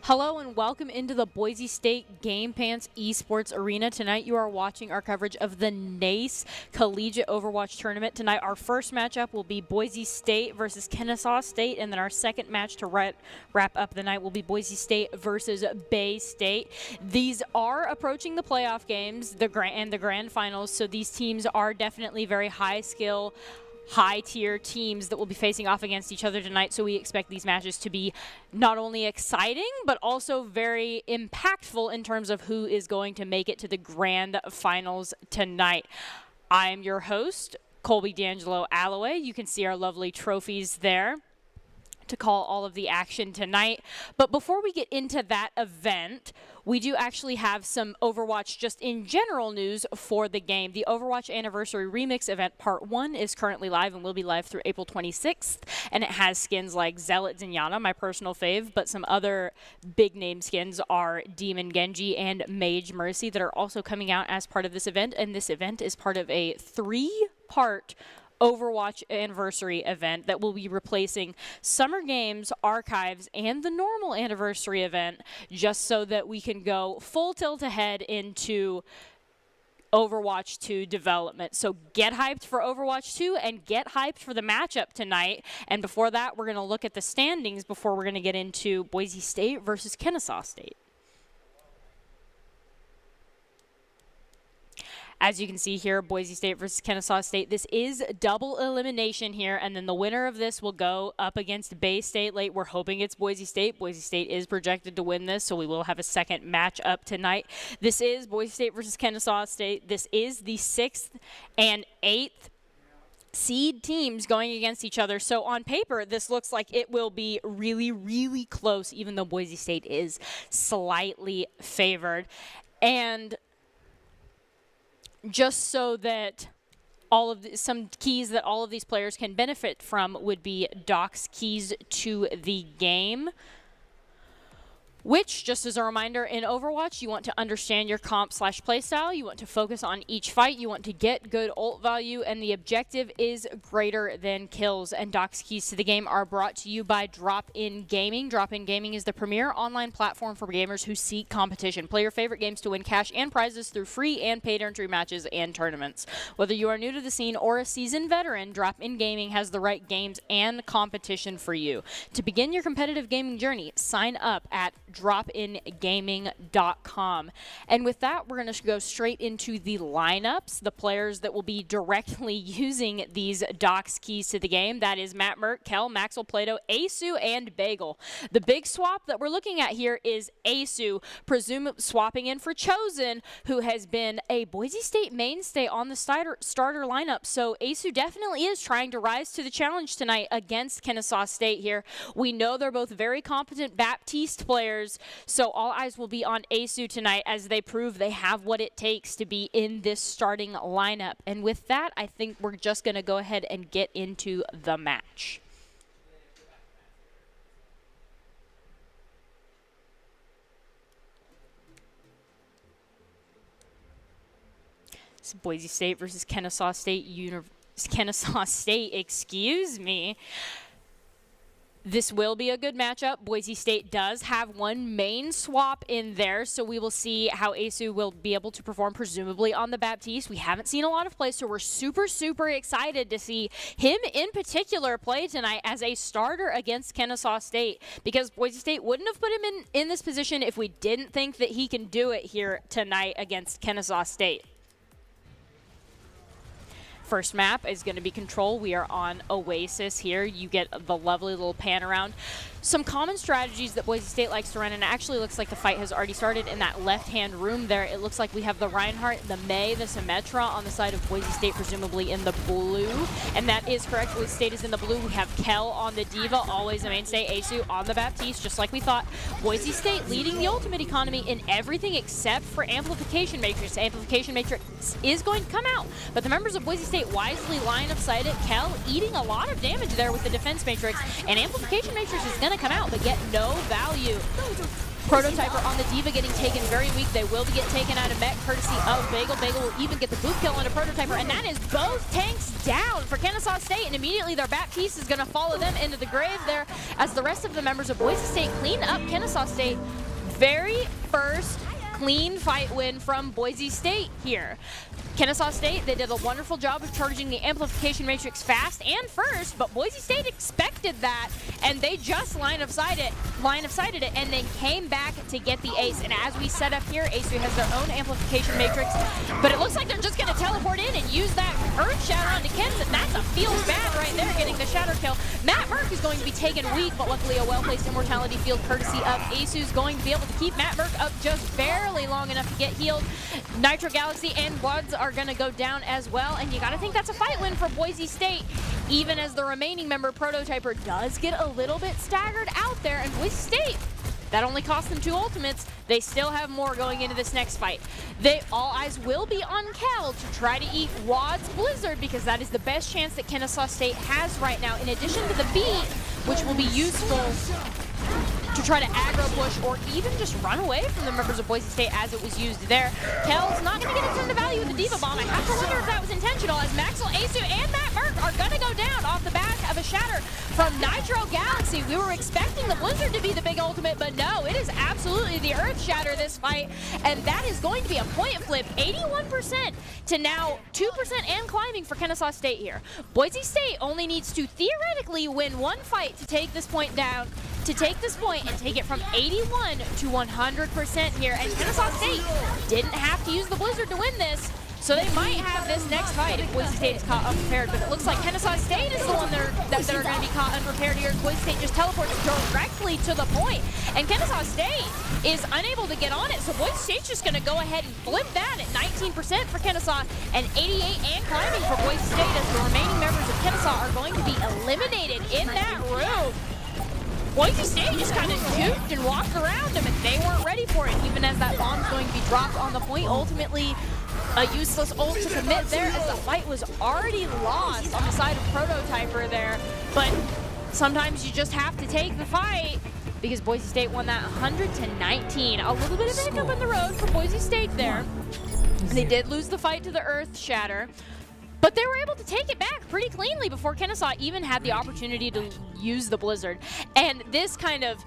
Hello and welcome into the Boise State Game Pants Esports Arena. Tonight you are watching our coverage of the NACE Collegiate Overwatch Tournament. Tonight our first matchup will be Boise State versus Kennesaw State, and then our second match to wrap up the night will be Boise State versus Bay State. These are approaching the playoff games and the grand finals, so these teams are definitely very high skill, high-tier teams that will be facing off against each other tonight, so we expect these matches to be not only exciting, but also very impactful in terms of who is going to make it to the grand finals tonight. I am your host, Colby D'Angelo Alloway. You can see our lovely trophies there to call all of the action tonight. But before we get into that event, we do actually have some Overwatch just in general news for the game. The Overwatch Anniversary Remix event Part 1 is currently live and will be live through April 26th, and it has skins like Zealot Zenyatta, my personal fave, but some other big name skins are Demon Genji and Mage Mercy that are also coming out as part of this event, and this event is part of a 3-part Overwatch Anniversary event that will be replacing Summer Games, Archives, and the normal Anniversary event, just so that we can go full tilt ahead into Overwatch 2 development. So get hyped for Overwatch 2 and get hyped for the matchup tonight. And before that, we're going to look at the standings before we're going to get into Boise State versus Kennesaw State. As you can see here, Boise State versus Kennesaw State. This is double elimination here, and then the winner of this will go up against Bay State late. We're hoping it's Boise State. Boise State is projected to win this, so we will have a second match up tonight. This is Boise State versus Kennesaw State. This is the 6th and 8th seed teams going against each other. So on paper, this looks like it will be really, really close, even though Boise State is slightly favored. And just so that some keys that all of these players can benefit from would be Doc's keys to the game, which, just as a reminder, in Overwatch, you want to understand your comp/playstyle, you want to focus on each fight, you want to get good ult value, and the objective is greater than kills. And Doc's keys to the game are brought to you by Drop-In Gaming. Drop-In Gaming is the premier online platform for gamers who seek competition. Play your favorite games to win cash and prizes through free and paid entry matches and tournaments. Whether you are new to the scene or a seasoned veteran, Drop-In Gaming has the right games and competition for you. To begin your competitive gaming journey, sign up at dropingaming.com. And with that, we're going to go straight into the lineups, the players that will be directly using these Doc's keys to the game. That is Matt Mert, Kel, Maxwell Plato, Asu, and Bagel. The big swap that we're looking at here is Asu, swapping in for Chosen, who has been a Boise State mainstay on the starter lineup. So Asu definitely is trying to rise to the challenge tonight against Kennesaw State here. We know they're both very competent Baptiste players, so all eyes will be on Asu tonight as they prove they have what it takes to be in this starting lineup. And with that, I think we're just going to go ahead and get into the match. It's Boise State versus Kennesaw State. Excuse me. This will be a good matchup. Boise State does have one main swap in there, so we will see how Asu will be able to perform, presumably on the Baptiste. We haven't seen a lot of play, so we're super, super excited to see him in particular play tonight as a starter against Kennesaw State, because Boise State wouldn't have put him in this position if we didn't think that he can do it here tonight against Kennesaw State. First map is going to be Control. We are on Oasis here. You get the lovely little pan around. Some common strategies that Boise State likes to run, and it actually looks like the fight has already started in that left-hand room there. It looks like we have the Reinhardt, the Mei, the Symmetra on the side of Boise State, presumably in the blue. And that is correct. Boise State is in the blue. We have Kel on the Diva, always a mainstay. Asu on the Baptiste, just like we thought. Boise State leading the ultimate economy in everything except for Amplification Matrix. Amplification Matrix is going to come out, but the members of Boise State wisely line of sight it. Kel eating a lot of damage there with the Defense Matrix, and Amplification Matrix is going to come out, but get no value. Prototyper on the Diva getting taken very weak. They will get taken out of mech courtesy of Bagel. Bagel will even get the boot kill on a Prototyper, and that is both tanks down for Kennesaw State, and immediately their Baptiste is going to follow them into the grave there as the rest of the members of Boise State clean up Kennesaw State. Very first clean fight win from Boise State here. Kennesaw State, they did a wonderful job of charging the amplification matrix fast and first, but Boise State expected that, and they just line of sighted it, and then came back to get the ace. And as we set up here, ASU has their own amplification matrix, but it looks like they're just going to teleport in and use that Earth Shatter onto Kenton. That's a feels bad right there, getting the Shatter kill. Matt Merck is going to be taken weak, but luckily a well-placed Immortality Field courtesy of ASU is going to be able to keep Matt Merck up just barely long enough to get healed. Nitro Galaxy and Wads are going to go down as well, and you got to think that's a fight win for Boise State, even as the remaining member Prototyper does get a little bit staggered out there. And Boise State, that only cost them 2 ultimates. They still have more going into this next fight. All eyes will be on Cal to try to eat Wad's Blizzard, because that is the best chance that Kennesaw State has right now, in addition to the beat, which will be useful to try to aggro push or even just run away from the members of Boise State as it was used there. Kel's not going to get a ton of value with the Diva Bomb. I have to wonder if that was intentional, as Maxwell, ASU, and Matt Merck are going to go down off the back of a Shatter from Nitro Galaxy. We were expecting the Blizzard to be the big ultimate, but no, it is absolutely the Earth Shatter this fight, and that is going to be a point flip, 81% to now 2% and climbing for Kennesaw State here. Boise State only needs to theoretically win 1 fight to take this point down, to take this point and take it from 81 to 100% here. And Kennesaw State didn't have to use the Blizzard to win this, so they might have this next fight if Boise State is caught unprepared. But it looks like Kennesaw State is the one that are going to be caught unprepared here. Boise State just teleports directly to the point, and Kennesaw State is unable to get on it, so Boise State's just going to go ahead and flip that at 19% for Kennesaw and 88 and climbing for Boise State, as the remaining members of Kennesaw are going to be eliminated in that room. Boise State just kind of juked and walked around them, and they weren't ready for it, even as that bomb's going to be dropped on the point. Ultimately, a useless ult to commit there, as the fight was already lost on the side of Prototyper there. But sometimes you just have to take the fight, because Boise State won that 100-19. A little bit of a hiccup in the road for Boise State there. They did lose the fight to the Earth Shatter, but they were able to take it back pretty cleanly before Kennesaw even had the opportunity to use the Blizzard. And this kind of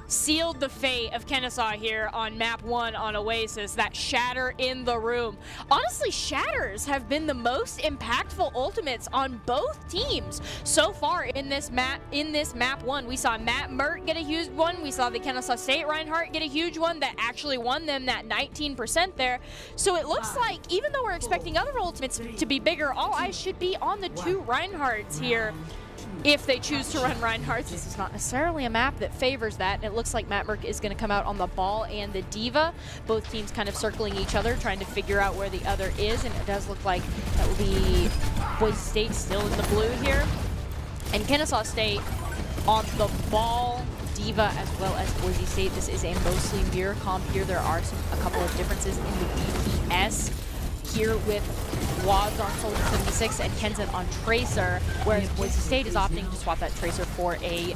sealed the fate of Kennesaw here on map 1 on Oasis, that Shatter in the room. Honestly, Shatters have been the most impactful ultimates on both teams so far in this map 1. We saw Matt Mert get a huge one. We saw the Kennesaw State Reinhardt get a huge one that actually won them that 19% there. So it looks like, even though we're expecting other ultimates to be bigger, all eyes should be on the 2 Reinhardts here. If they choose to run Reinhardt, this is not necessarily a map that favors that. And it looks like Matt Merck is going to come out on the Ball and the Diva. Both teams kind of circling each other, trying to figure out where the other is. And it does look like that will be Boise State still in the blue here. And Kennesaw State on the Ball, Diva, as well as Boise State. This is a mostly mirror comp here. There are a couple of differences in the DPS here with Wads on Soldier 76 and Kenzen on Tracer, whereas Boise State is opting to swap that Tracer for a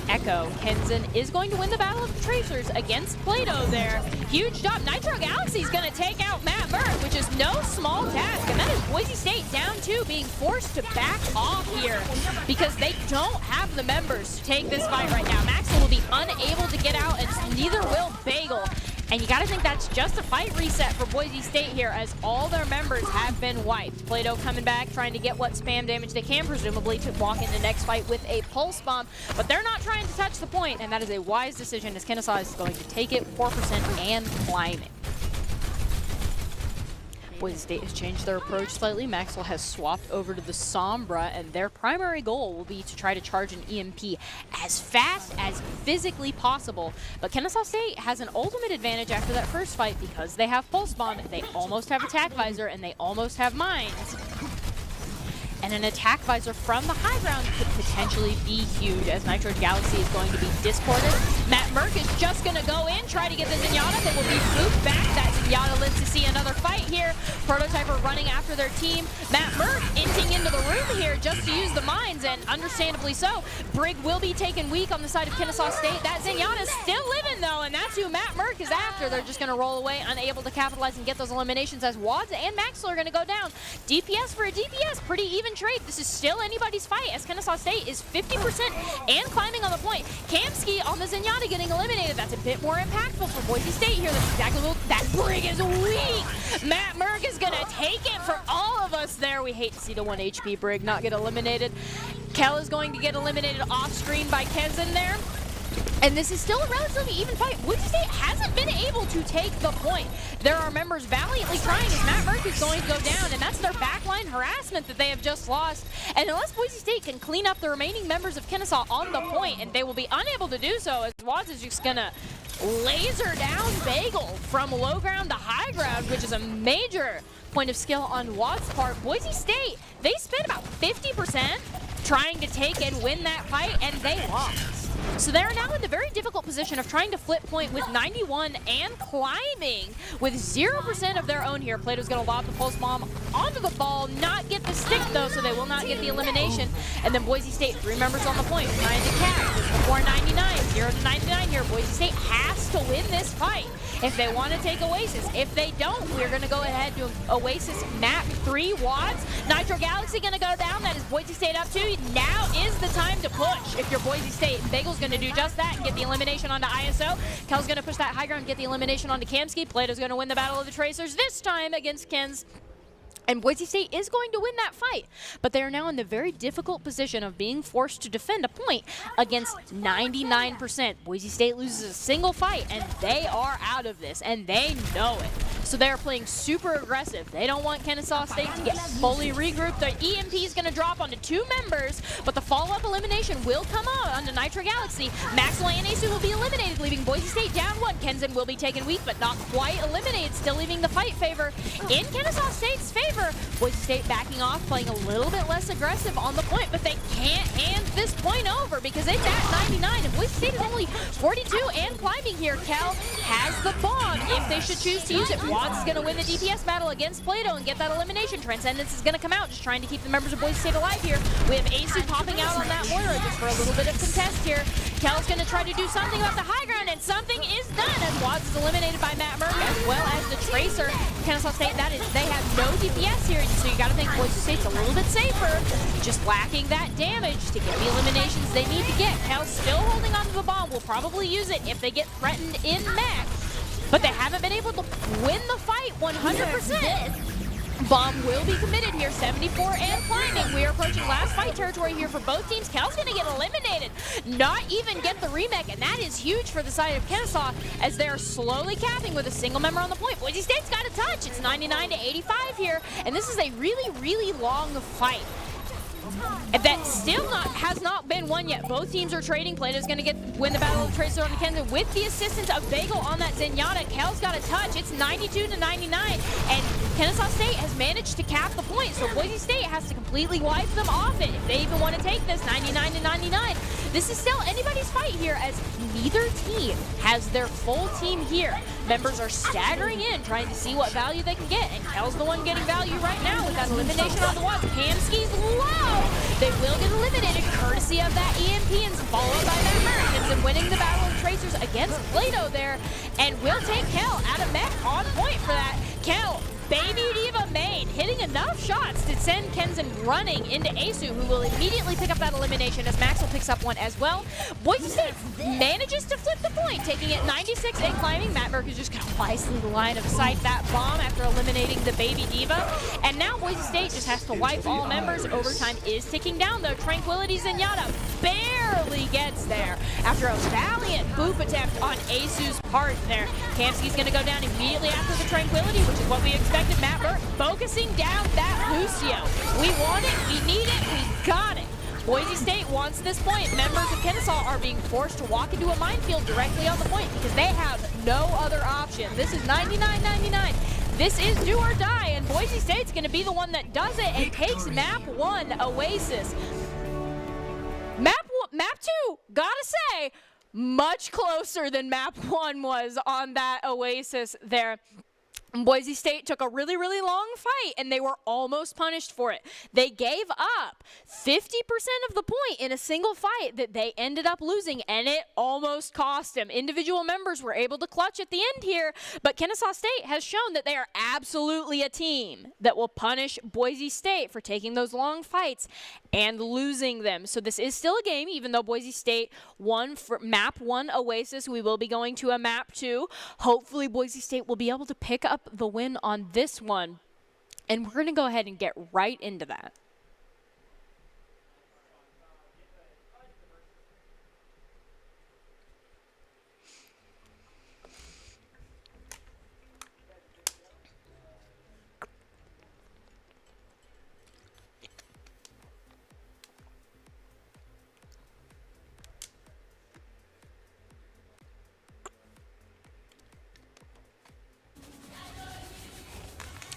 Echo. Kenzen is going to win the battle of the Tracers against Plato there. Huge job. Nitro Galaxy is going to take out Matt Merck, which is no small task, and that is Boise State down 2, being forced to back off here because they don't have the members to take this fight right now. Maxwell will be unable to get out, and neither will Bagel. And you got to think that's just a fight reset for Boise State here, as all their members have been wiped. Plato coming back, trying to get what spam damage they can, presumably, to walk into next fight with a Pulse Bomb. But they're not trying to touch the point, and that is a wise decision, as Kennesaw is going to take it 4% and climbing. Boise State has changed their approach slightly. Maxwell has swapped over to the Sombra, and their primary goal will be to try to charge an EMP as fast as physically possible. But Kennesaw State has an ultimate advantage after that first fight because they have Pulse Bomb, they almost have Attack Visor, and they almost have Mines. And an Attack Visor from the high ground could potentially be huge, as Nitro Galaxy is going to be discorded. Matt Merck is just going to go in, try to get the Zenyatta. They will be moved back. That Zenyatta lives to see another fight here. Prototyper running after their team. Matt Merck inting into the room here just to use the mines, and understandably so. Brig will be taken weak on the side of Kennesaw State. That Zenyatta's still living though, and that's who Matt Merck is after. They're just going to roll away, unable to capitalize and get those eliminations as Wads and Maxwell are going to go down. DPS for a DPS, pretty even trade. This is still anybody's fight as Kennesaw State is 50% and climbing on the point. Kamsky on the Zenyatta getting eliminated. That's a bit more impactful for Boise State here. That's exactly what that Brig is weak. Matt Merck is going to take it for all of us there. We hate to see the 1 HP Brig not get eliminated. Kel is going to get eliminated off screen by Kenzen there. And this is still a relatively even fight. Boise State hasn't been able to take the point. There are members valiantly trying as Matt Merck is going to go down, and that's their backline harassment that they have just lost. And unless Boise State can clean up the remaining members of Kennesaw on the point, and they will be unable to do so as Wads is just gonna laser down Bagel from low ground to high ground, which is a major point of skill on Wads' part. Boise State, they spent about 50% trying to take and win that fight, and they lost. So they're now in the very difficult position of trying to flip point with 91 and climbing with 0% of their own here. Plato's going to lob the pulse bomb onto the ball, not get the stick though, so they will not get the elimination. And then Boise State, 3 members on the point, trying to catch before 99, 0 to 99 here. Boise State has to win this fight if they want to take Oasis. If they don't, we're going to go ahead to Oasis map 3 Wads. Nitro Galaxy going to go down. That is Boise State up 2. Now is the time to push if you're Boise State. Bagel's going to do just that and get the elimination onto ISO. Kel's going to push that high ground and get the elimination onto Kamsky. Plato's going to win the Battle of the Tracers this time against Kens. And Boise State is going to win that fight, but they are now in the very difficult position of being forced to defend a point against 99%. Boise State loses a single fight, and they are out of this, and they know it. So they are playing super aggressive. They don't want Kennesaw State to get fully regrouped. The EMP is going to drop onto 2 members, but the follow-up elimination will come out onto Nitro Galaxy. Maxwell and Asu will be eliminated, leaving Boise State down 1. Kenzen will be taken weak, but not quite eliminated, still leaving the fight favor in Kennesaw State's favor. Boise State backing off, playing a little bit less aggressive on the point, but they can't hand this point over because it's at 99, and Boise State is only 42 and climbing here. Cal has the bomb if they should choose to use it. Watts is going to win the DPS battle against Plato and get that elimination. Transcendence is going to come out, just trying to keep the members of Boise State alive here. We have Asu popping out on that Moira just for a little bit of contest here. Cal's going to try to do something about the high ground, and something is done as Watts is eliminated by Matt Merck, as well as the Tracer. Kennesaw State, that is, they have no DPS here, so you got to think Boise State's a little bit safer, just lacking that damage to get the eliminations they need to get. Cal's still holding onto the bomb, will probably use it if they get threatened in mech, but they haven't been able to win the fight 100%. Bomb will be committed here, 74 and climbing. We are approaching last fight territory here for both teams. Cal's going to get eliminated, not even get the remake, and that is huge for the side of Kennesaw as they're slowly capping with a single member on the point. Boise State's got a touch. It's 99 to 85 here, and this is a really, really long fight. And that still has not been won yet. Both teams are trading. Plato's going to win the Battle of the Tracer on the Kenzen with the assistance of Bagel on that Zenyatta. Kel's got a touch. It's 92 to 99, and Kennesaw State has managed to cap the point, so Boise State has to completely wipe them off it if they even want to take this 99 to 99. This is still anybody's fight here as neither team has their full team here. Members are staggering in, trying to see what value they can get, and Kel's the one getting value right now with that elimination on the watch. Kamsky's low. They will get eliminated courtesy of that EMP and followed by that Americans and winning the Battle of Tracers against Plato there, and will take Kel out of mech on point for that. Kel, Baby Diva main, hitting enough shots to send Kenzen running into Asu, who will immediately pick up that elimination as Maxwell picks up one as well. Boise State manages to flip the point, taking it 96 and climbing. Matt Merck is just going to wisely line of sight that bomb after eliminating the Baby Diva. And now Boise State just has to wipe all members. Overtime is ticking down though. Tranquility Zenyatta barely gets there after a valiant boop attempt on Asu's part there. Kamsky's going to go down immediately after the Tranquility, which is what we expected. Matt Merck focusing down that Lucio. We want it, we need it, we got it. Boise State wants this point. Members of Kennesaw are being forced to walk into a minefield directly on the point because they have no other option. This is 99-99. This is do or die, and Boise State's going to be the one that does it and takes map 1, Oasis. Map 2, gotta say, much closer than map 1 was on that Oasis there. Boise State took a really, really long fight, and they were almost punished for it. They gave up 50% of the point in a single fight that they ended up losing, and it almost cost them. Individual members were able to clutch at the end here, but Kennesaw State has shown that they are absolutely a team that will punish Boise State for taking those long fights and losing them. So this is still a game, even though Boise State won for map 1 Oasis. We will be going to a map 2. Hopefully Boise State will be able to pick up the win on this one, and we're going to go ahead and get right into that.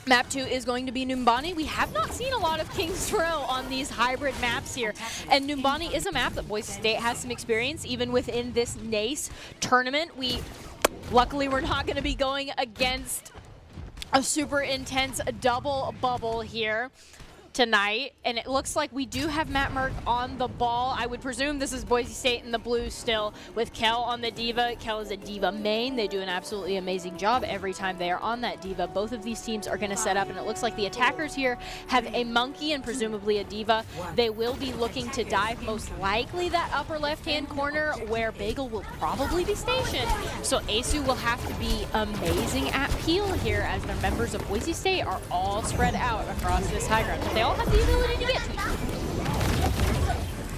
Map 2 is going to be Numbani. We have not seen a lot of King's Row on these hybrid maps here. And Numbani is a map that Boise State has some experience, even within this NACE tournament. Luckily, we're not going to be going against a super intense double bubble here tonight, and it looks like we do have Matt Merck on the ball. I would presume this is Boise State in the blue still, with Kel on the Diva. Kel is a Diva main. They do an absolutely amazing job every time they are on that Diva. Both of these teams are going to set up, and it looks like the attackers here have a Monkey and presumably a Diva. They will be looking to dive most likely that upper left-hand corner where Bagel will probably be stationed. So Asu will have to be amazing at peel here, as their members of Boise State are all spread out across this high ground. They all have the ability to get to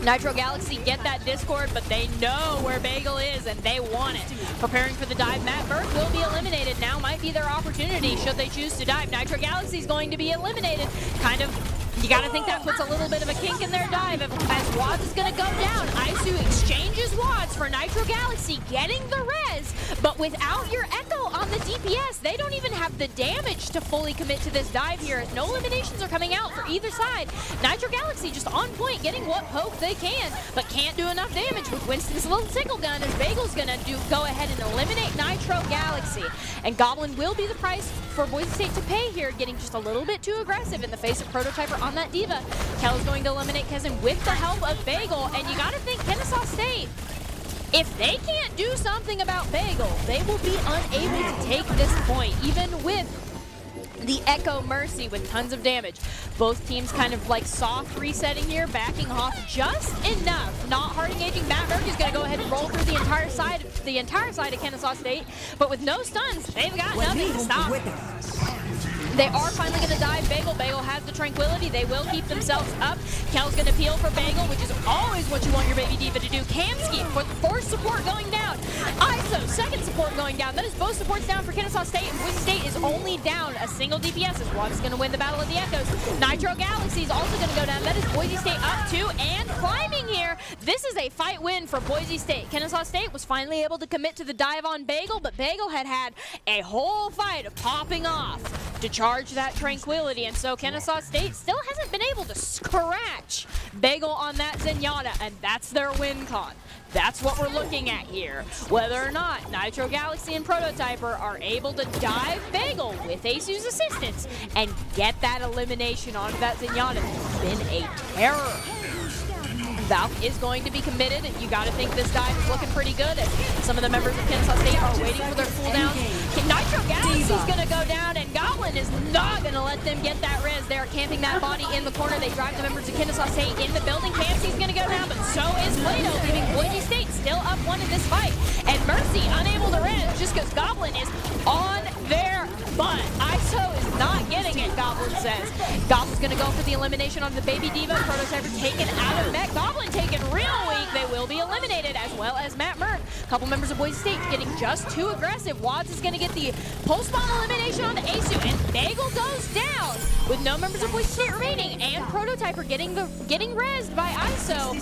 Nitro Galaxy get that Discord, but they know where Bagel is and they want it. Preparing for the dive, Matt Burke will be eliminated. Now might be their opportunity should they choose to dive. Nitro Galaxy is going to be eliminated. You gotta think that puts a little bit of a kink in their dive as Wads is gonna go down. Isu exchanges Wads for Nitro Galaxy, getting the res, but without your Echo on the DPS, they don't even have the damage to fully commit to this dive here. No eliminations are coming out for either side. Nitro Galaxy just on point, getting what poke they can, but can't do enough damage with Winston's little tickle gun, as Bagel's gonna go ahead and eliminate Nitro Galaxy. And Goblin will be the price for Boise State to pay here, getting just a little bit too aggressive in the face of Prototyper on that Diva. Kel is going to eliminate Kezin with the help of Bagel, and you gotta think Kennesaw State, if they can't do something about Bagel, they will be unable to take this point, even with the Echo Mercy with tons of damage. Both teams kind of like soft resetting here, backing off just enough. Not hard engaging. Matt Merck is going to go ahead and roll through the entire side of Kennesaw State, but with no stuns, they've got nothing to stop. They are finally going to dive Bagel. Bagel has the Tranquility. They will keep themselves up. Kel's going to peel for Bagel, which is always what you want your baby Diva to do. Kamski with force support going down. ISO, second support going down. That is both supports down for Kennesaw State, and Boise State is only down a single DPS as Watt is going to win the Battle of the Echoes. Nitro Galaxy is also going to go down. That is Boise State up 2 and climbing here. This is a fight win for Boise State. Kennesaw State was finally able to commit to the dive on Bagel, but Bagel had a whole fight of popping off to charge that Tranquility, and so Kennesaw State still hasn't been able to scratch Bagel on that Zenyatta, and that's their win con. That's what we're looking at here. Whether or not Nitro Galaxy and Prototyper are able to dive Bagel with Asu's assistance and get that elimination on that Zenyatta, it's been a terror. Valk is going to be committed. You got to think this dive is looking pretty good. As some of the members of Kennesaw State are waiting for their cooldowns. Nitro Galaxy is going to go down, and Goblin is not going to let them get that res. They're camping that body in the corner. They drive the members of Kennesaw State in the building. Kamsi's going to go down, but so is Plato, leaving Boise State still up 1 in this fight. And Mercy unable to res just because Goblin is on their butt. ISO is not getting it, Goblin says. Goblin's going to go for the elimination on the baby Diva. Prototyper taken out of mech. Goblin taken real weak. They will be eliminated, as well as Matt Merck. A couple members of Boise State getting just too aggressive. Wads is going to get the pulse bomb elimination on the Asu, and Bagel goes down with no members of Boise State remaining, and Prototyper getting rezzed by ISO.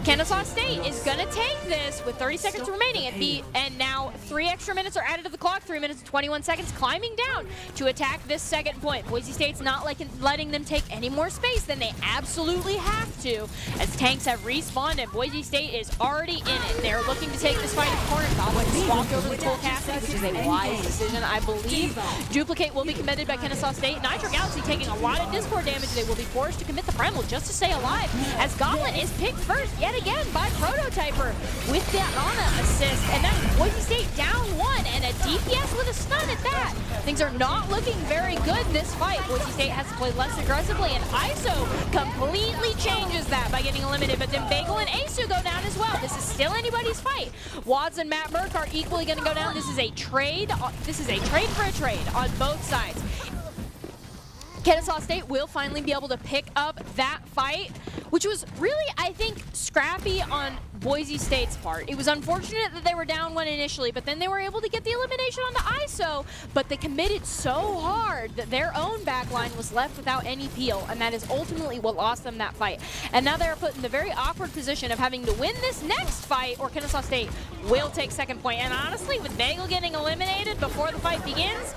Kennesaw State is going to take this with 30 seconds remaining, and now 3 extra minutes are added to the clock, 3 minutes and 21 seconds, climbing down to attack this second point. Boise State's not letting them take any more space than they absolutely have to, as tanks have respawned and Boise State is already in it. They're looking to take this fight in corner. Goblin swapped over the Cole Cassidy, which is a wise decision, I believe. Duplicate will be committed by Kennesaw State. Nitro Galaxy taking a lot of Discord damage. They will be forced to commit the Primal just to stay alive, as Goblin is picked first yet again by Prototyper with that Ana assist, and that's Boise State down 1 and a DPS with a stun at that. Things are not looking very good this fight. Boise State has to play less aggressively, and ISO completely changes that by getting eliminated, but then Bagel and Asu go down as well. This is still anybody's fight. Wads and Matt Merck are equally going to go down. This is a trade. This is a trade for a trade on both sides. Kennesaw State will finally be able to pick up that fight, which was really, I think, scrappy on Boise State's part. It was unfortunate that they were down 1 initially, but then they were able to get the elimination onto ISO, but they committed so hard that their own backline was left without any peel, and that is ultimately what lost them that fight. And now they're put in the very awkward position of having to win this next fight, or Kennesaw State will take second point. And honestly, with Bagel getting eliminated before the fight begins,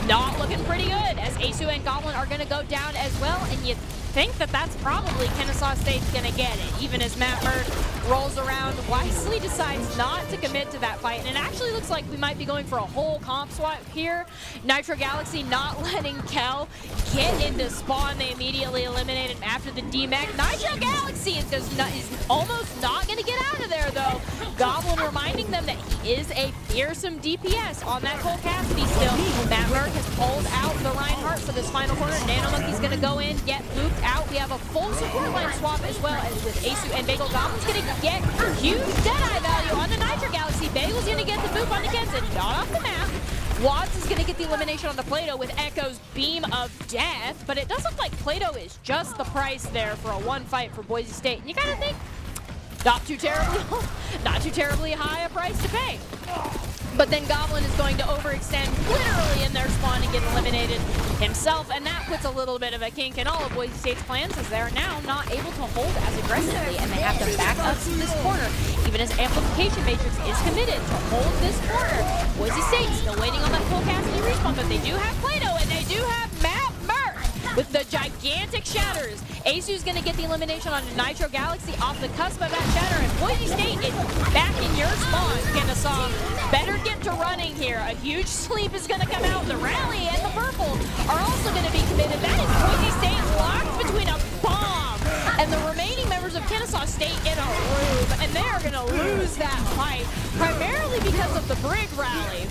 not looking pretty good, as Asu and Goblin are going to go down as well, and you think that that's probably Kennesaw State's going to get it, even as Matt Merck rolls around, wisely decides not to commit to that fight, and it actually looks like we might be going for a whole comp swap here. Nitro Galaxy not letting Kel get into spawn. They immediately eliminated him after the DMAC. Nitro Galaxy is almost not going to get out of there, though. Goblin reminding them that he is a fearsome DPS on that Cole Cassidy still. Matt Merck has pulled out the Reinhardt for this final corner. Nano Monkey's going to go in, get booped out. We have a full support line swap as well, as with Asu and Bagel. Goblin's going to get huge Deadeye value on the Nitro Galaxy. Bagel's going to get the boop on the Kenton, not off the map. Watts is going to get the elimination on the Plato with Echo's Beam of Death, but it does look like Plato is just the price there for a one fight for Boise State. And you kind of think, not too terribly high a price to pay. But then Goblin is going to overextend literally in their spawn and get eliminated himself, and that puts a little bit of a kink in all of Boise State's plans, as they're now not able to hold as aggressively, and they have to back up to this corner, even as Amplification Matrix is committed to hold this corner. Boise State still waiting on that Cole Cassidy respawn, but they do have Plato, and they do have Matt Merck with the gigantic shatters. Asu's going to get the elimination on Nitro Galaxy off the cusp of that shatter, and Boise State is back in your spawn, Kennesaw. Better get to running here. A huge sleep is going to come out. The Rally and the Purple are also going to be committed. That is Boise State locked between a bomb and the remaining members of Kennesaw State in a room, and they are going to lose that fight, primarily because of the Brig Rally.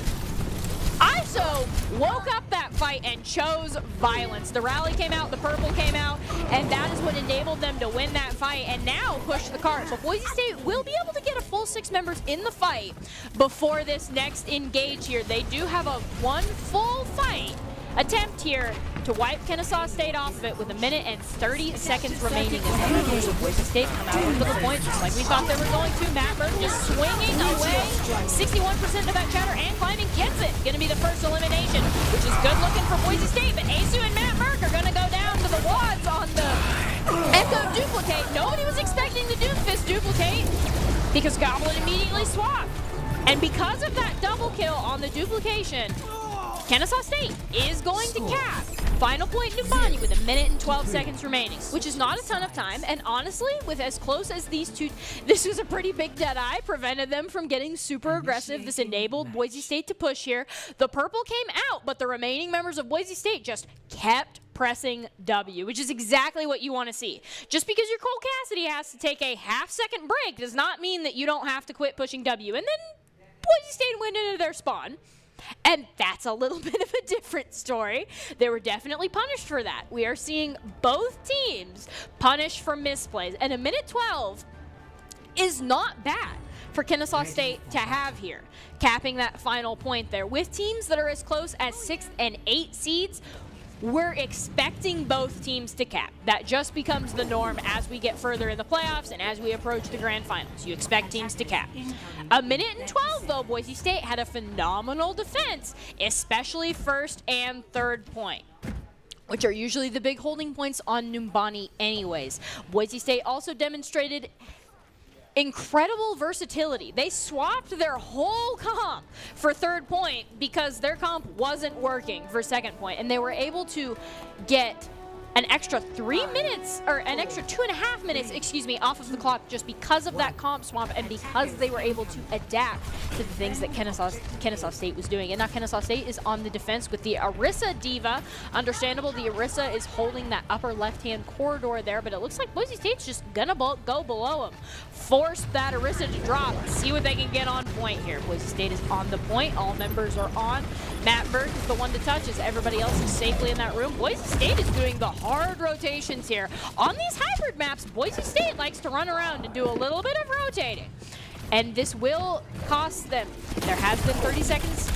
ISO woke up that fight and chose violence. The Rally came out, the Purple came out, and that is what enabled them to win that fight and now push the cart. So Boise State will be able to get a full 6 members in the fight before this next engage here. They do have a one full fight attempt here to wipe Kennesaw State off of it with 1 minute and 30 seconds remaining as the members of Boise State come out over the point, just like we thought they were going to. Matt Merck just swinging away, 61% of that chatter, and climbing gets it. Going to be the first elimination, which is good looking for Boise State, but Asu and Matt Merck are going to go down to the wads on the Echo Duplicate. Nobody was expecting the Doomfist Duplicate because Goblin immediately swapped. And because of that double kill on the duplication, Kennesaw State is going to cap final point Nubani with 1 minute and 12 seconds remaining, which is not a ton of time. And honestly, with as close as these two, this was a pretty big Deadeye, prevented them from getting super aggressive. This enabled Boise State to push here. The Purple came out, but the remaining members of Boise State just kept pressing W, which is exactly what you want to see. Just because your Cole Cassidy has to take a half-second break does not mean that you don't have to quit pushing W. And then Boise State went into their spawn. And that's a little bit of a different story. They were definitely punished for that. We are seeing both teams punished for misplays. And 1 minute 12 is not bad for Kennesaw State to have here, capping that final point there. With teams that are as close as 6th and 8th seeds, we're expecting both teams to cap. That just becomes the norm as we get further in the playoffs and as we approach the grand finals. You expect teams to cap. 1 minute and 12, though, Boise State had a phenomenal defense, especially first and third point. which are usually the big holding points on Numbani anyways. Boise State also demonstrated incredible versatility. They swapped their whole comp for third point because their comp wasn't working for second point, and they were able to get an extra 3 minutes, or an extra 2.5 minutes, excuse me, off of the clock just because of that comp swamp and because they were able to adapt to the things that Kennesaw State was doing. And now Kennesaw State is on the defense with the Orisa Diva. Understandable, the Orisa is holding that upper left-hand corridor there, but it looks like Boise State's just gonna go below them. Force that Orisa to drop, see what they can get on point here. Boise State is on the point, all members are on. Matt Berg is the one to touch as everybody else is safely in that room. Boise State is doing the hard rotations here. On these hybrid maps, Boise State likes to run around and do a little bit of rotating. And this will cost them. There has been 30 seconds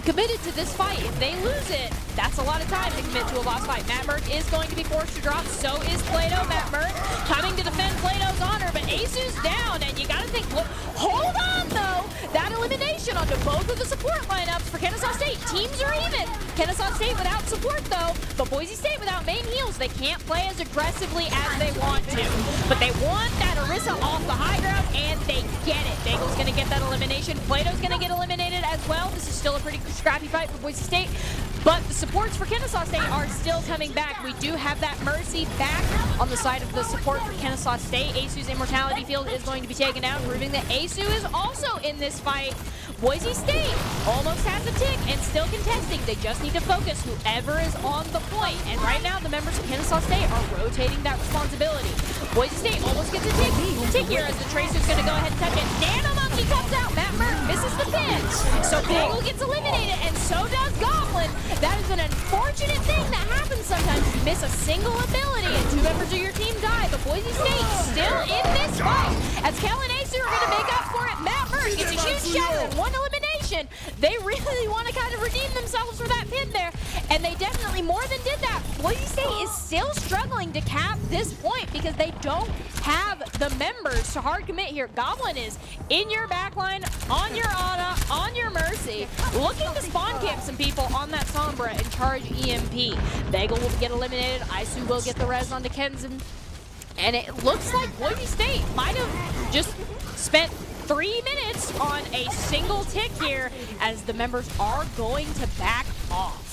committed to this fight. If they lose it, that's a lot of time to commit to a lost fight. Matt Merck is going to be forced to drop. So is Plato. Matt Merck coming to defend Plato's honor, but Asu's down, and you got to think, hold on though. That elimination onto both of the support lineups for Kennesaw State. Teams are even. Kennesaw State without support though, but Boise State without main heals. They can't play as aggressively as they want to, but they want that Orisa off the high ground, and they get it. Bagel's going to get that elimination. Plato's going to get eliminated as well. This is still a pretty scrappy fight for Boise State, but the supports for Kennesaw State are still coming back. We do have that Mercy back on the side of the support for Kennesaw State. Asu's Immortality Field is going to be taken down, proving that Asu is also in this fight. Boise State almost has a tick and still contesting. They just need to focus whoever is on the point. And right now, the members of Kennesaw State are rotating that responsibility. Boise State almost gets a tick here as the Tracer's going to go ahead and touch it. Nano Monkey comes out. Matt Merck misses the pin. So Bagel gets eliminated, and so does Goblin. That is an unfortunate thing that happens sometimes. You miss a single ability and 2 members of your team die, but Boise State still in this fight. As Kel and Asu are going to make up for it, Matt Merck gets a huge shatter and 1 elimination. They really want to kind of redeem themselves for that pin there, and they definitely more than did that. Boise State is still struggling to cap this point because they don't have the members to hard commit here. Goblin is in your backline, on your Ana, on your Mercy, looking to spawn camp some people on that Sombra and charge EMP. Bagel will get eliminated. Isu will get the res onto Kenzen. And it looks like Boise State might have just spent 3 minutes on a single tick here as the members are going to back off.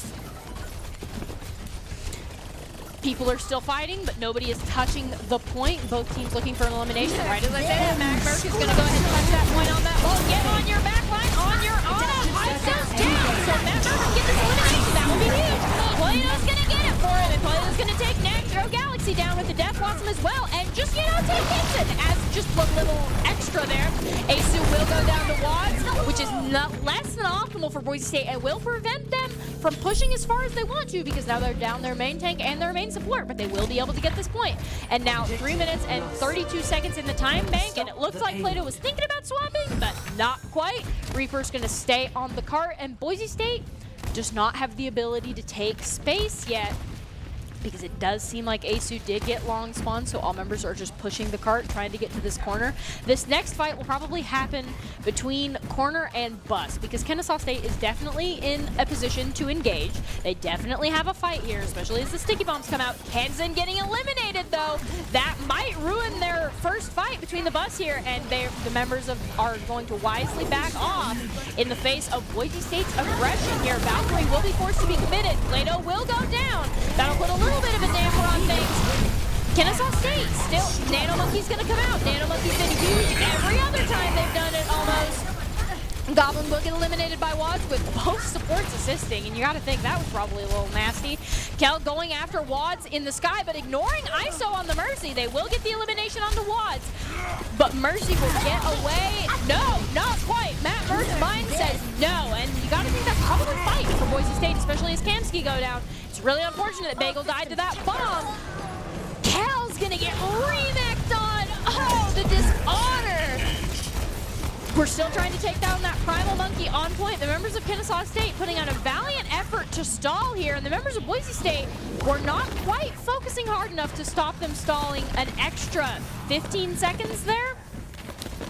People are still fighting, but nobody is touching the point. Both teams looking for an elimination. Right as I say that, Matt Merck is going to go ahead and touch that point on that ball. Get on your back line, on your Ana. Iso's down. So Matt Merck can get this elimination. That will be huge. Plato's going to get it for him, and Plato's going to take Nitro Galaxy down with the Death Blossom as well. And just, you know, take Kenton as just a little extra there. Asu will go down to Wads, which is not less than optimal for Boise State and will prevent them from pushing as far as they want to, because now they're down their main tank and their main support, but they will be able to get this point. And now 3 minutes and 32 seconds in the time bank, and it looks like Plato was thinking about swapping, but not quite. Reaper's going to stay on the cart, and Boise State does not have the ability to take space yet, because it does seem like Asu did get long spawn, so all members are just pushing the cart, trying to get to this corner. This next fight will probably happen between corner and bus, because Kennesaw State is definitely in a position to engage. They definitely have a fight here, especially as the sticky bombs come out. Kenzen getting eliminated, though. That might ruin their first fight between the bus here, and the members are going to wisely back off in the face of Boise State's aggression here. Valkyrie will be forced to be committed. Plato will go down. That'll put a little bit of a damper on things. Kennesaw State still, Nano Monkey's gonna come out. Nano Monkey's been huge every other time they've done it almost. Goblin will get eliminated by Wads with both supports assisting, and you gotta think that was probably a little nasty. Kel going after Wads in the sky, but ignoring ISO on the Mercy. They will get the elimination on the Wads, but Mercy will get away. No, not quite. Matt Merck's mind says no, and you gotta think that's probably fight for Boise State, especially as Kamsky go down. It's really unfortunate that Bagel died to that bomb. Kel's gonna get remixed on. Oh, the dishonor. We're still trying to take down that Primal Monkey on point. The members of Kennesaw State putting out a valiant effort to stall here, and the members of Boise State were not quite focusing hard enough to stop them stalling an extra 15 seconds there.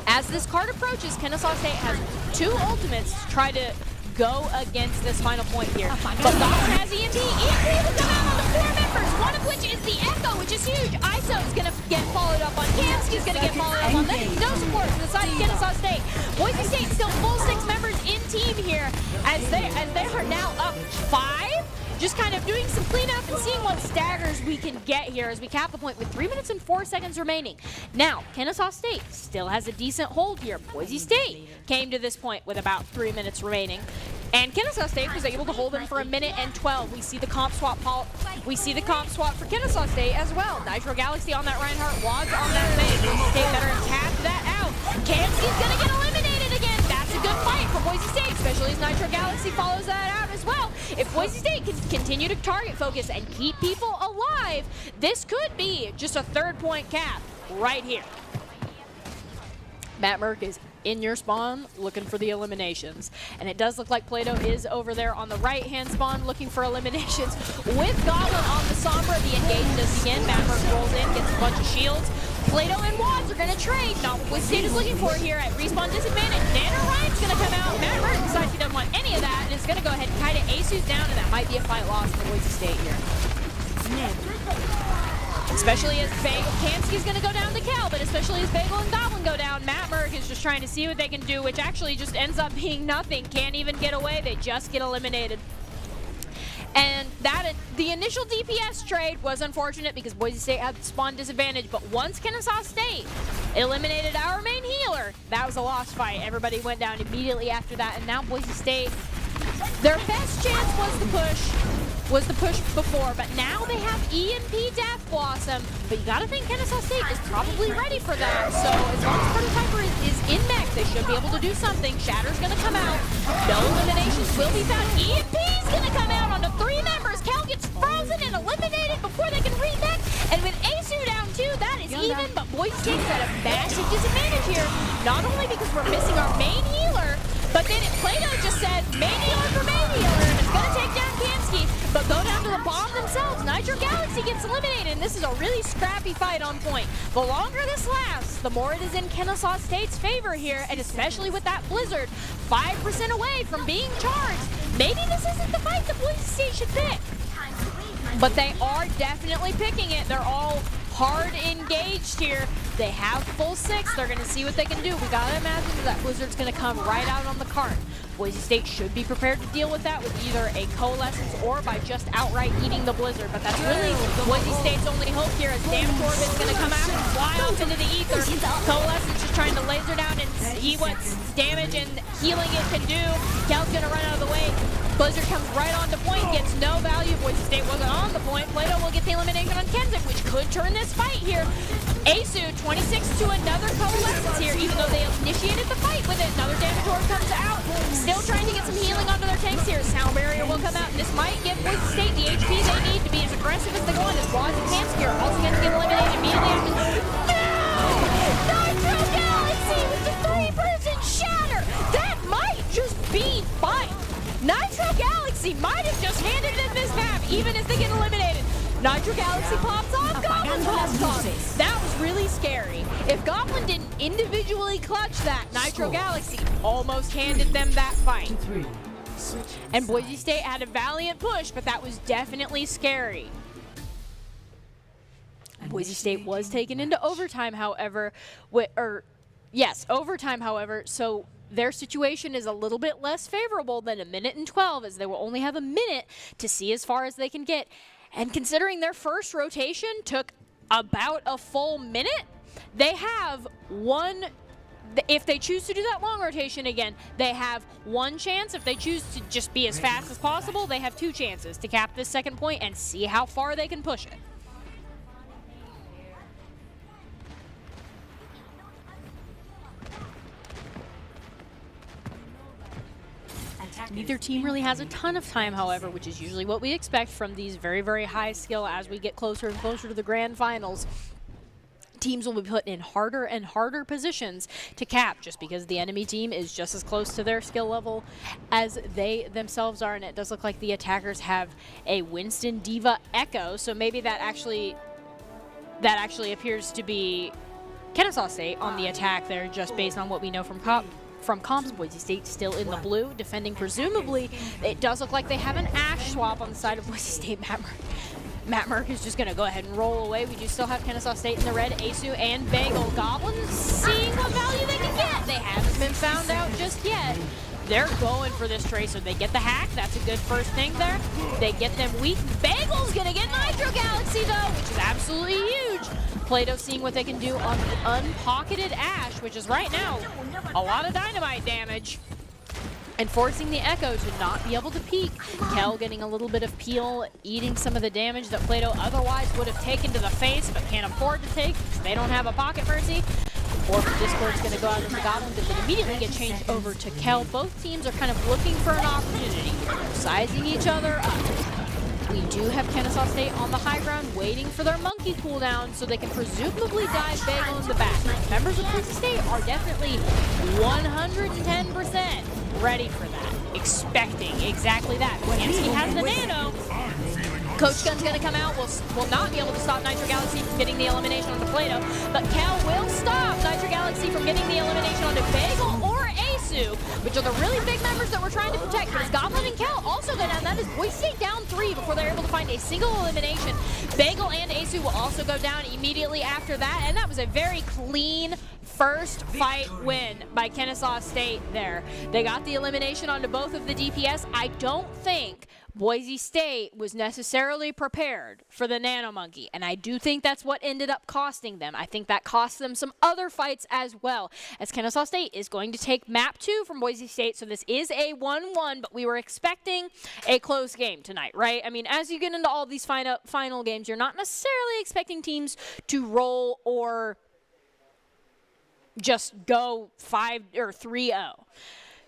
As this card approaches, Kennesaw State has 2 ultimates to try to go against this final point here. But Goblin has EMP. EMP will come out on the members, one of which is the Echo, which is huge. ISO's gonna get followed up on. Kamsky's gonna get followed up on. No support from the side of Kennesaw State. Boise State still full 6 members in team here as they are now up 5. Just kind of doing some cleanup and seeing what staggers we can get here as we cap the point with 3 minutes and 4 seconds remaining. Now, Kennesaw State still has a decent hold here. Boise State came to this point with about 3 minutes remaining. And Kennesaw State was able to hold them for 1 minute and 12. We see the comp swap for Kennesaw State as well. Nitro Galaxy on that Reinhardt, Wads on that base. Boise State better tap that out. Kamsky's gonna get eliminated again. That's a good fight for Boise State, especially as Nitro Galaxy follows that out as well. If Boise State can continue to target focus and keep people alive, this could be just a 3rd-point cap right here. Matt Merck is in your spawn looking for the eliminations. And it does look like Plato is over there on the right-hand spawn looking for eliminations. With Goblin on the Sombra, the engage does begin. Matt Merck rolls in, gets a bunch of shields. Plato and Wads are going to trade. Not what State is looking for here at respawn disadvantage. NaNoWriMe's going to come out. Matt Merck decides he doesn't want any of that and is going to go ahead and kind of ace down, and that might be a fight lost for Boise State here. Especially as Kamsky's going to go down to Cal, but especially as Bagel and Goblin go down, Matt Merck is just trying to see what they can do, which actually just ends up being nothing. Can't even get away. They just get eliminated. And the initial DPS trade was unfortunate because Boise State had spawn disadvantage, but once Kennesaw State eliminated our main healer, that was a lost fight. Everybody went down immediately after that, and now Boise State, their best chance was the push before, but now they have EMP Death Blossom, but you gotta think Kennesaw State is probably ready for that, so as long as Prototyper is in mech, they should be able to do something. Shatter's gonna come out, no eliminations will be found. EMP's gonna come out onto 3 members. Cal gets frozen and eliminated before they can remech, and with Asu down too, that is even, but Boise State's at a massive disadvantage here, not only because we're missing our main healer, but then Plato just said, main healer for main healer, and it's gonna take down Kamsky, but go down to the bomb themselves. Nitro Galaxy gets eliminated, and this is a really scrappy fight on point. The longer this lasts, the more it is in Kennesaw State's favor here, and especially with that Blizzard 5% away from being charged. Maybe this isn't the fight that Boise State should pick, but they are definitely picking it. They're all hard engaged here. They have full 6. They're going to see what they can do. We got to imagine that Blizzard's going to come right out on the cart. Boise State should be prepared to deal with that with either a Coalescence or by just outright eating the Blizzard. But that's really Boise State's only hope here as Damage Orb is going to come out and fly off into the ether. Coalescence just trying to laser down and see what damage and healing it can do. Cal's going to run out of the way. Blizzard comes right on to point, gets no value. Boise State wasn't on the point. Plato will get the elimination on Kenzik, which could turn this fight here. Asu, 26 to another Coalescence here, even though they initiated the fight with it. Another Damage Orb comes out. Still trying to get some healing onto their tanks here. Sound Barrier will come out, and this might give Boise State the HP they need to be as aggressive as they want. As Wads and Kamsky are also going to get eliminated immediately after. No! Nitro Galaxy with the 3-person shatter! That might just be fine. Nitro Galaxy might have just handed them this map, even as they get eliminated. Nitro Galaxy pops off, Goblin pops off. That was really scary. If Goblin didn't individually clutch that, Nitro Galaxy almost handed them that fight. And Boise State had a valiant push, but that was definitely scary. Boise State was taken into overtime, however, overtime, however, so their situation is a little bit less favorable than 1 minute and 12, as they will only have a minute to see as far as they can get. And considering their first rotation took about a full minute, they have one, if they choose to do that long rotation again, they have 1 chance. If they choose to just be as fast as possible, they have 2 chances to cap this 2nd point and see how far they can push it. Neither team really has a ton of time, however, which is usually what we expect from these very, very high skill as we get closer and closer to the grand finals. Teams will be put in harder and harder positions to cap just because the enemy team is just as close to their skill level as they themselves are, and it does look like the attackers have a Winston Diva Echo, so maybe that actually appears to be Kennesaw State on the attack there, just based on what we know from comps. Boise State still in the blue, defending presumably. It does look like they have an Ashe swap on the side of Boise State. Matt Merck is just going to go ahead and roll away. We do still have Kennesaw State in the red. Asu and Bagel Goblins seeing what value they can get. They haven't been found out just yet. They're going for this Tracer. They get the hack. That's a good first thing there. They get them weak. Bagel's going to get Nitro Galaxy, though, which is absolutely huge. Play-Doh seeing what they can do on the unpocketed Ash, which is right now a lot of dynamite damage. And forcing the Echo to not be able to peek. Kel getting a little bit of peel, eating some of the damage that Play-Doh otherwise would have taken to the face, but can't afford to take because they don't have a Pocket Mercy. Or Discord's going to go out with the Goblin, but then immediately get changed over to Kel. Both teams are kind of looking for an opportunity, sizing each other up. We do have Kennesaw State on the high ground waiting for their monkey cooldown so they can presumably dive Bagel in the back. Members of Boise State are definitely 110% ready for that, expecting exactly that. Kamsky has the nano. Coach Gun's going to come out, will not be able to stop Nitro Galaxy from getting the elimination onto Play-Doh, but Kel will stop Nitro Galaxy from getting the elimination onto Bagel or Asu, which are the really big members that we're trying to protect, because Goblin and Kel also go down. That is Boise State down 3 before they're able to find a single elimination. Bagel and Asu will also go down immediately after that, and that was a very clean first fight win by Kennesaw State there. They got the elimination onto both of the DPS. I don't think Boise State was necessarily prepared for the Nano Monkey, and I do think that's what ended up costing them. I think that cost them some other fights as well, as Kennesaw State is going to take map 2 from Boise State, so this is a 1-1, but we were expecting a close game tonight, right? I mean, as you get into all these final games, you're not necessarily expecting teams to roll or just go 5 or 3-0.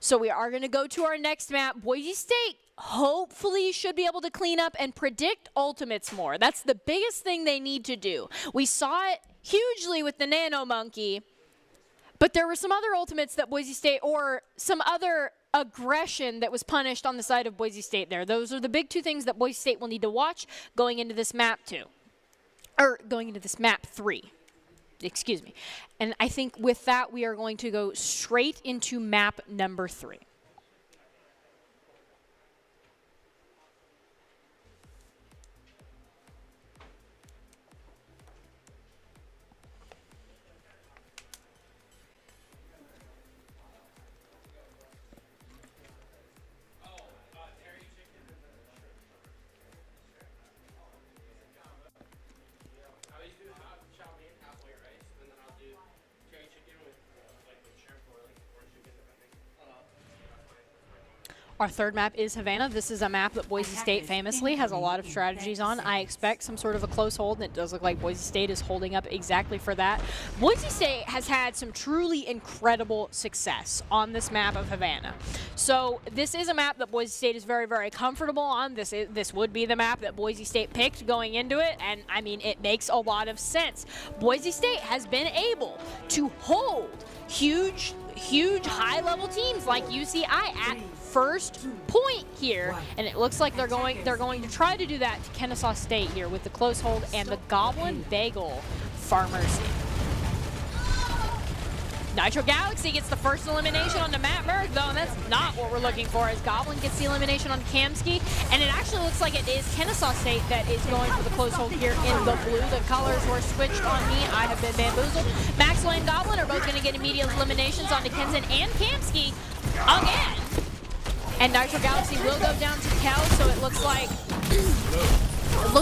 So we are going to go to our next map. Boise State hopefully should be able to clean up and predict ultimates more. That's the biggest thing they need to do. We saw it hugely with the Nano Monkey, but there were some other ultimates that Boise State, or some other aggression that was punished on the side of Boise State there. Those are the big two things that Boise State will need to watch going into this map 2. Or going into this map 3. Excuse me. And I think with that, we are going to go straight into map number 3. Our third map is Havana. This is a map that Boise State famously has a lot of strategies on. I expect some sort of a close hold, and it does look like Boise State is holding up exactly for that. Boise State has had some truly incredible success on this map of Havana. So this is a map that Boise State is very, very comfortable on. This would be the map that Boise State picked going into it, and I mean, it makes a lot of sense. Boise State has been able to hold huge high-level teams like UCI at first point here, and it looks like they're going to try to do that to Kennesaw State here with the close hold and the Goblin Bagel Pharmacy. Nitro Galaxy gets the first elimination onto Matt Merck, though, and that's not what we're looking for, as Goblin gets the elimination on Kamsky, and it actually looks like it is Kennesaw State that is going for the close hold here in the blue. The colors were switched on me. I have been bamboozled. Maxwell and Goblin are both going to get immediate eliminations onto Kenton and Kamsky again. And Nitro Galaxy will go down to Kel, so it looks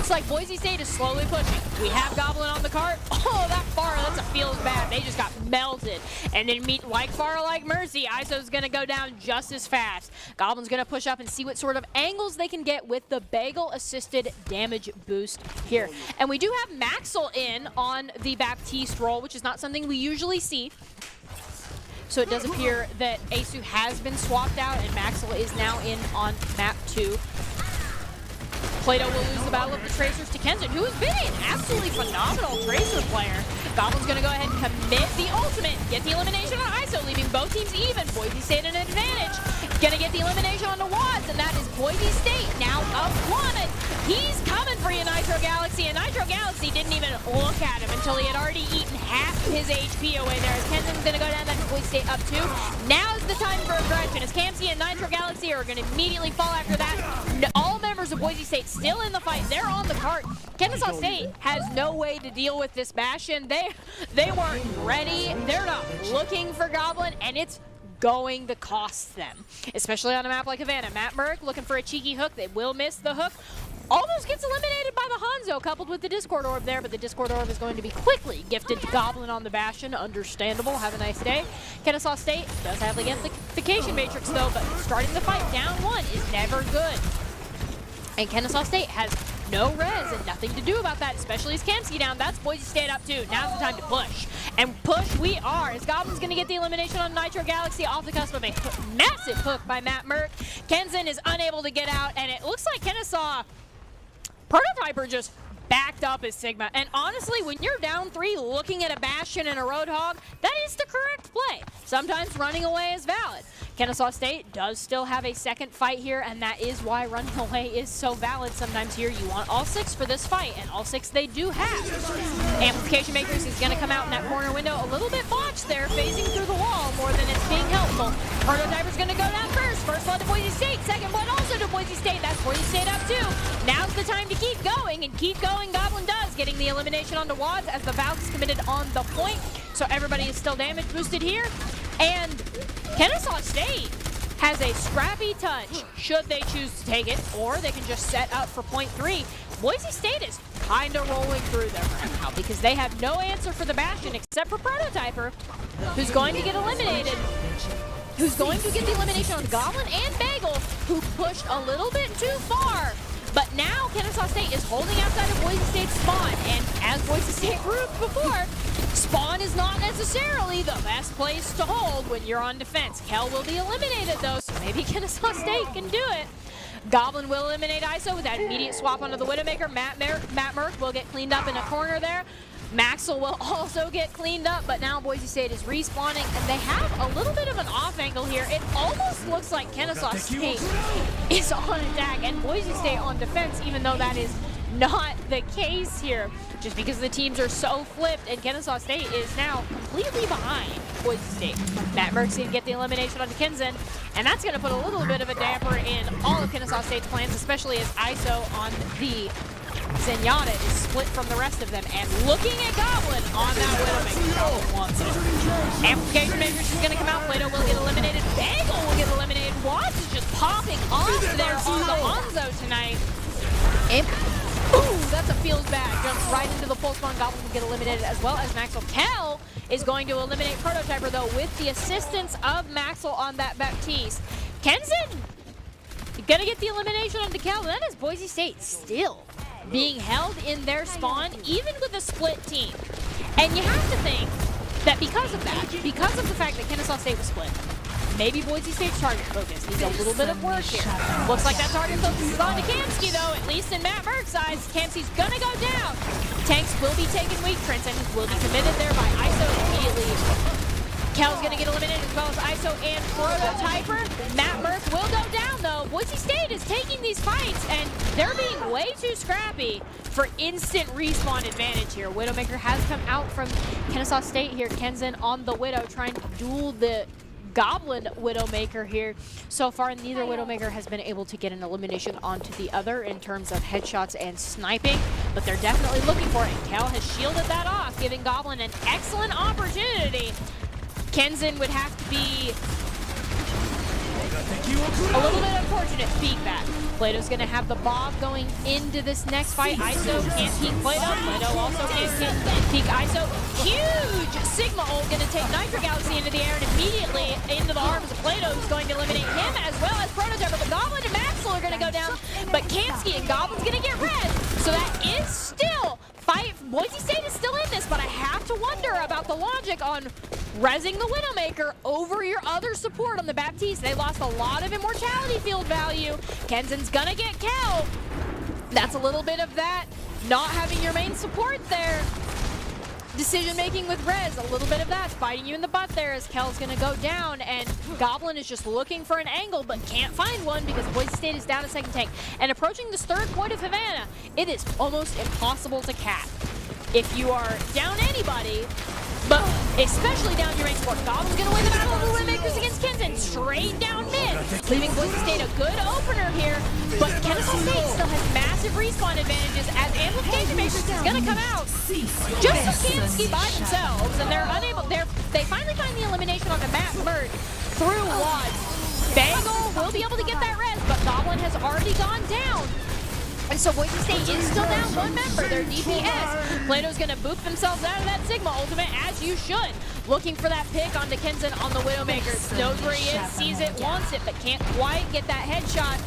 like Boise State is slowly pushing. We have Goblin on the cart. Oh, that Pharah, that's a feels bad. They just got melted. And then meet like Pharah, like Mercy. ISO's going to go down just as fast. Goblin's going to push up and see what sort of angles they can get with the Bagel-assisted damage boost here. And we do have Maxwell in on the Baptiste role, which is not something we usually see. So it does appear that Asu has been swapped out, and Maxwell is now in on map 2. Play-Doh will lose the battle of the Tracers to Kenton, who has been an absolutely phenomenal Tracer player. Goblin's going to go ahead and commit the ultimate, get the elimination on ISO, leaving both teams even. Boise State an advantage. Going to get the elimination on the Wads, and that is Boise State now up 1. He's coming for you, Nitro Galaxy, and Nitro Galaxy didn't even look at him until he had already eaten half his HP away there. As Kenton's going to go down, that's Boise State up 2. Now is the time for aggression, as Kamsky and Nitro Galaxy are going to immediately fall after that. All members members of Boise State still in the fight. They're on the cart. Kennesaw State has no way to deal with this Bastion. They weren't ready. They're not looking for Goblin, and it's going to cost them, especially on a map like Havana. Matt Merck looking for a cheeky hook. They will miss the hook. Almost gets eliminated by the Hanzo, coupled with the Discord Orb there, but the Discord Orb is going to be quickly gifted to Goblin on the Bastion. Understandable. Have a nice day. Kennesaw State does have the amplification matrix, though, but starting the fight down one is never good. And Kennesaw State has no res and nothing to do about that, especially as Kamsky down. That's Boise State up too. Now's the time to push. And push we are, as Goblin's going to get the elimination on Nitro Galaxy off the cusp of a massive hook by Matt Merck. Kenzen is unable to get out, and it looks like Kennesaw Prototyper just backed up his Sigma. And honestly, when you're down 3 looking at a Bastion and a Roadhog, that is the correct play. Sometimes running away is valid. Kennesaw State does still have a second fight here, and that is why running away is so valid sometimes here. You want all 6 for this fight, and all 6 they do have. Amplification Matrix is going to come out in that corner window. A little bit botched there, phasing through the wall more than it's being helpful. Prototyper's going to go down first. First blood to Boise State, second blood also to Boise State. That's Boise State up 2. Now's the time to keep going, and keep going Goblin does, getting the elimination onto Wads as the Valve is committed on the point. So everybody is still damage boosted here. And Kennesaw State has a scrappy touch should they choose to take it, or they can just set up for point 3. Boise State is kind of rolling through them right now because they have no answer for the Bastion except for Prototyper, who's going to get eliminated. Who's going to get the elimination on Goblin and Bagel, who pushed a little bit too far. But now Kennesaw State is holding outside of Boise State's spawn, and as Boise State proved before, spawn is not necessarily the best place to hold when you're on defense. Kel will be eliminated though, so maybe Kennesaw State can do it. Goblin will eliminate ISO with that immediate swap onto the Widowmaker. Matt Merck will get cleaned up in a corner there. Maxwell will also get cleaned up, but now Boise State is respawning, and they have a little bit of an off angle here. It almost looks like Kennesaw State is on attack and Boise State on defense, even though that is not the case here, just because the teams are so flipped, and Kennesaw State is now completely behind Boise State. Matt Merck's going to get the elimination onto Kenzen, and that's going to put a little bit of a damper in all of Kennesaw State's plans, especially as ISO on the Zenyatta is split from the rest of them, and looking at Goblin on that Widowmaker. Goblin wants it. Amplification Matrix is going to come out. Plato will get eliminated. Bagel will get eliminated. Watts is just popping off there on the Hanzo tonight. And ooh, that's a feels bad. Jumps right into the full spawn. Goblin will get eliminated as well as Maxwell. Kel is going to eliminate Prototyper though with the assistance of Maxwell on that Baptiste. Kenzen gonna get the elimination onto Kel. That is Boise State still being held in their spawn, even with a split team. And you have to think that because of that, because of the fact that Kennesaw State was split, maybe Boise State's target focus needs a little bit of work here. Looks like that target focus is on to Kamsky though, at least in Matt Merck's eyes. Kamsky's gonna go down. Tanks will be taking weak. Transcendence will be committed there by ISO immediately. Kel's gonna get eliminated as well as ISO and Prototyper. Matt Merck will go down though. Boise State is taking these fights and they're being way too scrappy for instant respawn advantage here. Widowmaker has come out from Kennesaw State here. Kenzen on the Widow trying to duel the Goblin Widowmaker here. So far, neither Widowmaker has been able to get an elimination onto the other in terms of headshots and sniping, but they're definitely looking for it. And Kel has shielded that off, giving Goblin an excellent opportunity. Kenzen would have to be a little bit unfortunate to peek that. Plato's going to have the Bob going into this next fight. ISO can't peek Plato. Plato also can't peek ISO. Huge Sigma ult going to take Nitro Galaxy into the air and immediately into the arms of Plato, who's going to eliminate him as well as Prototype. But the Goblin and Maxwell are going to go down, but Kamsky and Goblin's going to get red. So that is still fight. Boise State is still in this, but I have to wonder about the logic on rezzing the Widowmaker over your other support on the Baptiste. They lost a lot of immortality field value. Kenzen's gonna get Kel. That's a little bit of that. Not having your main support there. Decision making with Rez, a little bit of that. Biting you in the butt there as Kel's gonna go down, and Goblin is just looking for an angle but can't find one because Boise State is down a second tank. And approaching this third point of Havana, it is almost impossible to cap. If you are down anybody, but especially down your main support. Goblin's gonna win the battle of the Widowmakers against Kenzen, straight down mid, leaving Boise State a good opener here, but Kennesaw State still respawn advantages as Amplification Matrix is going to come out. Just Sakansky by themselves, and they're unable. They finally find the elimination on the map Mert through Watts. Bagel will be able to get that res, but Goblin has already gone down. And so Boise State is still down one member, their DPS. Plato's going to boop themselves out of that Sigma ultimate, as you should. Looking for that pick onto Kenzen on the Widowmaker. Knows where he is, sees it, wants it, but can't quite get that headshot.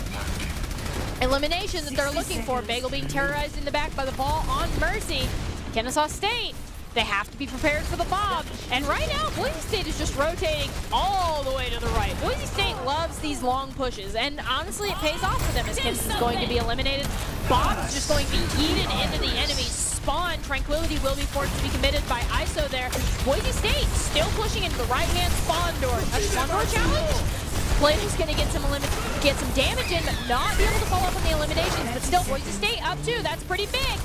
Elimination that they're looking for. Bagel being terrorized in the back by the ball on Mercy. Kennesaw State, they have to be prepared for the bomb. And right now, Boise State is just rotating all the way to the right. Boise State loves these long pushes, and honestly, it pays off for them as Kenzen's going to be eliminated. Bomb's just going to be yeeted into the enemy spawn. Tranquility will be forced to be committed by ISO there. Boise State still pushing into the right-hand spawn door. Touch one more challenge. Plato's going to get some damage in, but not be able to follow up on the eliminations. But still, Boise State up 2. That's pretty big.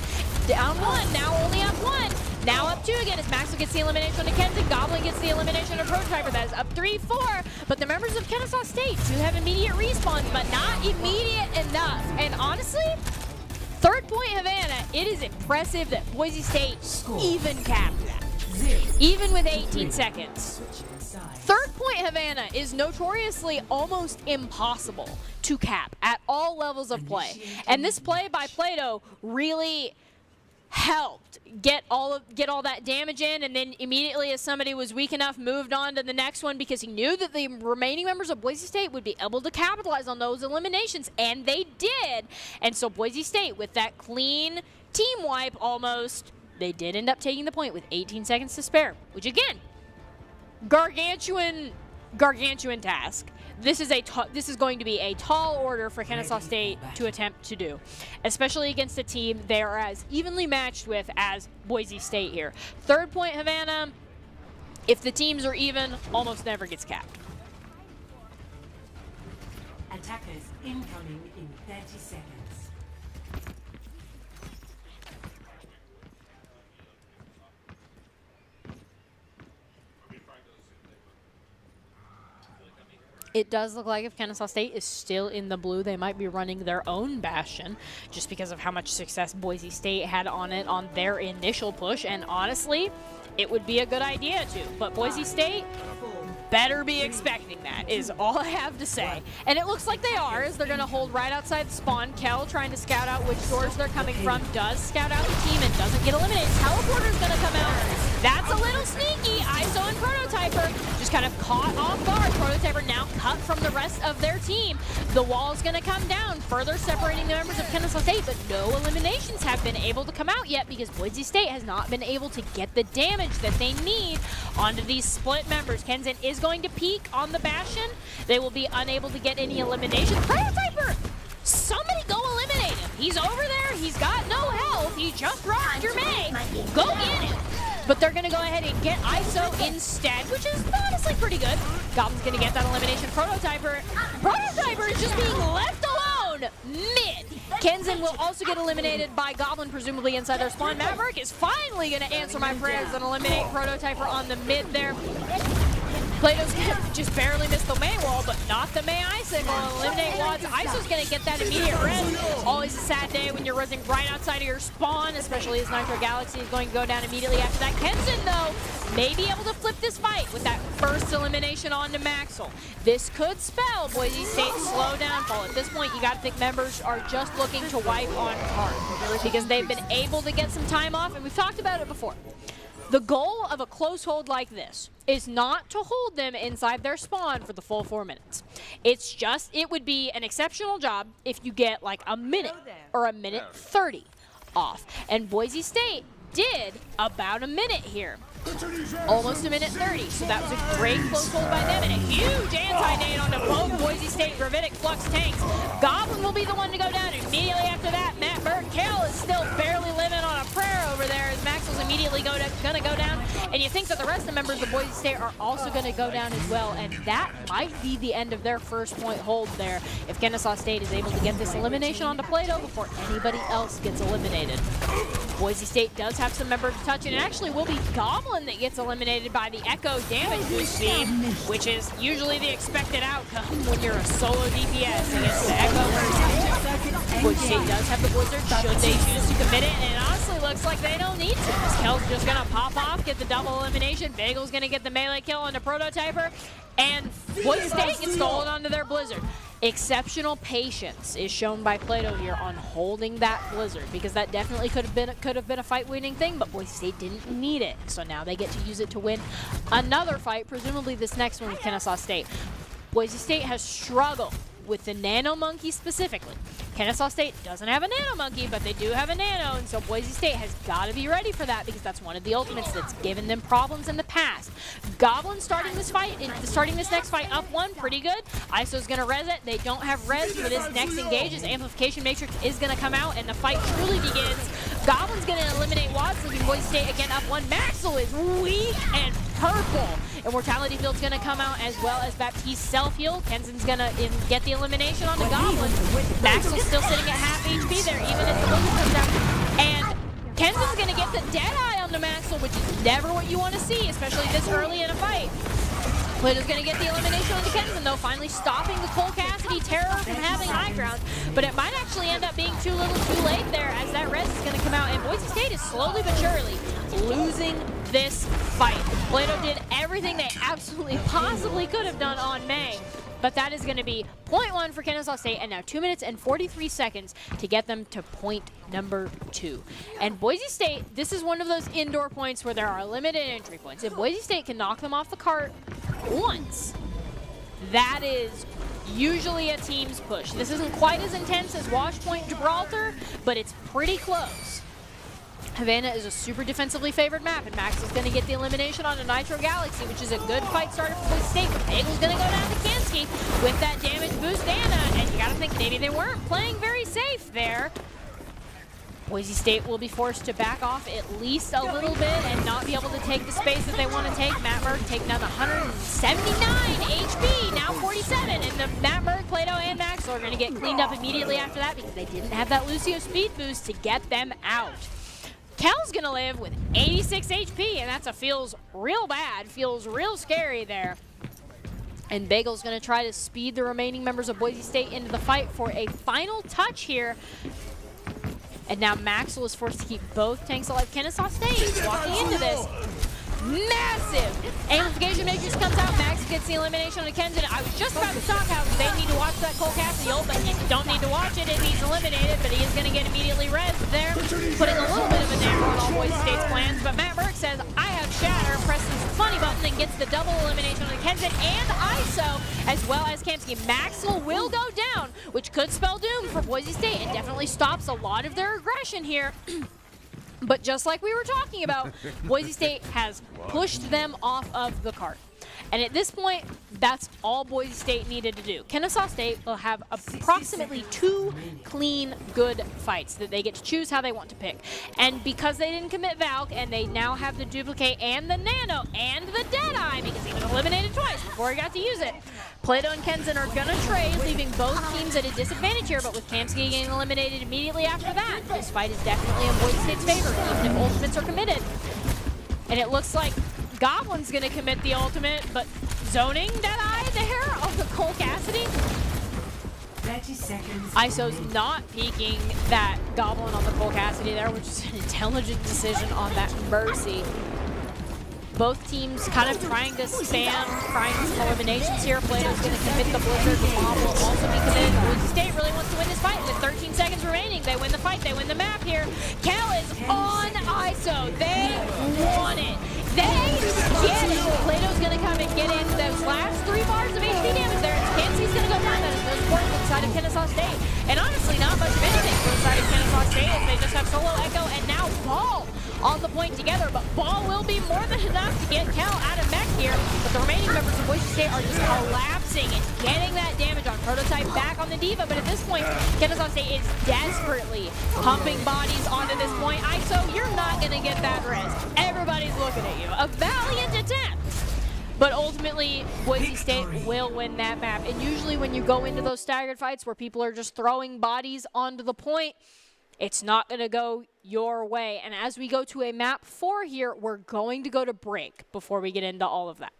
Down 1, now only up 1. Now up 2 again as Maxwell gets the elimination on Kenzen. Goblin gets the elimination of Prototyper. That is up 3-4. But the members of Kennesaw State do have immediate respawns, but not immediate enough. And honestly, third point Havana, it is impressive that Boise State even capped that. Even with 18 seconds. Third point Havana is notoriously almost impossible to cap at all levels of play. And this play by Plato really helped get all that damage in, and then immediately as somebody was weak enough, moved on to the next one because he knew that the remaining members of Boise State would be able to capitalize on those eliminations, and they did. And so Boise State, with that clean team wipe almost, they did end up taking the point with 18 seconds to spare, which again, gargantuan task. This is going to be a tall order for Kennesaw State to attempt to do, especially against a team they are as evenly matched with as Boise State here. Third point Havana, if the teams are even, almost never gets capped. Attackers incoming in 30 seconds. It does look like if Kennesaw State is still in the blue, they might be running their own Bastion just because of how much success Boise State had on it on their initial push. And honestly, it would be a good idea to. But Boise State better be expecting that, is all I have to say. And it looks like they are, as they're going to hold right outside the spawn. Kel trying to scout out which doors they're coming from, does scout out the team and doesn't get eliminated. Teleporter's going to come out. That's a little sneaky. ISO and Prototyper just kind of caught off guard. Prototyper now cut from the rest of their team. The wall's going to come down, further separating the members of Kennesaw State, but no eliminations have been able to come out yet because Boise State has not been able to get the damage that they need onto these split members. Kenzen is going to peek on the Bastion. They will be unable to get any eliminations. Prototyper! Somebody go eliminate him. He's over there. He's got no health. He just rocked your May. Go get him. But they're going to go ahead and get ISO instead, which is honestly pretty good. Goblin's going to get that elimination. Prototyper is just being left alone mid. Kenzen will also get eliminated by Goblin, presumably inside their spawn. Maverick is finally going to answer my prayers and eliminate Prototyper on the mid there. Plato's just barely missed the May wall, but not the May icicle. Eliminate Wads. ISO's going to get that immediate res. Always a sad day when you're resing right outside of your spawn, especially as Nitro Galaxy is going to go down immediately after that. Kenzen, though, may be able to flip this fight with that first elimination onto Maxwell. This could spell Boise State's slow downfall. At this point, you got to think members are just looking to wipe on card because they've been able to get some time off, and we've talked about it before. The goal of a close hold like this is not to hold them inside their spawn for the full 4 minutes. It's just, it would be an exceptional job if you get like a minute or a minute 30 off. And Boise State did about a minute here. Almost a minute 30, so that was a great close hold by them, and a huge anti-nade onto both Boise State Gravitic Flux tanks. Goblin will be the one to go down immediately after that. Matt Bird, Kel is still barely living on a prayer over there as Maxwell's immediately gonna go down, and you think that the rest of the members of Boise State are also gonna go down as well, and that might be the end of their first point hold there if Kennesaw State is able to get this elimination onto Plato before anybody else gets eliminated. Boise State does have some members to touch, and it actually will be Goblin that gets eliminated by the Echo damage boost speed, which is usually the expected outcome when you're a solo DPS against the Echo version. Boise State does have the Blizzard, should they choose to commit it, and it honestly looks like they don't need to. Kel's just going to pop off, get the double elimination. Bagel's going to get the melee kill on the Prototyper, and Boise State gets stolen onto their Blizzard. Exceptional patience is shown by Plato here on holding that Blizzard, because that definitely could have been a fight-winning thing, but Boise State didn't need it. So now they get to use it to win another fight, presumably this next one with Kennesaw State. Boise State has struggled with the Nano Monkey specifically. Kennesaw State doesn't have a Nano Monkey, but they do have a Nano, and so Boise State has got to be ready for that, because that's one of the ultimates that's given them problems in the past. Goblin starting this next fight up one, pretty good. ISO's going to res it. They don't have res for this next engage. His Amplification Matrix is going to come out, and the fight truly begins. Goblin's going to eliminate Watts, leaving Boise State again up one. Maxwell is weak and purple. Immortality Field's going to come out, as well as Baptiste self-heal. Kenzen's going to get the elimination on the Goblin. Maxwell's still sitting at half HP there, even as the Blizzard comes out. And Kenzen's going to get the Deadeye on the Maxwell, which is never what you want to see, especially this early in a fight. Plato's going to get the elimination on the Kenzen, though, finally stopping the Cole Cassidy terror from having high ground. But it might actually end up being too little too late there, as that res is going to come out. And Boise State is slowly but surely losing this fight. Plato did everything they absolutely possibly could have done on May. But that is going to be point one for Kennesaw State, and now 2 minutes and 43 seconds to get them to point number 2. And Boise State, this is one of those indoor points where there are limited entry points. If Boise State can knock them off the cart once, that is usually a team's push. This isn't quite as intense as Wash Point Gibraltar, but it's pretty close. Havana is a super defensively favored map, and Max is going to get the elimination on a Nitro Galaxy, which is a good fight starter for Boise State. But Bagel's going to go down to Kansky with that damage boost, and you got to think maybe they weren't playing very safe there. Boise State will be forced to back off at least a little bit and not be able to take the space that they want to take. Matt Berg taking down 179 HP, now 47, and the Matt Berg, Plato, and Maxwell are going to get cleaned up immediately after that, because they didn't have that Lucio speed boost to get them out. Kel's gonna live with 86 HP, and that's feels real bad, feels real scary there. And Bagel's gonna try to speed the remaining members of Boise State into the fight for a final touch here. And now Maxwell is forced to keep both tanks alive. Kennesaw State walking into this. Massive Amplification Matrix comes out. Max gets the elimination on the Kenzen. I was just about to talk how they need to watch that Cole Cassidy ult, but you don't need to watch it. He's eliminated, but he is going to get immediately rezzed there, putting a little bit of a damper on all Boise State's plans. But Matt Burke says, I have Shatter, presses the funny button, and gets the double elimination on the Kenzen and ISO, as well as Kamsky. Maxwell will go down, which could spell doom for Boise State, and definitely stops a lot of their aggression here. But just like we were talking about, Boise State has pushed them off of the cart. And at this point, that's all Boise State needed to do. Kennesaw State will have approximately 2 clean, good fights that they get to choose how they want to pick. And because they didn't commit Valk, and they now have the Duplicate and the Nano and the Deadeye, because he was eliminated twice before he got to use it, Plato and Kenzen are going to trade, leaving both teams at a disadvantage here, but with Kamsky getting eliminated immediately after that, this fight is definitely in Boise State's favor, even if ultimates are committed. And it looks like Goblin's going to commit the ultimate, but zoning Deadeye there on the Cole Cassidy. 30 seconds. ISO's not peeking that Goblin on the Cole Cassidy there, which is an intelligent decision on that Mercy. Both teams kind of trying to spam, trying some eliminations here. Plato's going to commit the Blizzard. The Mob will also be committed. Boise State really wants to win this fight. With 13 seconds remaining, they win the fight. They win the map here. Cal is on ISO. They want it. They get it. Plato's going to come and get in those last 3 bars of HP damage there. Kamsky's going to go down. That is most important for the side of Kennesaw State. And honestly, not much of anything for the side of Kennesaw State, as they just have Solo, Echo, and now Ball on the point together. But Ball will be more than enough to get Cal out of mech here. But the remaining members of Boise State are just collapsing and getting that damage on Prototype back on the Diva. But at this point, Kennesaw State is desperately pumping bodies onto this point. ISO, you're not going to get that res. Everybody's looking at you. A valiant attempt. But ultimately, Boise State will win that map. And usually when you go into those staggered fights where people are just throwing bodies onto the point, it's not going to go your way. And as we go to a map 4 here, we're going to go to break before we get into all of that.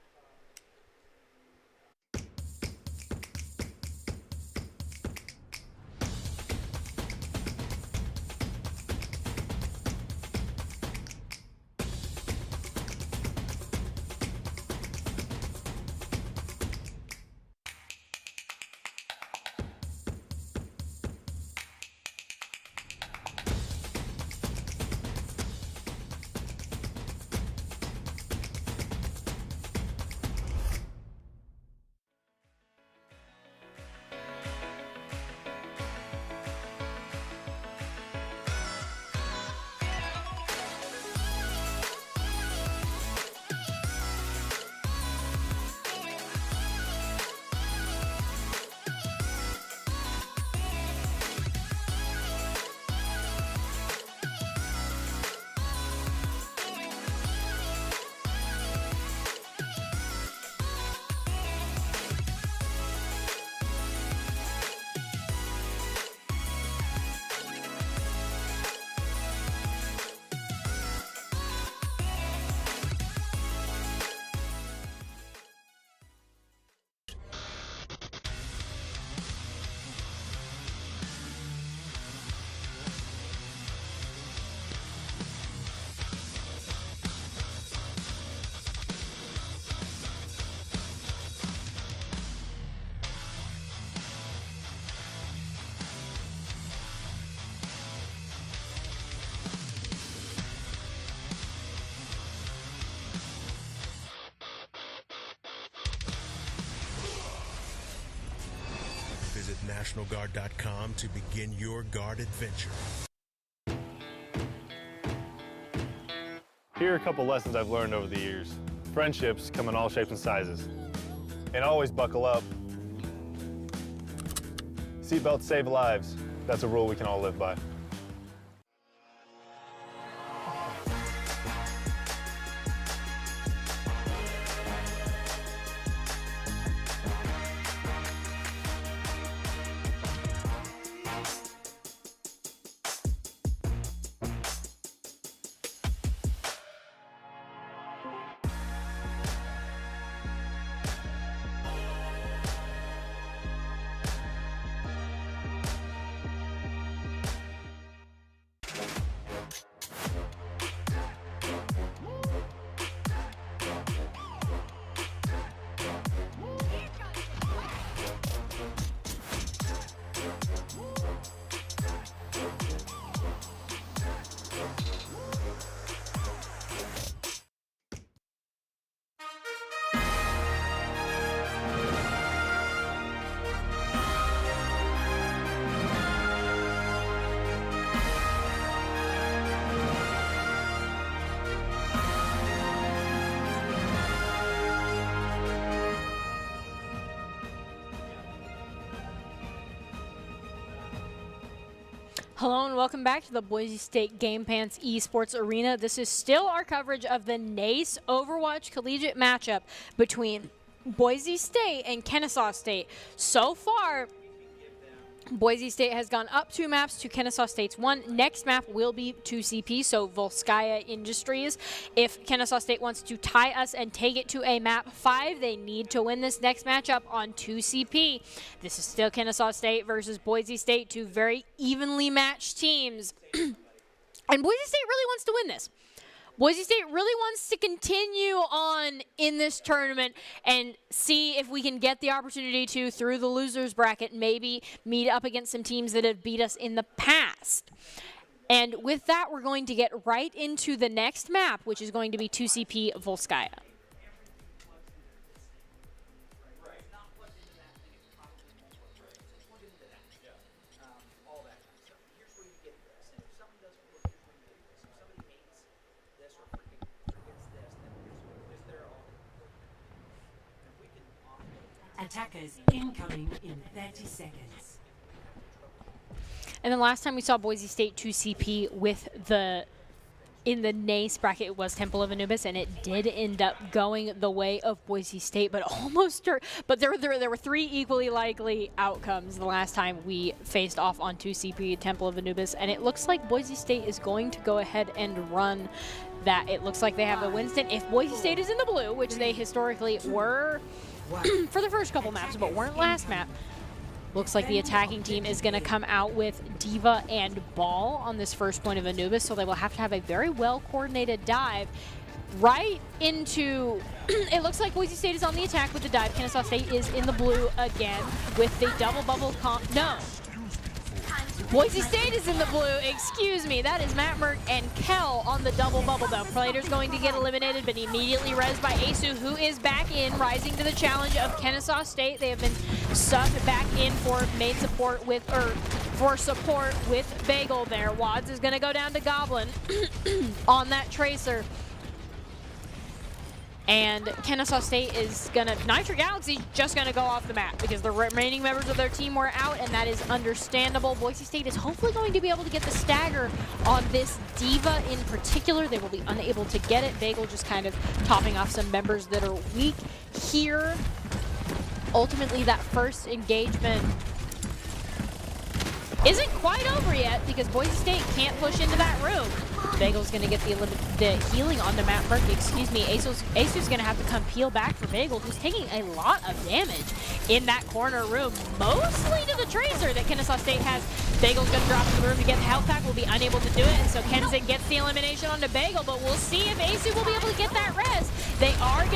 NationalGuard.com to begin your guard adventure. Here are a couple lessons I've learned over the years. Friendships come in all shapes and sizes. And always buckle up. Seatbelts save lives. That's a rule we can all live by. Hello and welcome back to the Boise State Game Pants Esports Arena. This is still our coverage of the NACE Overwatch collegiate matchup between Boise State and Kennesaw State. So far, Boise State has gone up 2 maps to Kennesaw State's 1. Next map will be 2CP, so Volskaya Industries. If Kennesaw State wants to tie us and take it to a map 5, they need to win this next matchup on 2CP. This is still Kennesaw State versus Boise State, 2 very evenly matched teams. And Boise State really wants to win this. Boise State really wants to continue on in this tournament and see if we can get the opportunity to, through the losers bracket, maybe meet up against some teams that have beat us in the past. And with that, we're going to get right into the next map, which is going to be 2CP Volskaya. Attackers incoming in 30 seconds. And then last time we saw Boise State 2CP with in the NACE bracket, it was Temple of Anubis, and it did end up going the way of Boise State, but there were 3 equally likely outcomes the last time we faced off on 2CP Temple of Anubis, and it looks like Boise State is going to go ahead and run that. It looks like they have the Winston. If Boise State is in the blue, which they historically were for the first couple maps, but weren't last map, looks like the attacking team is going to come out with Diva and Ball on this first point of Anubis, so they will have to have a very well-coordinated dive right into... It looks like Boise State is on the attack with the dive. Kennesaw State is in the blue again with the double bubble comp. No. Boise State is in the blue, excuse me. That is Matt Merck and Kel on the double bubble though. Player's going to get eliminated, but immediately rezzed by Asu, who is back in, rising to the challenge of Kennesaw State. They have been subbed back in for main support with, for support with Bagel there. Wads is gonna go down to Goblin on that Tracer. And Kennesaw State is gonna, Nitro Galaxy just gonna go off the map because the remaining members of their team were out, and that is understandable. Boise State is hopefully going to be able to get the stagger on this Diva in particular. They will be unable to get it. Bagel just kind of topping off some members that are weak here. Ultimately, that first engagement isn't quite over yet because Boise State can't push into that room. Bagel's going to get the healing onto Matt Burke. Excuse me, Asu's going to have to come peel back for Bagel, who's taking a lot of damage in that corner room, mostly to the Tracer that Kennesaw State has. Bagel's going to drop in the room to get the health pack, will be unable to do it, and so Kenzie gets the elimination onto Bagel, but we'll see if Asu will be able to get that res. They are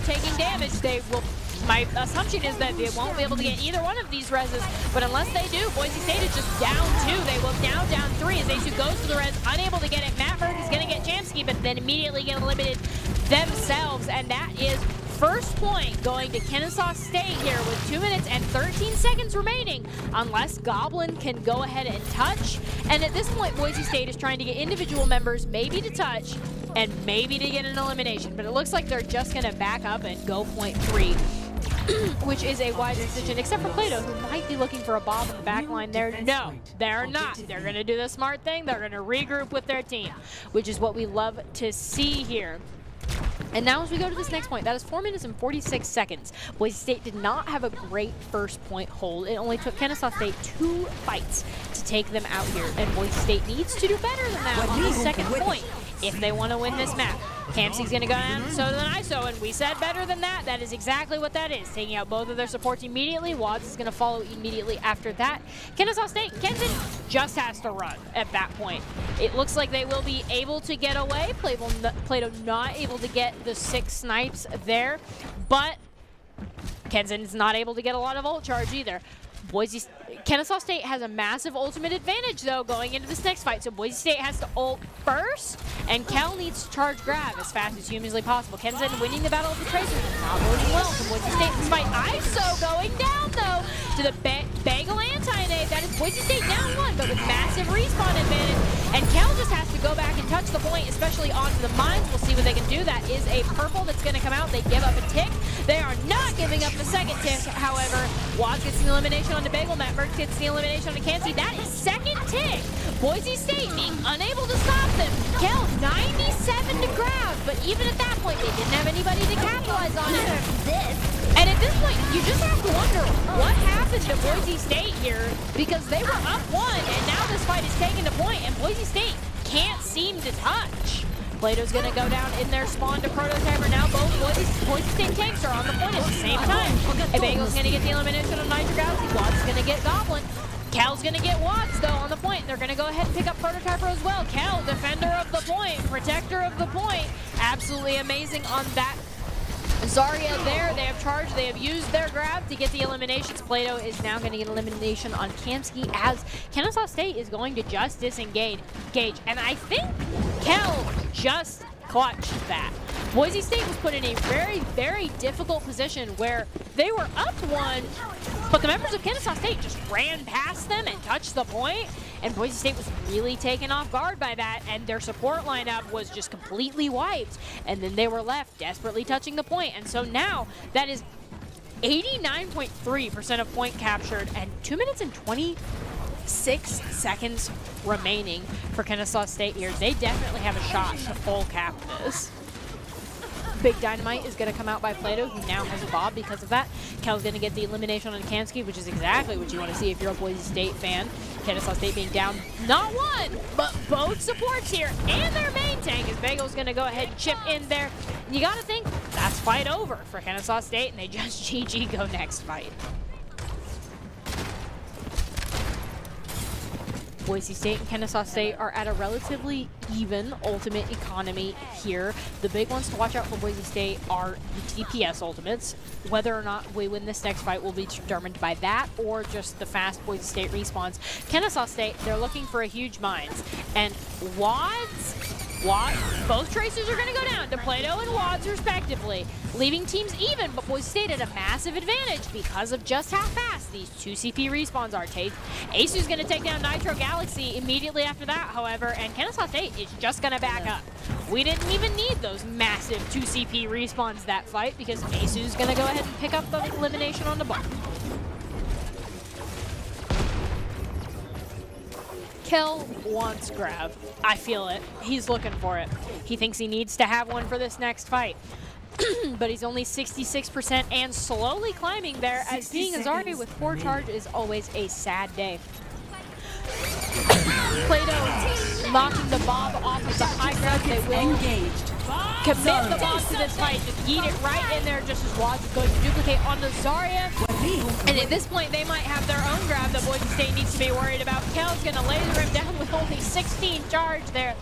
taking damage. They will. My assumption is that they won't be able to get either one of these reses, but unless they do, Boise State is just down 2. They will now down 3 as Asu goes to the res, unable to get it. Matt Berg is going to get Jamsky, but then immediately get eliminated themselves, and that is First point going to Kennesaw State here with 2 minutes and 13 seconds remaining, unless Goblin can go ahead and touch. And at this point, Boise State is trying to get individual members maybe to touch and maybe to get an elimination. But it looks like they're just going to back up and go point 3. Which is a wise decision, except for Plato, who might be looking for a Bob in the back line there. No, they're not. They're going to do the smart thing. They're going to regroup with their team, which is what we love to see here. And now as we go to this next point, that is 4 minutes and 46 seconds. Boise State did not have a great first point hold. It only took Kennesaw State 2 fights to take them out here, and Boise State needs to do better than that on the second point if they want to win this map. Campsy's going to go down, so then ISO, and we said better than that. That is exactly what that is. Taking out both of their supports immediately. Wads is going to follow immediately after that. Kennesaw State, Kenton just has to run at that point. It looks like they will be able to get away. Plato not able to get the 6 snipes there, but Kenson's not able to get a lot of ult charge either. Kennesaw State has a massive ultimate advantage, though, going into this next fight. So Boise State has to ult first, and Kel needs to charge grab as fast as humanly possible. Kenson winning the battle of the Tracers is not boding well for Boise State in this fight. ISO going down, though, to the Bagel anti-nade. That is Boise State down 1, but with massive respawn advantage. And Kel just has to go back and touch the point, especially onto the mines. We'll see what they can do. That is a purple that's going to come out. They give up a tick. They are not giving up the second tick, however. Watts gets the elimination on the Bagel. Matt Mertz gets the elimination on the Cansey. That is second tick. Boise State being unable to stop them. Kel, 97 to grab, but even at that point, they didn't have anybody to capitalize on it. And at this point, you just have to wonder what happened to Boise State here, because they were up 1, and now this fight is taken to point, and Boise State can't seem to touch. Plato's going to go down in their spawn to Prototyper. Now both Boise State tanks are on the point at the same time. And Bagel's going to get the elimination of Nitro Galaxy. Watts is going to get Goblin. Cal's going to get Watts, though, on the point. They're going to go ahead and pick up Prototyper as well. Cal, defender of the point, protector of the point. Absolutely amazing on that. Zarya there, they have charged, they have used their grab to get the eliminations. Plato is now going to get elimination on Kamsky as Kennesaw State is going to just disengage. And I think Kel just clutched that. Boise State was put in a very, very difficult position where they were up 1, but the members of Kennesaw State just ran past them and touched the point. And Boise State was really taken off guard by that, and their support lineup was just completely wiped. And then they were left desperately touching the point. And so now that is 89.3% of point captured and 2 minutes and 26 seconds remaining for Kennesaw State here. They definitely have a shot to full cap this. Big Dynamite is going to come out by Plato, who now has a Bob because of that. Kel's going to get the elimination on Kansky, which is exactly what you want to see if you're a Boise State fan. Kennesaw State being down not 1, but both supports here and their main tank as Bagel's going to go ahead and chip in there. And you got to think that's fight over for Kennesaw State, and they just GG go next fight. Boise State and Kennesaw State are at a relatively even ultimate economy here. The big ones to watch out for Boise State are the TPS ultimates. Whether or not we win this next fight will be determined by that or just the fast Boise State respawns. Kennesaw State, they're looking for a huge mines. And Wads, both Tracers are going to go down to Plato and Wads respectively, leaving teams even, but Boise State at a massive advantage because of just how fast these 2 CP respawns are. Asu's going to take down Nitro Galaxy immediately after that, however, and Kennesaw State is just going to back up. We didn't even need those massive 2 CP respawns that fight because Asu's going to go ahead and pick up the elimination on the bar. Kel wants grab. I feel it. He's looking for it. He thinks he needs to have one for this next fight. But he's only 66% and slowly climbing there as being Azari with 4 charge is always a sad day. Plato knocking the Bob off of the high ground. They will commit the Bob to this fight. Just yeet it right in there just as Wads is going to duplicate onto Zarya. And at this point, they might have their own grab that Boise State needs to be worried about. Kel's going to laser him down with only 16 charge there.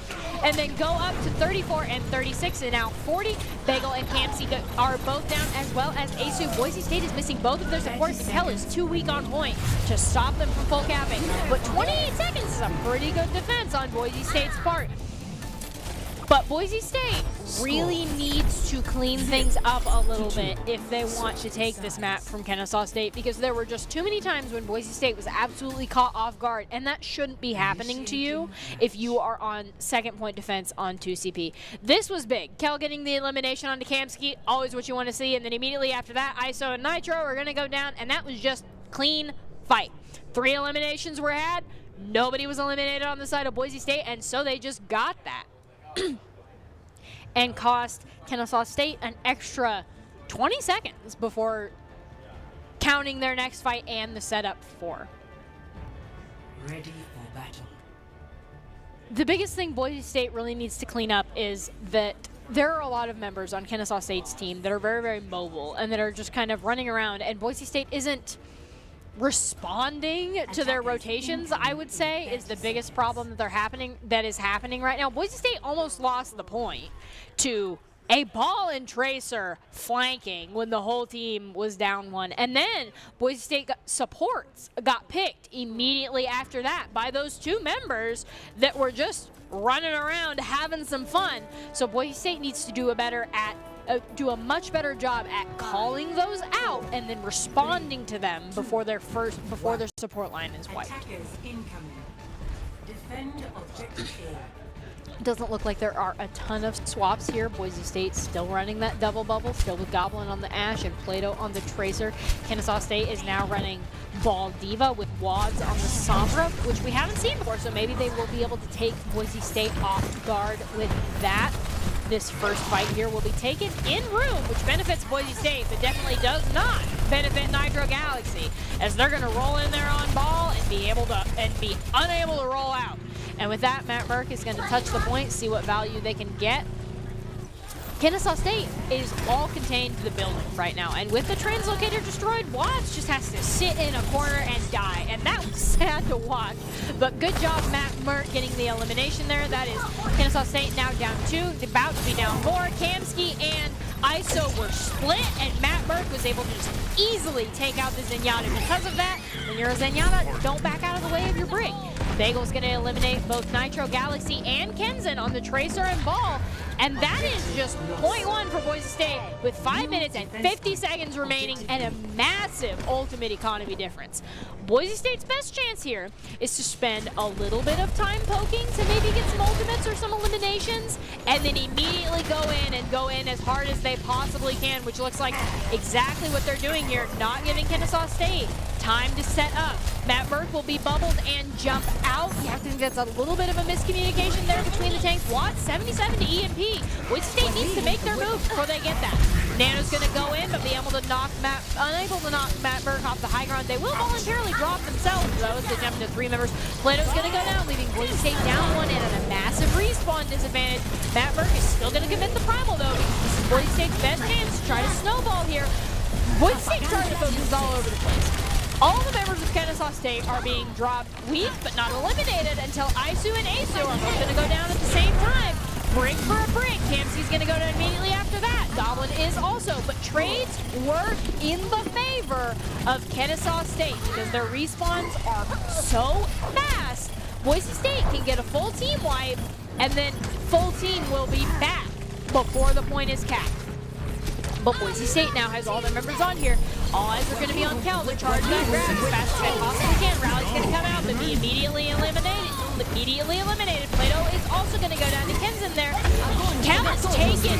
And then go up to 34 and 36, and now 40. Bagel and Kamsey are both down, as well as Asu. Boise State is missing both of their supports, and Kel is too weak on point to stop them from full capping. But 28 seconds is a pretty good defense on Boise State's part. But Boise State really needs to clean things up a little bit if they want to take this map from Kennesaw State, because there were just too many times when Boise State was absolutely caught off guard, and that shouldn't be happening to you if you are on second point defense on 2CP. This was big. Kel getting the elimination onto Kamsky, always what you want to see, and then immediately after that, ISO and Nitro are going to go down, and that was just clean fight. 3 eliminations were had. Nobody was eliminated on the side of Boise State, and so they just got that. And cost Kennesaw State an extra 20 seconds before counting their next fight and the setup for. Ready for battle. The biggest thing Boise State really needs to clean up is that there are a lot of members on Kennesaw State's team that are very, very mobile and that are just kind of running around, and Boise State isn't responding to their rotations, I would say, is the biggest problem that is happening right now. Boise State almost lost the point to a ball and tracer flanking when the whole team was down 1. And then Boise State supports got picked immediately after that by those 2 members that were just running around having some fun. So Boise State needs to do a much better job at calling those out and then responding to them before their support line is wiped. Attackers incoming. Defend objective A. Doesn't look like there are a ton of swaps here. Boise State still running that double bubble, still with Goblin on the Ash and Plato on the Tracer. Kennesaw State is now running Ball Diva with Wads on the Sombra, which we haven't seen before, so maybe they will be able to take Boise State off guard with that. This first fight here will be taken in room, which benefits Boise State, but definitely does not benefit Nitro Galaxy, as they're going to roll in there on ball and be unable to roll out. And with that, Matt Burke is going to touch the point, see what value they can get. Kennesaw State is all contained to the building right now, and with the translocator destroyed, Watts just has to sit in a corner and die, and that was sad to watch. But good job, Matt Burke, getting the elimination there. That is Kennesaw State now down 2, about to be down 4. Kamsky and ISO were split, and Matt Burke was able to just easily take out the Zenyatta. Because of that, when you're a Zenyatta, don't back out of the way of your brig. Bagel's going to eliminate both Nitro Galaxy and Kenzen on the Tracer and Ball. And that is just 0.1 for Boise State with 5 minutes and 50 seconds remaining and a massive ultimate economy difference. Boise State's best chance here is to spend a little bit of time poking to maybe get some ultimates or some eliminations, and then immediately go in as hard as they possibly can, which looks like exactly what they're doing here, not giving Kennesaw State time to set up. Matt Burke will be bubbled and jump out. You have to think that's a little bit of a miscommunication there between the tanks. Watts, 77 to EMP. Boise State needs to make their move before they get that. Nano's going to go in, but unable to knock Matt Burke off the high ground. They will voluntarily drop themselves, though, as they jump into 3 members. Plato's going to go down, leaving Boise State down 1 and at a massive respawn disadvantage. Matt Burke is still going to commit the primal, though, because this is Boise State's best chance to try to snowball here. Boise State starting to focus all over the place. All the members of Kennesaw State are being dropped weak, but not eliminated until Isu and Asu are both going to go down at the same time. Brig for a brig. Kamsky's going to go down immediately after that. Goblin is also, but trades work in the favor of Kennesaw State because their respawns are so fast. Boise State can get a full team wipe, and then full team will be back before the point is capped. But Boise State now has all their members on here. All eyes are going to be on Kel to charge that grab as fast as they possibly can. Rally's going to come out, but be immediately eliminated. Plato is also going to go down to Kenzen there. Kel is taken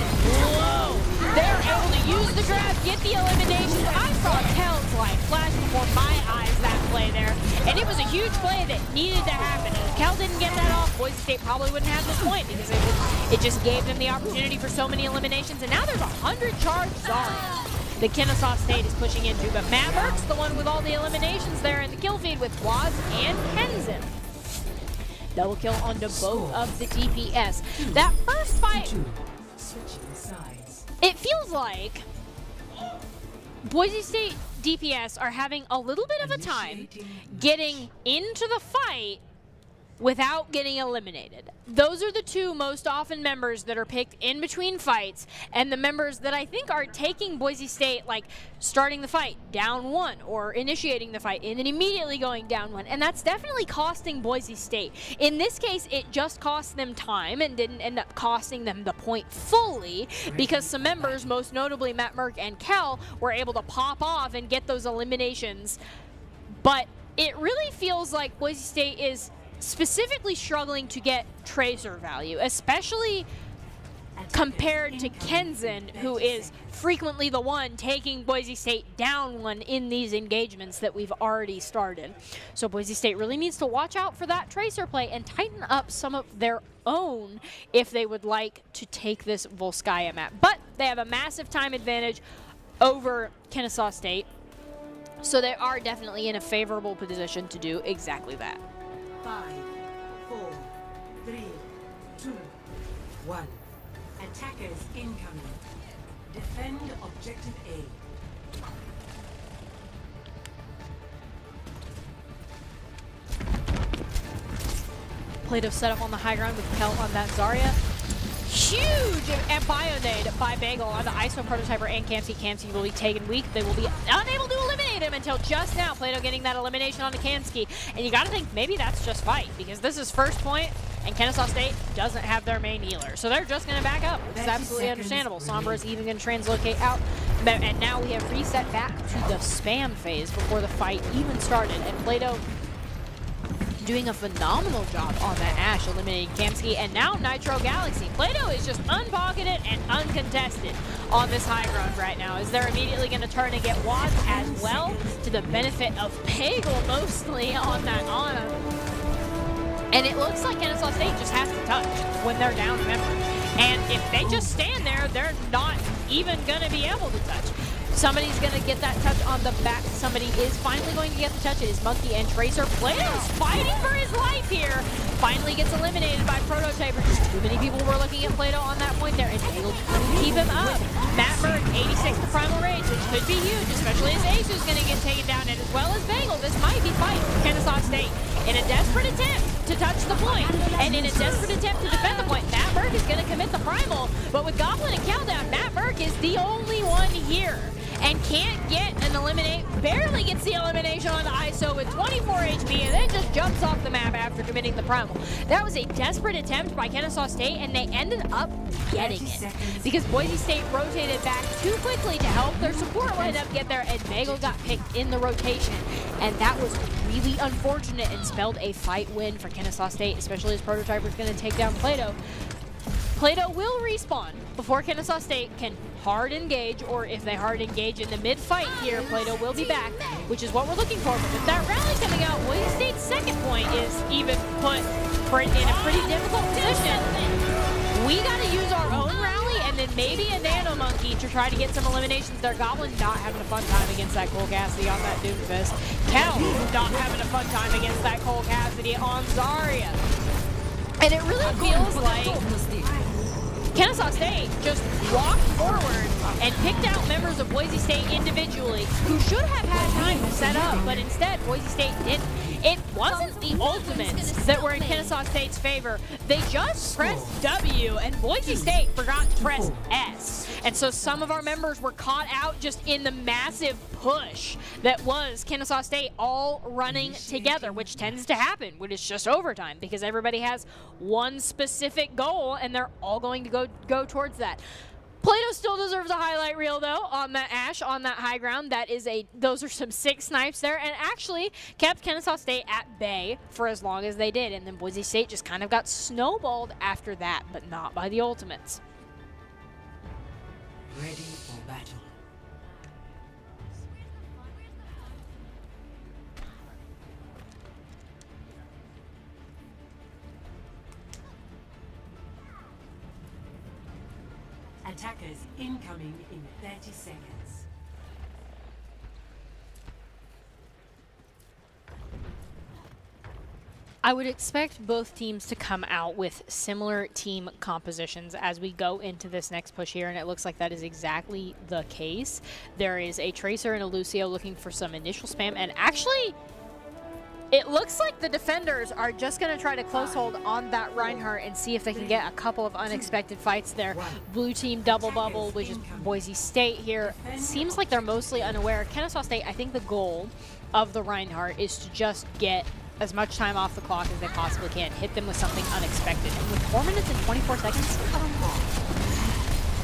low. They're able to use the grab, get the eliminations. I saw Kel's light flash before my eyes that play there. And it was a huge play that needed to happen. If Kel didn't get that off, Boise State probably wouldn't have this point because it just gave them the opportunity for so many eliminations. And now there's 100 charged Zarya that Kennesaw State is pushing into. But Matt Burke's the one with all the eliminations there in the kill feed with Wads and Kenzen. Double kill onto both of the DPS. That first fight, it feels like Boise State DPS are having a little bit of a time getting into the fight without getting eliminated. Those are the two most often members that are picked in between fights, and the members that I think are taking Boise State, like starting the fight down 1 or initiating the fight and then immediately going down 1, and that's definitely costing Boise State. In this case, it just cost them time and didn't end up costing them the point fully because some members, most notably Matt Merck and Cal, were able to pop off and get those eliminations. But it really feels like Boise State is specifically struggling to get tracer value, especially compared to Kenzen, who is frequently the one taking Boise State down 1 in these engagements that we've already started. So Boise State really needs to watch out for that tracer play and tighten up some of their own if they would like to take this Volskaya map. But they have a massive time advantage over Kennesaw State, so they are definitely in a favorable position to do exactly that. 5, 4, 3, 2, 1. Attackers incoming. Defend objective A. Plato set up on the high ground with Kel on that Zarya. Huge and Bionade by Bagel on the ISO prototyper and Kamsky. Kamsky will be taken weak. They will be unable to eliminate him until just now. Plato getting that elimination on the Kamsky. And you got to think maybe that's just fight because this is first point and Kennesaw State doesn't have their main healer. So they're just going to back up, which is absolutely understandable. Sombra is even going to translocate out. And now we have reset back to the spam phase before the fight even started. And Plato doing a phenomenal job on that Ashe, eliminating Kamsky, and now Nitro Galaxy. Plato is just unpocketed and uncontested on this high ground right now, as they're immediately going to turn and get Watts as well, to the benefit of Pagel mostly on that Ana. And it looks like Kennesaw State just has to touch when they're down a member. And if they just stand there, they're not even going to be able to touch. Somebody's going to get that touch on the back. Somebody is finally going to get the touch. It is Monkey and Tracer. Plato's fighting for his life here. Finally gets eliminated by Prototyper. Just too many people were looking at Plato on that point there, and Bagel couldn't keep him up. Matt Merck, 86 to Primal Rage, which could be huge, especially as Ace is going to get taken down, and as well as Bagel. This might be fight for Kennesaw State. In a desperate attempt to touch the point, and in a desperate attempt to defend the point, Matt Merck is going to commit the Primal, but with Goblin and Countdown, Matt Merck is the only one here and can't get an eliminate, barely gets the elimination on the ISO with 24 HP and then just jumps off the map after committing the Primal. That was a desperate attempt by Kennesaw State, and they ended up getting it because Boise State rotated back too quickly to help their support lineup get there, and Bagel got picked in the rotation, and that was really unfortunate and spelled a fight win for Kennesaw State, especially as Prototyper is going to take down Plato. Plato will respawn before Kennesaw State can hard engage, or if they hard engage in the mid-fight here, Plato will be back, which is what we're looking for. But with that rally coming out, Boise State's second point is even put in a pretty difficult position. We got to use our own rally and then maybe a Nano Monkey to try to get some eliminations there. Goblin not having a fun time against that Cole Cassidy on that Doomfist. Kel not having a fun time against that Cole Cassidy on Zarya. And it really feels like Kennesaw State just walked forward and picked out members of Boise State individually who should have had time to set up, but instead Boise State didn't. It wasn't the ultimates that were in Kennesaw State's favor. They just pressed W, and Boise State forgot to press S. And so some of our members were caught out just in the massive push that was Kennesaw State all running together, which tends to happen when it's just overtime because everybody has one specific goal and they're all going to go towards that. Plato still deserves a highlight reel, though, on that Ashe, on that high ground. Those are some sick snipes there, and actually kept Kennesaw State at bay for as long as they did. And then Boise State just kind of got snowballed after that, but not by the ultimates. Ready for battle. Attackers incoming in 30 seconds. I would expect both teams to come out with similar team compositions as we go into this next push here, and it looks like that is exactly the case. There is a Tracer and a Lucio looking for some initial spam, and actually It looks like the defenders are just going to try to close hold on that Reinhardt and see if they can get a couple of unexpected fights there. Blue team double bubble, which is Boise State here. Seems like they're mostly unaware. Kennesaw State, I think the goal of the Reinhardt is to just get as much time off the clock as they possibly can. Hit them with something unexpected. And with 4 minutes and 24 seconds,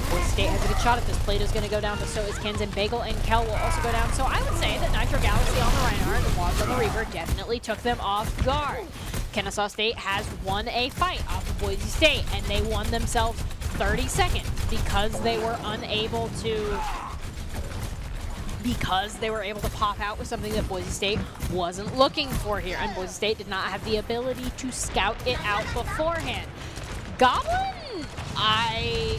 Boise State has a good shot at this. Plato's going to go down, but so is Kenzen. Bagel and Kel will also go down. So I would say that Nitro Galaxy on the Reinhardt and Woz on the Reaver definitely took them off guard. Kennesaw State has won a fight off of Boise State, and they won themselves 30 seconds because they were able to pop out with something that Boise State wasn't looking for here. And Boise State did not have the ability to scout it out beforehand. Goblin, I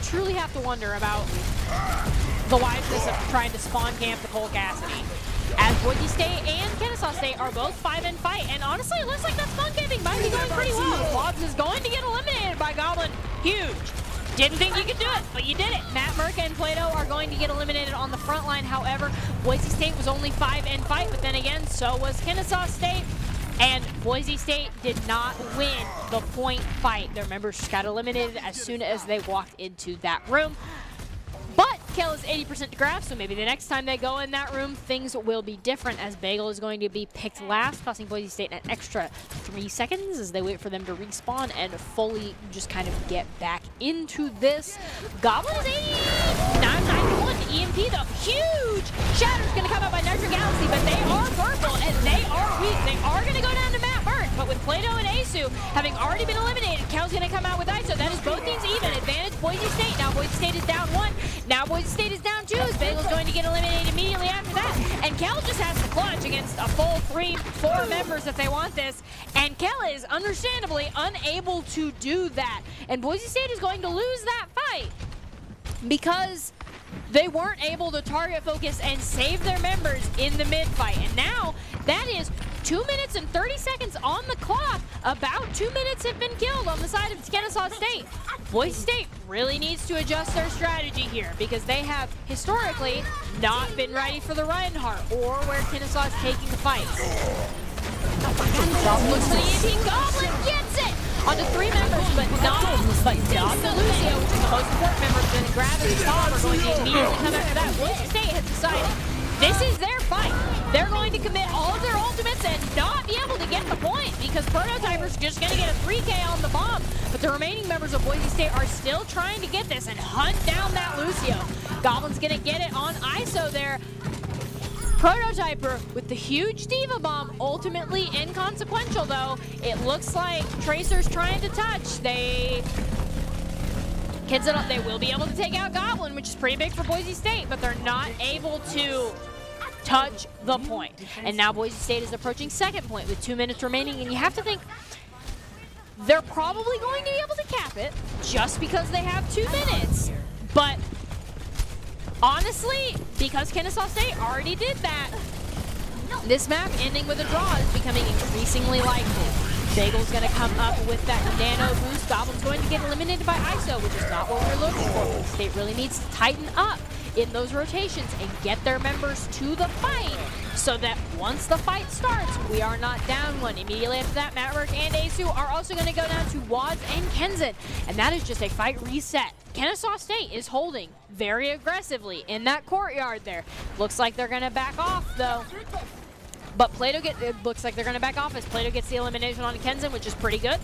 truly have to wonder about the wiseness of trying to spawn camp the Cole Cassidy, as Boise State and Kennesaw State are both 5 in fight, and honestly, it looks like that spawn camping might be going pretty well. Woz is going to get eliminated by Goblin. Huge. Didn't think you could do it, but you did it. Matt Merck and Plato are going to get eliminated on the front line. However, Boise State was only 5 in fight, but then again, so was Kennesaw State. And Boise State did not win the point fight. Their members just got eliminated as soon as they walked into that room. But Kel is 80% to graph, so maybe the next time they go in that room, things will be different, as Bagel is going to be picked last, costing Boise State an extra 3 seconds as they wait for them to respawn and fully just kind of get back into this. Goblin is 89-91 to EMP, though. Huge Shatter's going to come out by Nitro Galaxy, but they are purple and they are weak. They are going to go down to Matt Burke, but with Plato and Asu having already been eliminated, Kel's going to come out with ISO. That is both teams even. Advantage Boise State. Now Boise State is down 1. Now Boise State is down 2, as Bagel's going to get eliminated immediately after that. And Kel just has to clutch against a full 4 members if they want this. And Kel is understandably unable to do that. And Boise State is going to lose that fight because they weren't able to target focus and save their members in the mid-fight. And now that is 2 minutes and 30 seconds on the clock. About 2 minutes have been killed on the side of Kennesaw State. Boise State really needs to adjust their strategy here because they have historically not been ready for the Reinhardt or where Kennesaw is taking the fight. Looks for the EMP. Goblin gets it! Onto 3 members, but not the Lucio, which is the most important member. Going to grab his bomb. We're going to immediately come after that. Boise State has decided this is their fight. They're going to commit all of their ultimates and not be able to get the point because Prototyper's just going to get a 3K on the bomb. But the remaining members of Boise State are still trying to get this and hunt down that Lucio. Goblin's going to get it on ISO there. Prototyper with the huge Diva Bomb, ultimately inconsequential though. It looks like Tracer's trying to touch. They will be able to take out Goblin, which is pretty big for Boise State, but they're not able to touch the point. And now Boise State is approaching second point with 2 minutes remaining, and you have to think they're probably going to be able to cap it just because they have 2 minutes. But honestly, because Kennesaw State already did that, this map ending with a draw is becoming increasingly likely. Bagel's going to come up with that nano boost. Goblin's going to get eliminated by ISO, which is not what we're looking for. Boise State really needs to tighten up in those rotations and get their members to the fight so that once the fight starts, we are not down 1. Immediately after that, Mattwork and Asu are also going to go down to Woz and Kenzen, and that is just a fight reset. Kennesaw State is holding very aggressively in that courtyard there. Looks like they're going to back off, though. But it looks like they're going to back off as Plato gets the elimination on Kenzen, which is pretty good.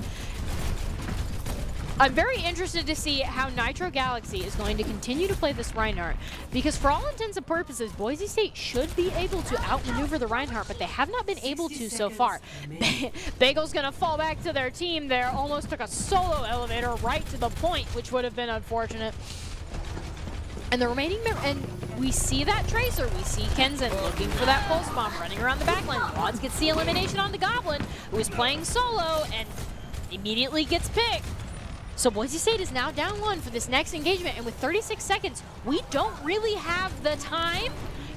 I'm very interested to see how Nitro Galaxy is going to continue to play this Reinhardt, because for all intents and purposes, Boise State should be able to outmaneuver the Reinhardt, but they have not been able to so far. Bagel's going to fall back to their team there, almost took a solo elevator right to the point, which would have been unfortunate. And the remaining and we see that Tracer, we see Kenzen looking for that pulse bomb, running around the backline. Woz gets the elimination on the Goblin, who is playing solo and immediately gets picked. So Boise State is now down 1 for this next engagement, and with 36 seconds, we don't really have the time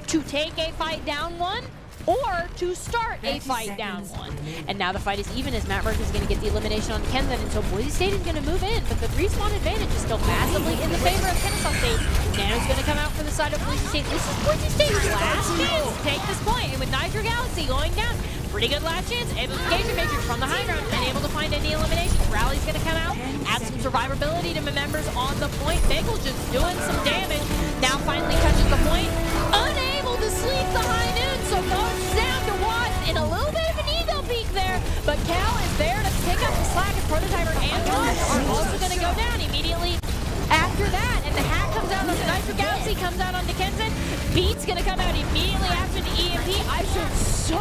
to take a fight down 1 or to start a fight down 1. And now the fight is even as Matt Merck is going to get the elimination on Kenzen, and so Boise State is going to move in, but the respawn advantage is still massively in the favor of Kennesaw State. Nano's going to come out for the side of Boise State. This is Boise State's last chance to take this point, and with Nitro Galaxy going down, pretty good last chance. Amplification Matrix from the high ground, unable to find any eliminations. Rally's going to come out, add some survivability to members on the point. Bagel just doing some damage. Now finally touches the point. Unable to sleep the high noon, so goes down to Watts in a little bit of an ego peak there. But Cal is there to pick up the slack, and Prototyper and Watts are also going to go down immediately after that. And the hack comes out on the Nitro Galaxy, comes out on Kenzen. Beat's going to come out immediately after the EMP. ISO's so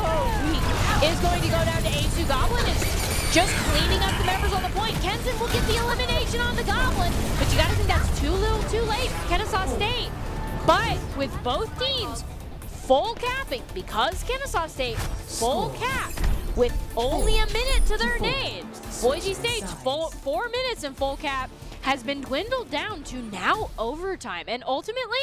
weak. Is going to go down to A2 Goblin. It's just cleaning up the members on the point. Kenzen will get the elimination on the Goblin, but you got to think that's too little too late for Kennesaw State. But with both teams full capping, because Kennesaw State full cap with only a minute to their names, Boise State's 4 minutes in full cap has been dwindled down to now overtime. And ultimately,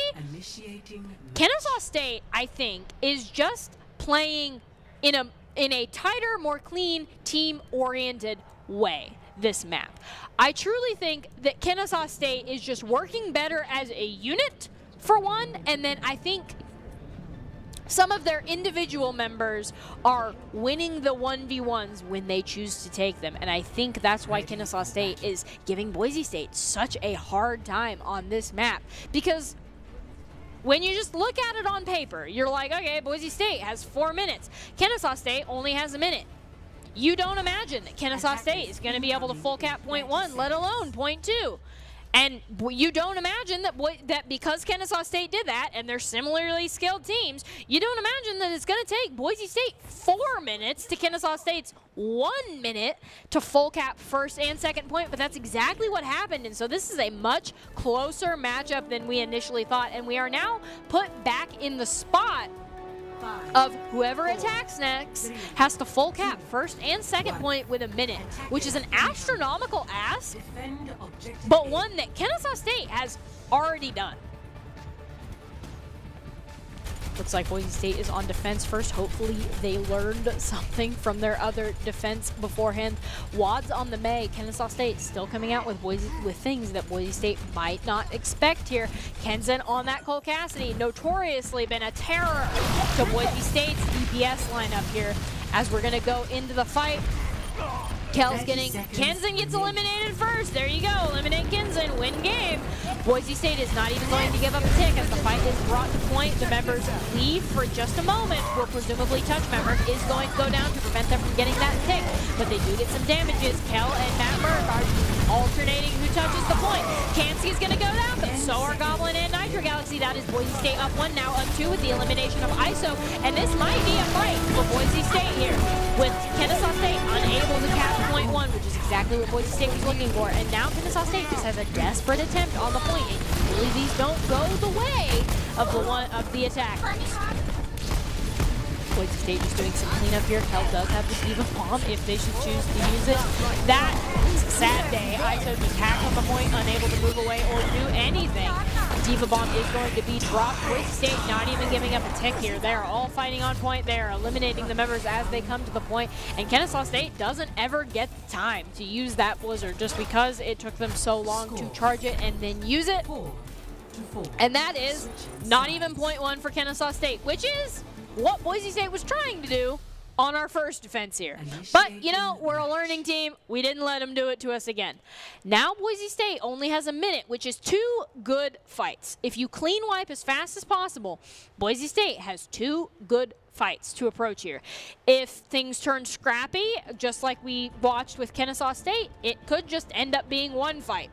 Kennesaw State, I think, is just playing in a tighter, more clean, team-oriented way this map. I truly think that Kennesaw State is just working better as a unit, for one, and then I think some of their individual members are winning the 1v1s when they choose to take them. And I think that's why Kennesaw State is giving Boise State such a hard time on this map. Because when you just look at it on paper, you're like, okay, Boise State has 4 minutes. Kennesaw State only has a minute. You don't imagine that Kennesaw State is going to be able to full cap point 1, let alone point 2. And you don't imagine that because Kennesaw State did that, and they're similarly skilled teams, you don't imagine that it's going to take Boise State 4 minutes to Kennesaw State's 1 minute to full cap first and second point, but that's exactly what happened. And so this is a much closer matchup than we initially thought, and we are now put back in the spot of whoever attacks next has to full cap first and second point with a minute, which is an astronomical ask, but one that Kennesaw State has already done. Looks like Boise State is on defense first. Hopefully they learned something from their other defense beforehand. Wads on the May. Kennesaw State still coming out with things that Boise State might not expect here. Kenzen on that Cole Cassidy. Notoriously been a terror to Boise State's DPS lineup here as we're going to go into the fight. Kel's getting, Kenzen gets eliminated first. There you go, eliminate Kenzen, win game. Boise State is not even going to give up a tick as the fight is brought to point. The members leave for just a moment where presumably Touch member is going to go down to prevent them from getting that tick, but they do get some damages. Kel and Matt Merck are alternating who touches the point. Kanski's going to go down, but so are Goblin and Nitro Galaxy. That is Boise State up 1, now up 2 with the elimination of ISO, and this might be a fight for Boise State here, with Kennesaw State unable to catch point 1, which is exactly what Boise State was looking for. And now Kennesaw State just has a desperate attempt on the point, and usually these don't go the way of the attack. Boise State just doing some cleanup here. Kel does have the Diva Bomb if they should choose to use it. That is a sad day. ISO just hacked on the point, unable to move away or do anything. Diva Bomb is going to be dropped. Boise State not even giving up a tick here. They are all fighting on point. They are eliminating the members as they come to the point. And Kennesaw State doesn't ever get the time to use that Blizzard just because it took them so long to charge it and then use it. And that is not even point 1 for Kennesaw State, which is what Boise State was trying to do on our first defense here. But, you know, we're a learning team. We didn't let them do it to us again. Now Boise State only has a minute, which is 2 good fights. If you clean wipe as fast as possible, Boise State has 2 good fights to approach here. If things turn scrappy, just like we watched with Kennesaw State, it could just end up being 1 fight.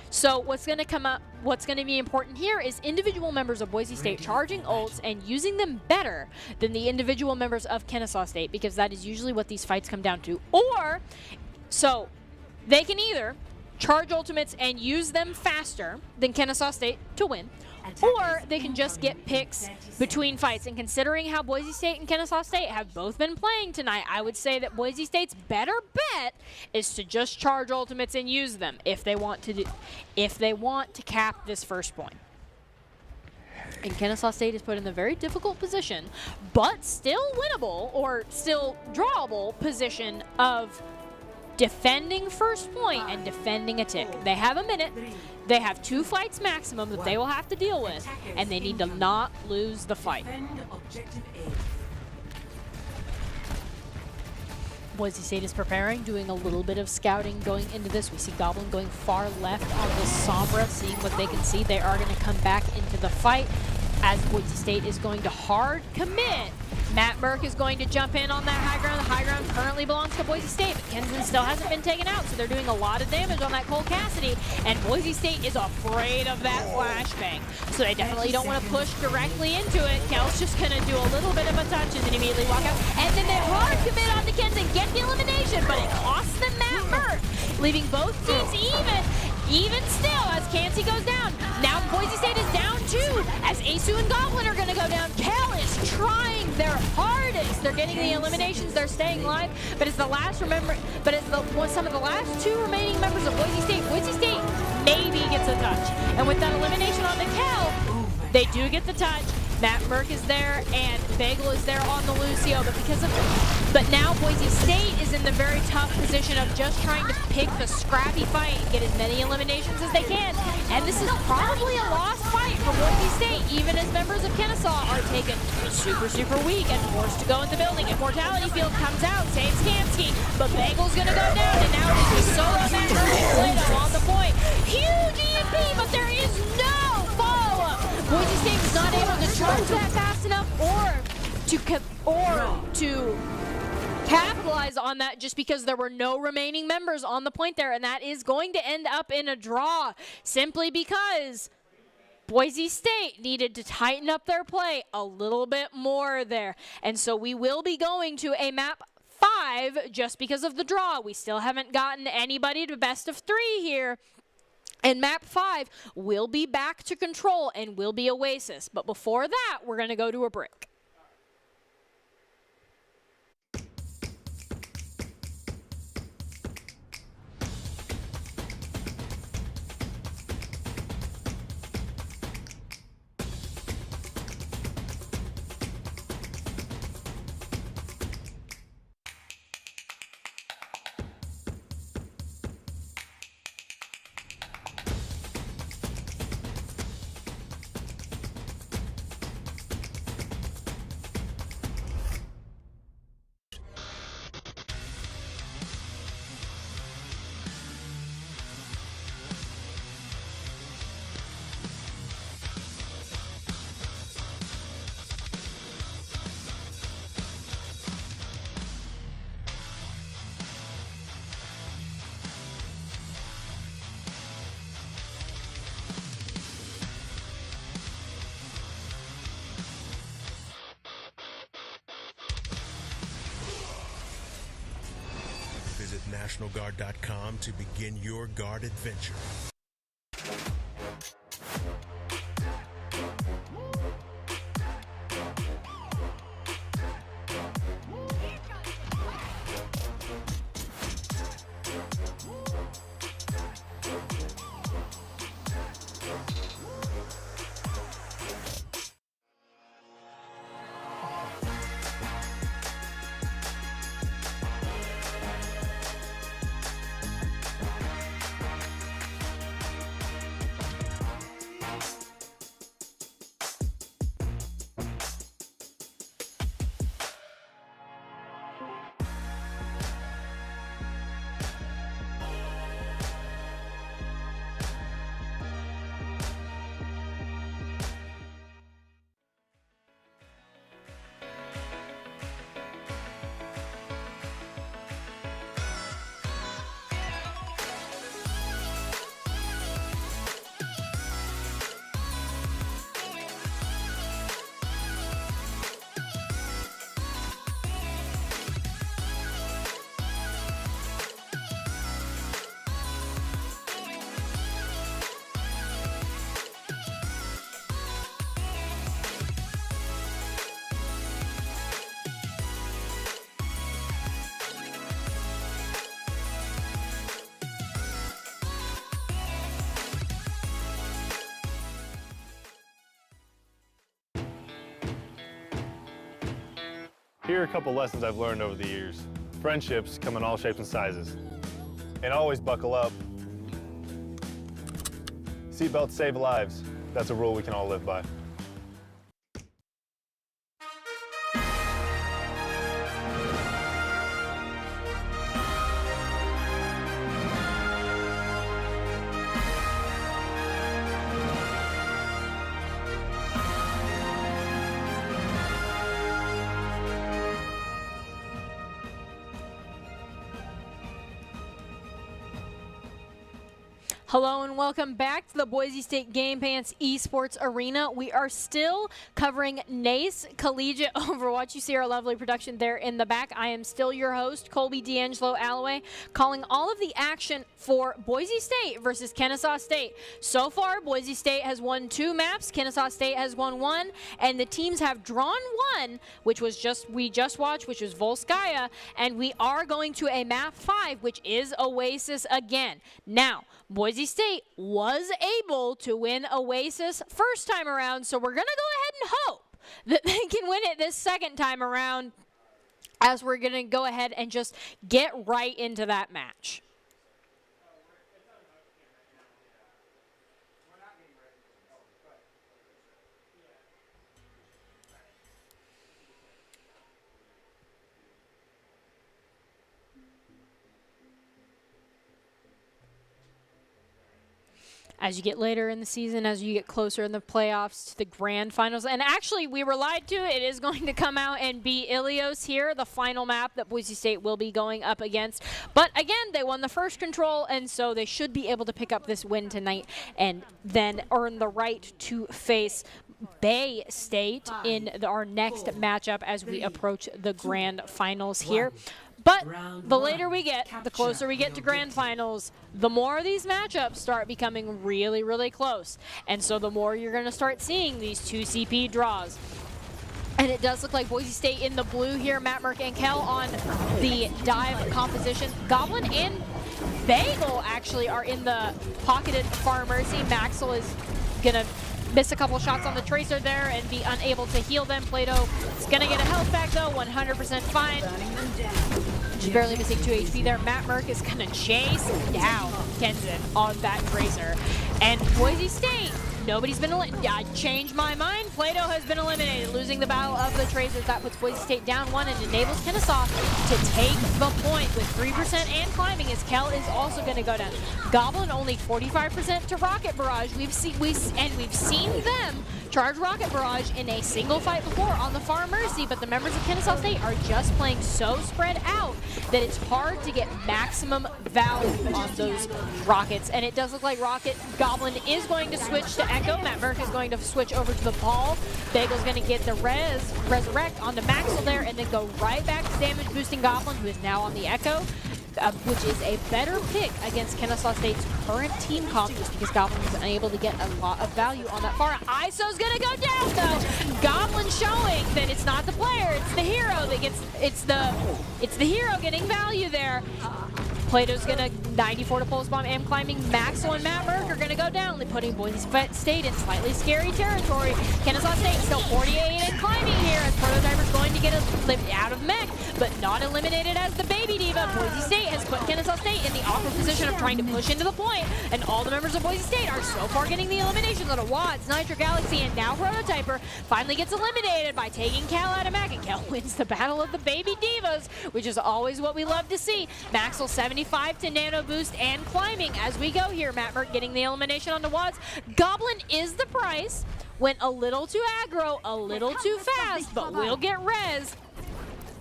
So what's going to be important here is individual members of Boise State charging ults and using them better than the individual members of Kennesaw State, because that is usually what these fights come down to. Or, so they can either charge ultimates and use them faster than Kennesaw State to win, or they can just get picks between fights. And considering how Boise State and Kennesaw State have both been playing tonight, I would say that Boise State's better bet is to just charge ultimates and use them if they want to cap this first point. And Kennesaw State is put in the very difficult position, but still winnable or still drawable position of defending first point and defending a tick. They have a minute. They have 2 fights maximum that they will have to deal with, and they need to not lose the fight. Boise State is preparing, doing a little bit of scouting going into this. We see Goblin going far left on the Sombra, seeing what they can see. They are going to come back into the fight as Boise State is going to hard commit. Matt Burke is going to jump in on that high ground. The high ground currently belongs to Boise State, but Kenson still hasn't been taken out, so they're doing a lot of damage on that Cole Cassidy, and Boise State is afraid of that flashbang, so they definitely don't want to push directly into it. Kel's just going to do a little bit of a touch and then immediately walk out, and then they hard commit on to Kenson, get the elimination, but it costs them Matt Burke, leaving both teams even still as Cansey goes down. Now Boise State is down 2 as Asu and Goblin are going to go down. Kel is trying their hardest. They're getting the eliminations. They're staying live, but it's some of the last 2 remaining members of Boise State maybe gets a touch. And with that elimination on the Kel, they do get the touch. Matt Burke is there and Bagel is there on the Lucio, but now Boise State is in the very tough position of just trying to pick the scrappy fight and get as many eliminations as they can. And this is probably a lost fight for Boise State, even as members of Kennesaw are taken super weak and forced to go in the building. Immortality Field comes out, saves Kamsky, but Bagel's gonna go down, and now it's just solo Matt Burke and Plato on the point. Huge EMP, but there is no follow-up. Boise State was not able to charge that fast enough or to capitalize on that just because there were no remaining members on the point there, and that is going to end up in a draw simply because Boise State needed to tighten up their play a little bit more there. And so we will be going to a map 5 just because of the draw. We still haven't gotten anybody to best of 3 here. And map 5 will be back to control and will be Oasis. But before that, we're going to go to a break. Visit NationalGuard.com to begin your guard adventure. Here are a couple lessons I've learned over the years. Friendships come in all shapes and sizes. And always buckle up. Seatbelts save lives. That's a rule we can all live by. Hello and welcome back to the Boise State Game Pants Esports Arena. We are still covering NACE Collegiate Overwatch. You see our lovely production there in the back. I am still your host, Colby D'Angelo Alloway, calling all of the action for Boise State versus Kennesaw State. So far, Boise State has won 2 maps, Kennesaw State has won 1, and the teams have drawn 1, which was we just watched, which was Volskaya, and we are going to a map 5, which is Oasis again. Now, Boise State was able to win Oasis first time around, so we're going to go ahead and hope that they can win it this second time around, as we're going to go ahead and just get right into that match. As you get later in the season, as you get closer in the playoffs to the grand finals. And actually, we were lied to. It is going to come out and be Ilios here, the final map that Boise State will be going up against. But again, they won the first control, and so they should be able to pick up this win tonight and then earn the right to face Bay State in our next matchup as we approach the grand finals here. But the later we get, the closer we get to grand finals, the more these matchups start becoming really, really close. And so the more you're going to start seeing these 2 CP draws. And it does look like Boise State in the blue here, Matt Merck and Kel on the dive composition. Goblin and Bagel actually are in the pocketed Far Mercy. Maxwell is going to miss a couple shots on the Tracer there and be unable to heal them. Plato is going to get a health back though, 100% fine. Just barely missing 2 HP there. Matt Merck is going to chase down Kenzen on that Tracer. And Boise State, nobody's been eliminated. I changed my mind. Plato has been eliminated, losing the battle of the Tracers. That puts Boise State down 1 and enables Kennesaw to take the point with 3% and climbing, as Kel is also going to go down. Goblin only 45% to Rocket Barrage. We've seen them charge Rocket Barrage in a single fight before on the Far Mercy, but the members of Kennesaw State are just playing so spread out that it's hard to get maximum value on those rockets. And it does look like Goblin is going to switch to Echo. Matt Merck is going to switch over to the ball. Bagel's going to get the resurrect onto Maxwell there and then go right back to damage boosting Goblin, who is now on the Echo. Which is a better pick against Kennesaw State's current team comp, just because Goblin was unable to get a lot of value on that far. ISO's gonna go down though. Goblin showing that it's not the player, it's the hero that gets it's the hero getting value there. Plato's gonna 94 to pulse bomb and climbing. Maxwell and Matt Merck are gonna go down, putting Boise State in slightly scary territory. Kennesaw State still 48 and climbing here, as Prototyper's going to get out of mech, but not eliminated as the baby diva. Boise State has put Kennesaw State in the awkward position of trying to push into the point, and all the members of Boise State are so far getting the eliminations on Watts, Nitro Galaxy, and now Prototyper finally gets eliminated by taking Cal out of mech, and Cal wins the battle of the baby divas, which is always what we love to see. Maxwell 75 to nano boost and climbing as we go here. Matt Merck getting the elimination on the Watts. Goblin is the price. Went a little too aggro, a little too fast, but will get res.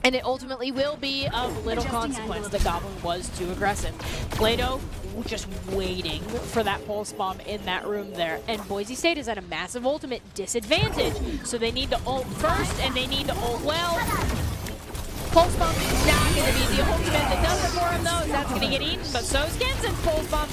And it ultimately will be of little consequence. The Goblin was too aggressive. Plato just waiting for that pulse bomb in that room there. And Boise State is at a massive ultimate disadvantage. So they need to ult first, and they need to ult well. Pulse bomb is not going to be the ultimate that does it for him, though. That's going to get eaten, but so is Kensen's pulse bomb.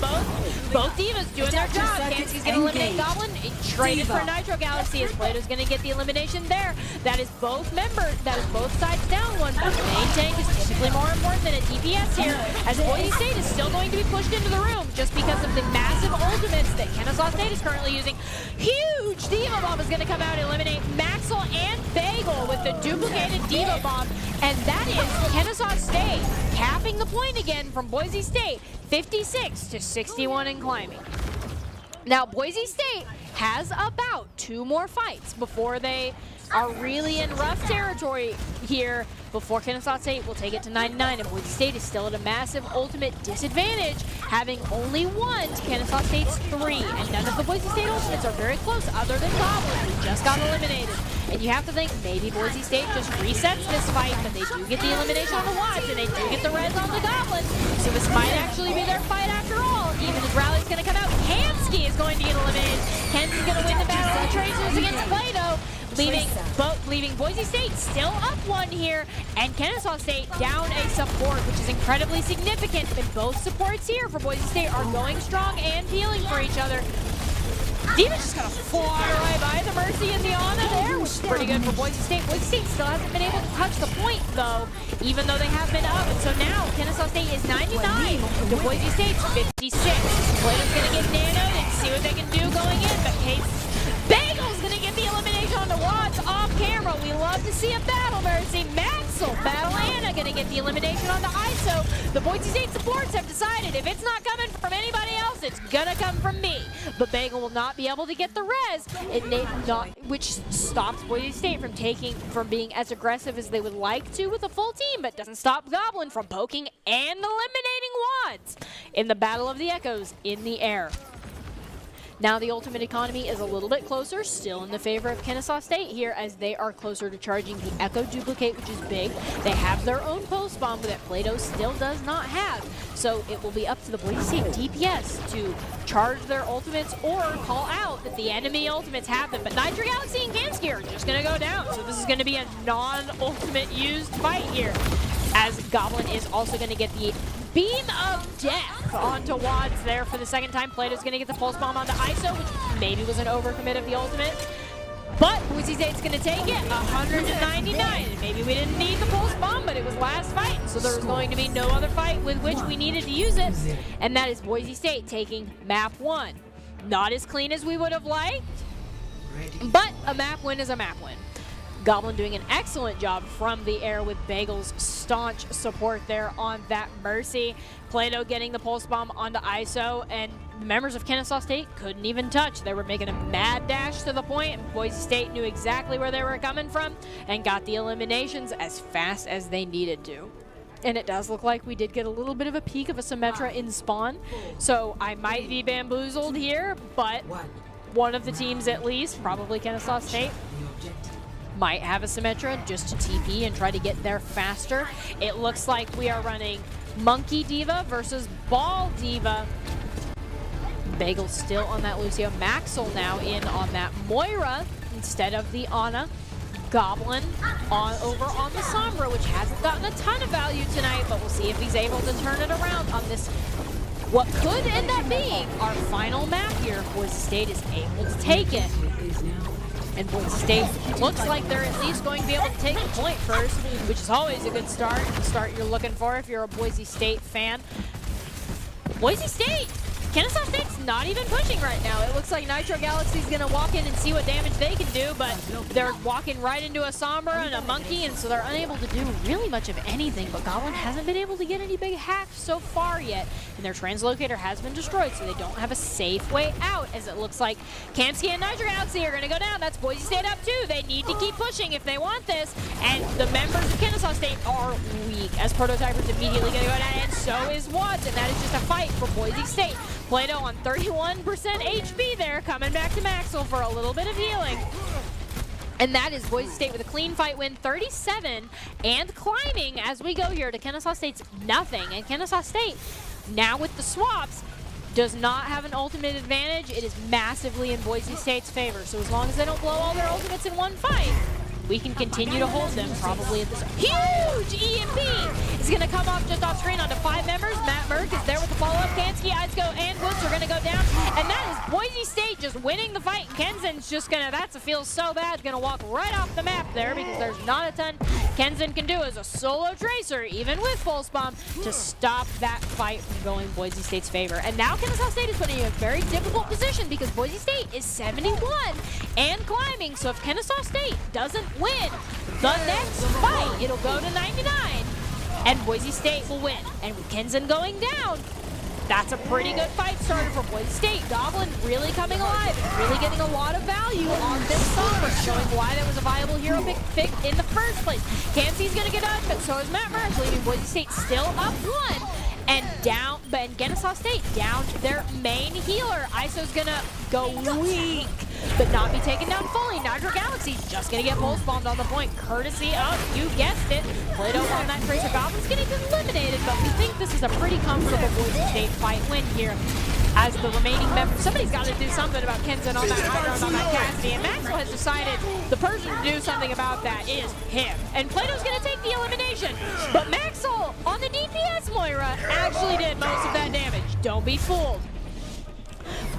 Both divas doing their job. Kensen's going to eliminate Goblin. Traded for Nitro Galaxy, as Plato's going to get the elimination there. That is both sides down one, but the main tank is typically more important than a DPS here, as Boise State is still going to be pushed into the room just because of the massive ultimates that Kennesaw State is currently using. Huge Diva Bomb is going to come out and eliminate Maxwell and Bagel with the duplicated Diva Bomb, and that is Kennesaw State capping the point again from Boise State, 56 to 61 and climbing. Now, Boise State has about 2 more fights before they are really in rough territory here, before Kennesaw State will take it to 99, and Boise State is still at a massive ultimate disadvantage, having only 1 to Kennesaw State's 3, and none of the Boise State ultimates are very close other than Goblin, who just got eliminated. And you have to think maybe Boise State just resets this fight, but they do get the elimination on the Watts, and they do get the res on the Goblin, so this might actually be their fight after all, even as Rally's going to come out. is going to get eliminated. Ken's going to win the battle of Tracers against Play-Doh, leaving Boise State still up one here, and Kennesaw State down a support, which is incredibly significant. And both supports here for Boise State are going strong and healing for each other. Diva's just gonna fly right by the Mercy and the Ana there, which is pretty good for Boise State. Boise State still hasn't been able to touch the point, though, even though they have been up. And so now Kennesaw State is 99 to Boise State's 56. Play-Doh's gonna get nanoed and see what they can do going in, but Bagel's gonna get the elimination on the Watts off camera. We love to see a battle, Mercy. Maxwell, Battle Ana gonna get the elimination on the ISO. The Boise State supports have decided if it's not coming from anybody else, it's gonna come from me. But Bagel will not be able to get the res, which stops Boise State from being as aggressive as they would like to with a full team, but doesn't stop Goblin from poking and eliminating Wads in the Battle of the Echoes in the air. Now the ultimate economy is a little bit closer, still in the favor of Kennesaw State here, as they are closer to charging the Echo duplicate, which is big. They have their own post bomb that Play-Doh still does not have. So it will be up to the Boise State DPS to charge their ultimates or call out that the enemy ultimates have them. But Nitro Galaxy and Kansky are just going to go down. So this is going to be a non-ultimate used fight here, as Goblin is also going to get the Beam of Death onto Wads there for the second time. Play-Doh's going to get the Pulse Bomb onto ISO, which maybe was an overcommit of the ultimate. But Boise State's going to take it, 199. And maybe we didn't need the Pulse Bomb, but it was last fight. So there was going to be no other fight with which we needed to use it. And that is Boise State taking map 1. Not as clean as we would have liked, but a map win is a map win. Goblin doing an excellent job from the air with Bagel's staunch support there on that Mercy. Play-Doh getting the Pulse Bomb onto ISO, and members of Kennesaw State couldn't even touch. They were making a mad dash to the point, and Boise State knew exactly where they were coming from and got the eliminations as fast as they needed to. And it does look like we did get a little bit of a peek of a Symmetra in spawn, so I might be bamboozled here, but one of the teams at least, probably Kennesaw State, might have a Symmetra just to TP and try to get there faster. It looks like we are running Monkey Diva versus Ball Diva. Bagel still on that Lucio. Maxwell now in on that Moira instead of the Ana. Goblin over on the Sombra, which hasn't gotten a ton of value tonight, but we'll see if he's able to turn it around on this, what could end up being our final map here. Boise State is able to take it. And Boise State looks like they're at least going to be able to take the point first, which is always a good start. The start you're looking for if you're a Boise State fan. Boise State! Kennesaw State's not even pushing right now. It looks like Nitro Galaxy's going to walk in and see what damage they can do, but they're walking right into a Sombra and a Monkey, and so they're unable to do really much of anything. But Goblin hasn't been able to get any big hacks so far yet, and their translocator has been destroyed, so they don't have a safe way out, as it looks like Kamsky and Nitro Galaxy are going to go down. That's Boise State up too. They need to keep pushing if they want this, and the members of Kennesaw State are weak, as Prototyper's immediately going to go down, and so is Watts, and that is just a fight for Boise State. Play-Doh on 31% HP there, coming back to Maxwell for a little bit of healing. And that is Boise State with a clean fight win, 37, and climbing as we go here to Kennesaw State's nothing. And Kennesaw State, now with the swaps, does not have an ultimate advantage. It is massively in Boise State's favor. So as long as they don't blow all their ultimates in one fight, we can continue to hold them probably at this huge EMP. Is going to come off just off screen onto 5 members. Matt Merck is there with the follow-up. Kansky, Itzko, and Woods are going to go down. And that is Boise State just winning the fight. Kenzen's just going to, that feels so bad, going to walk right off the map there because there's not a ton Kenzen can do as a solo tracer, even with Pulse Bomb, to stop that fight from going Boise State's favor. And now Kennesaw State is putting in a very difficult position because Boise State is 71 and climbing. So if Kennesaw State doesn't win the next fight, it'll go to 99 and Boise State will win. And with Kenzen going down, that's a pretty good fight starter for Boise State. Goblin really coming alive and really getting a lot of value on this summer, showing why that was a viable hero pick in the first place. Kamsky's gonna get up, but so is Matt Merck, leaving Boise State still up 1. And down, but Kennesaw State down to their main healer. ISO's gonna go weak, but not be taken down fully. Nitro Galaxy's just gonna get pulse bombed on the point, courtesy of, you guessed it, Play-Doh on that Tracer. Goblin's getting eliminated, but we think this is a pretty comfortable Boise State fight win here. as the remaining member. Somebody's got to do something about Kenzen on that high ground on that Cassidy, and Maxwell has decided the person to do something about that is him. And Plato's going to take the elimination, but Maxwell on the DPS Moira actually did most of that damage. Don't be fooled.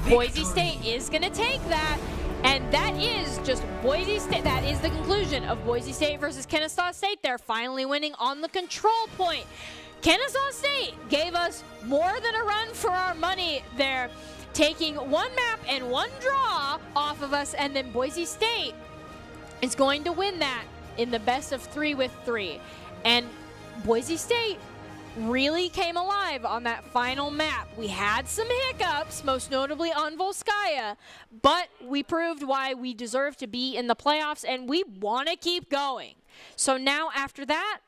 Boise State is going to take that. And that is just Boise State. That is the conclusion of Boise State versus Kennesaw State. They're finally winning on the control point. Kennesaw State gave us more than a run for our money there, taking one map and one draw off of us, and then Boise State is going to win that in the best of 3 with 3. And Boise State really came alive on that final map. We had some hiccups, most notably on Volskaya, but we proved why we deserve to be in the playoffs, and we want to keep going. So now after that,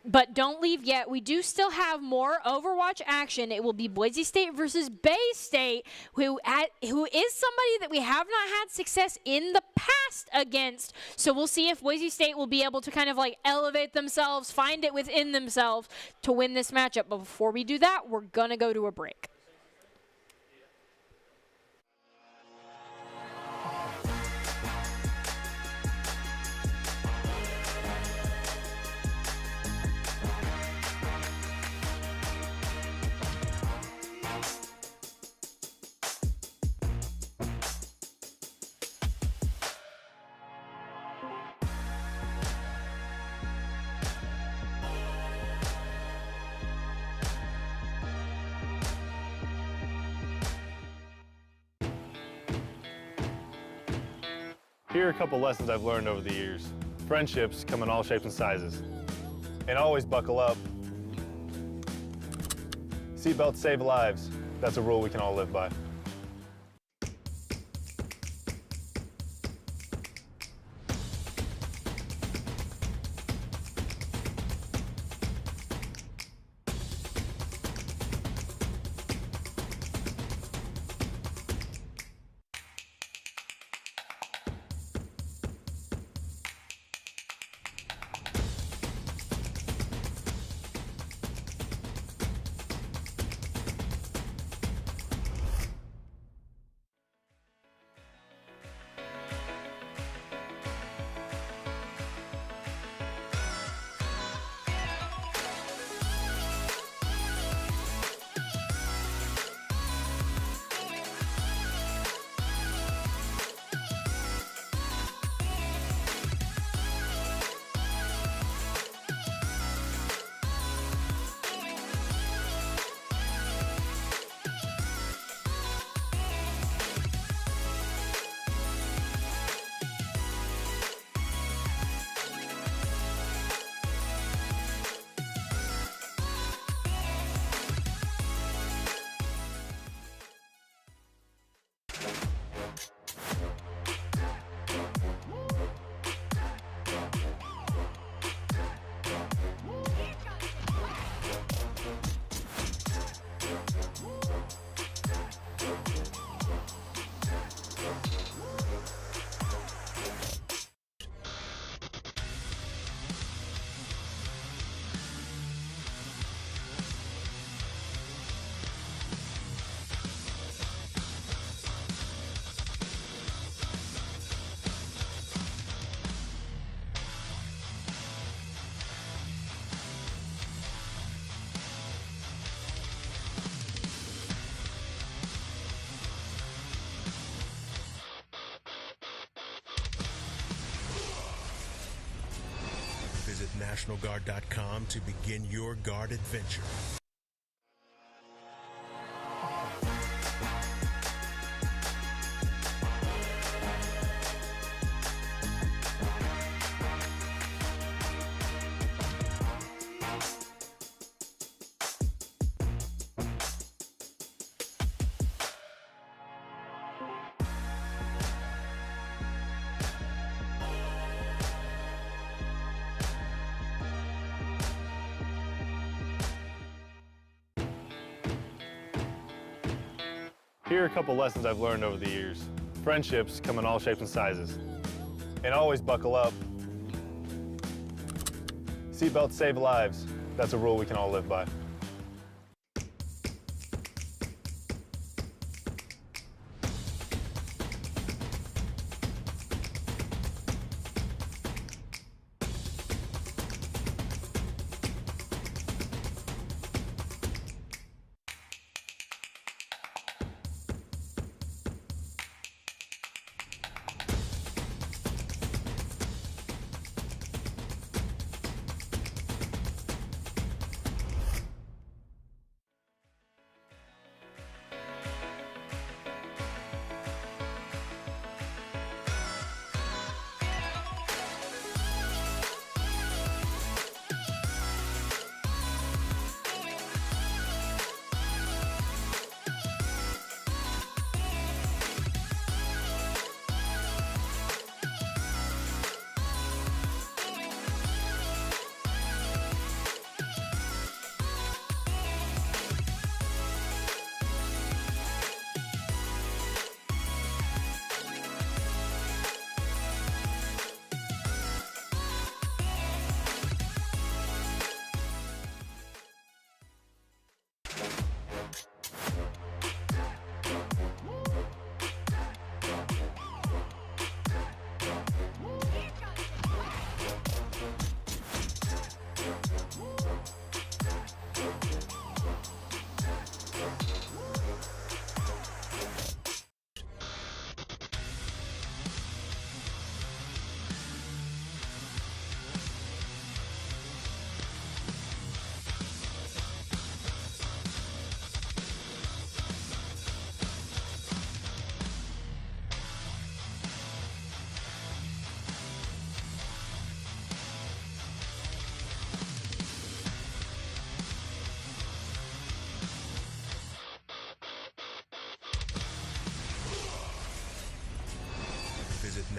but don't leave yet, we do still have more Overwatch action. It will be Boise State versus Bay State, who is somebody that we have not had success in the past against. So we'll see if Boise State will be able to kind of like elevate themselves, find it within themselves to win this matchup. But before we do that, we're going to go to a break. Here are a couple lessons I've learned over the years. Friendships come in all shapes and sizes. And always buckle up. Seatbelts save lives. That's a rule we can all live by. Visit NationalGuard.com to begin your guard adventure. Here are a couple lessons I've learned over the years. Friendships come in all shapes and sizes. And always buckle up. Seatbelts save lives. That's a rule we can all live by.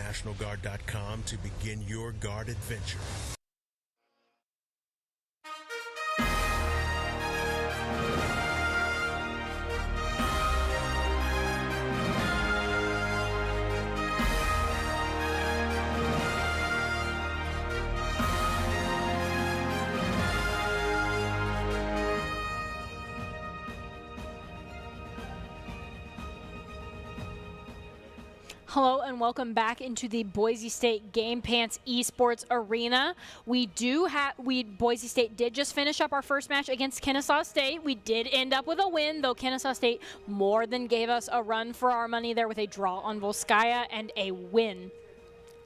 nationalguard.com to begin your guard adventure. Hello and welcome back into the Boise State Game Pants Esports Arena. Boise State did just finish up our first match against Kennesaw State. We did end up with a win, though Kennesaw State more than gave us a run for our money there with a draw on Volskaya and a win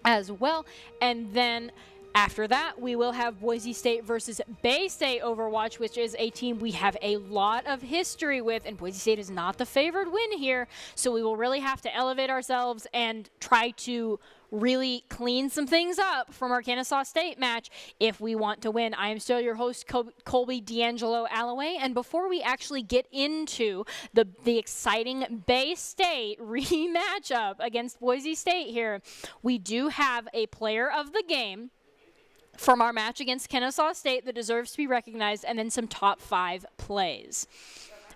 as well. And then after that, we will have Boise State versus Bay State Overwatch, which is a team we have a lot of history with, and Boise State is not the favored win here, so we will really have to elevate ourselves and try to really clean some things up from our Kennesaw State match if we want to win. I am still your host, Colby D'Angelo Alloway, and before we actually get into the exciting Bay State rematch up against Boise State here, we do have a player of the game from our match against Kennesaw State that deserves to be recognized, and then some top 5 plays.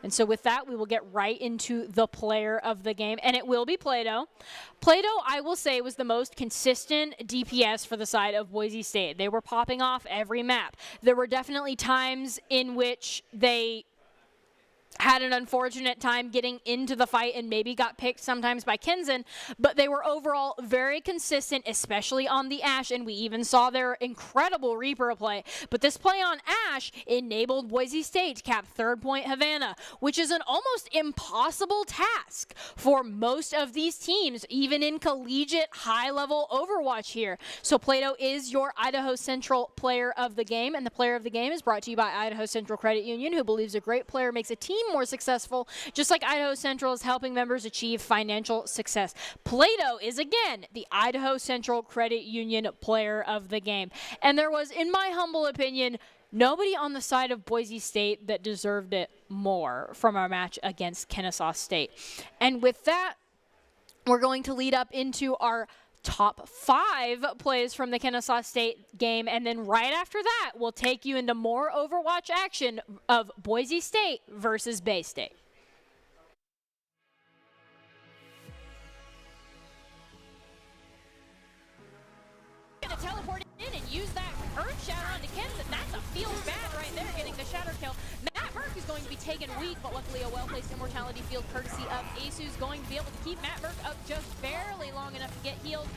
And so with that, we will get right into the player of the game, and it will be Plato. Plato, I will say, was the most consistent DPS for the side of Boise State. They were popping off every map. There were definitely times in which they had an unfortunate time getting into the fight and maybe got picked sometimes by Kenzen, but they were overall very consistent, especially on the Ashe, and we even saw their incredible Reaper play. But this play on Ashe enabled Boise State to cap 3rd point Havana, which is an almost impossible task for most of these teams, even in collegiate high-level Overwatch here. So Plato is your Idaho Central player of the game, and the player of the game is brought to you by Idaho Central Credit Union, who believes a great player makes a team more successful, just like Idaho Central is helping members achieve financial success. Plato is, again, the Idaho Central Credit Union player of the game. And there was, in my humble opinion, nobody on the side of Boise State that deserved it more from our match against Kennesaw State. And with that, we're going to lead up into our top 5 plays from the Kennesaw State game, and then right after that, we'll take you into more Overwatch action of Boise State versus Bay State. Gonna teleport in and use that Earth Shatter onto Kenzen. That's a feels bad right there, getting the Shatter kill. Matt Burke is going to be taken weak, but luckily a well-placed Immortality Field courtesy of Asu is going to be able to keep Matt Burke up just barely long enough to get healed.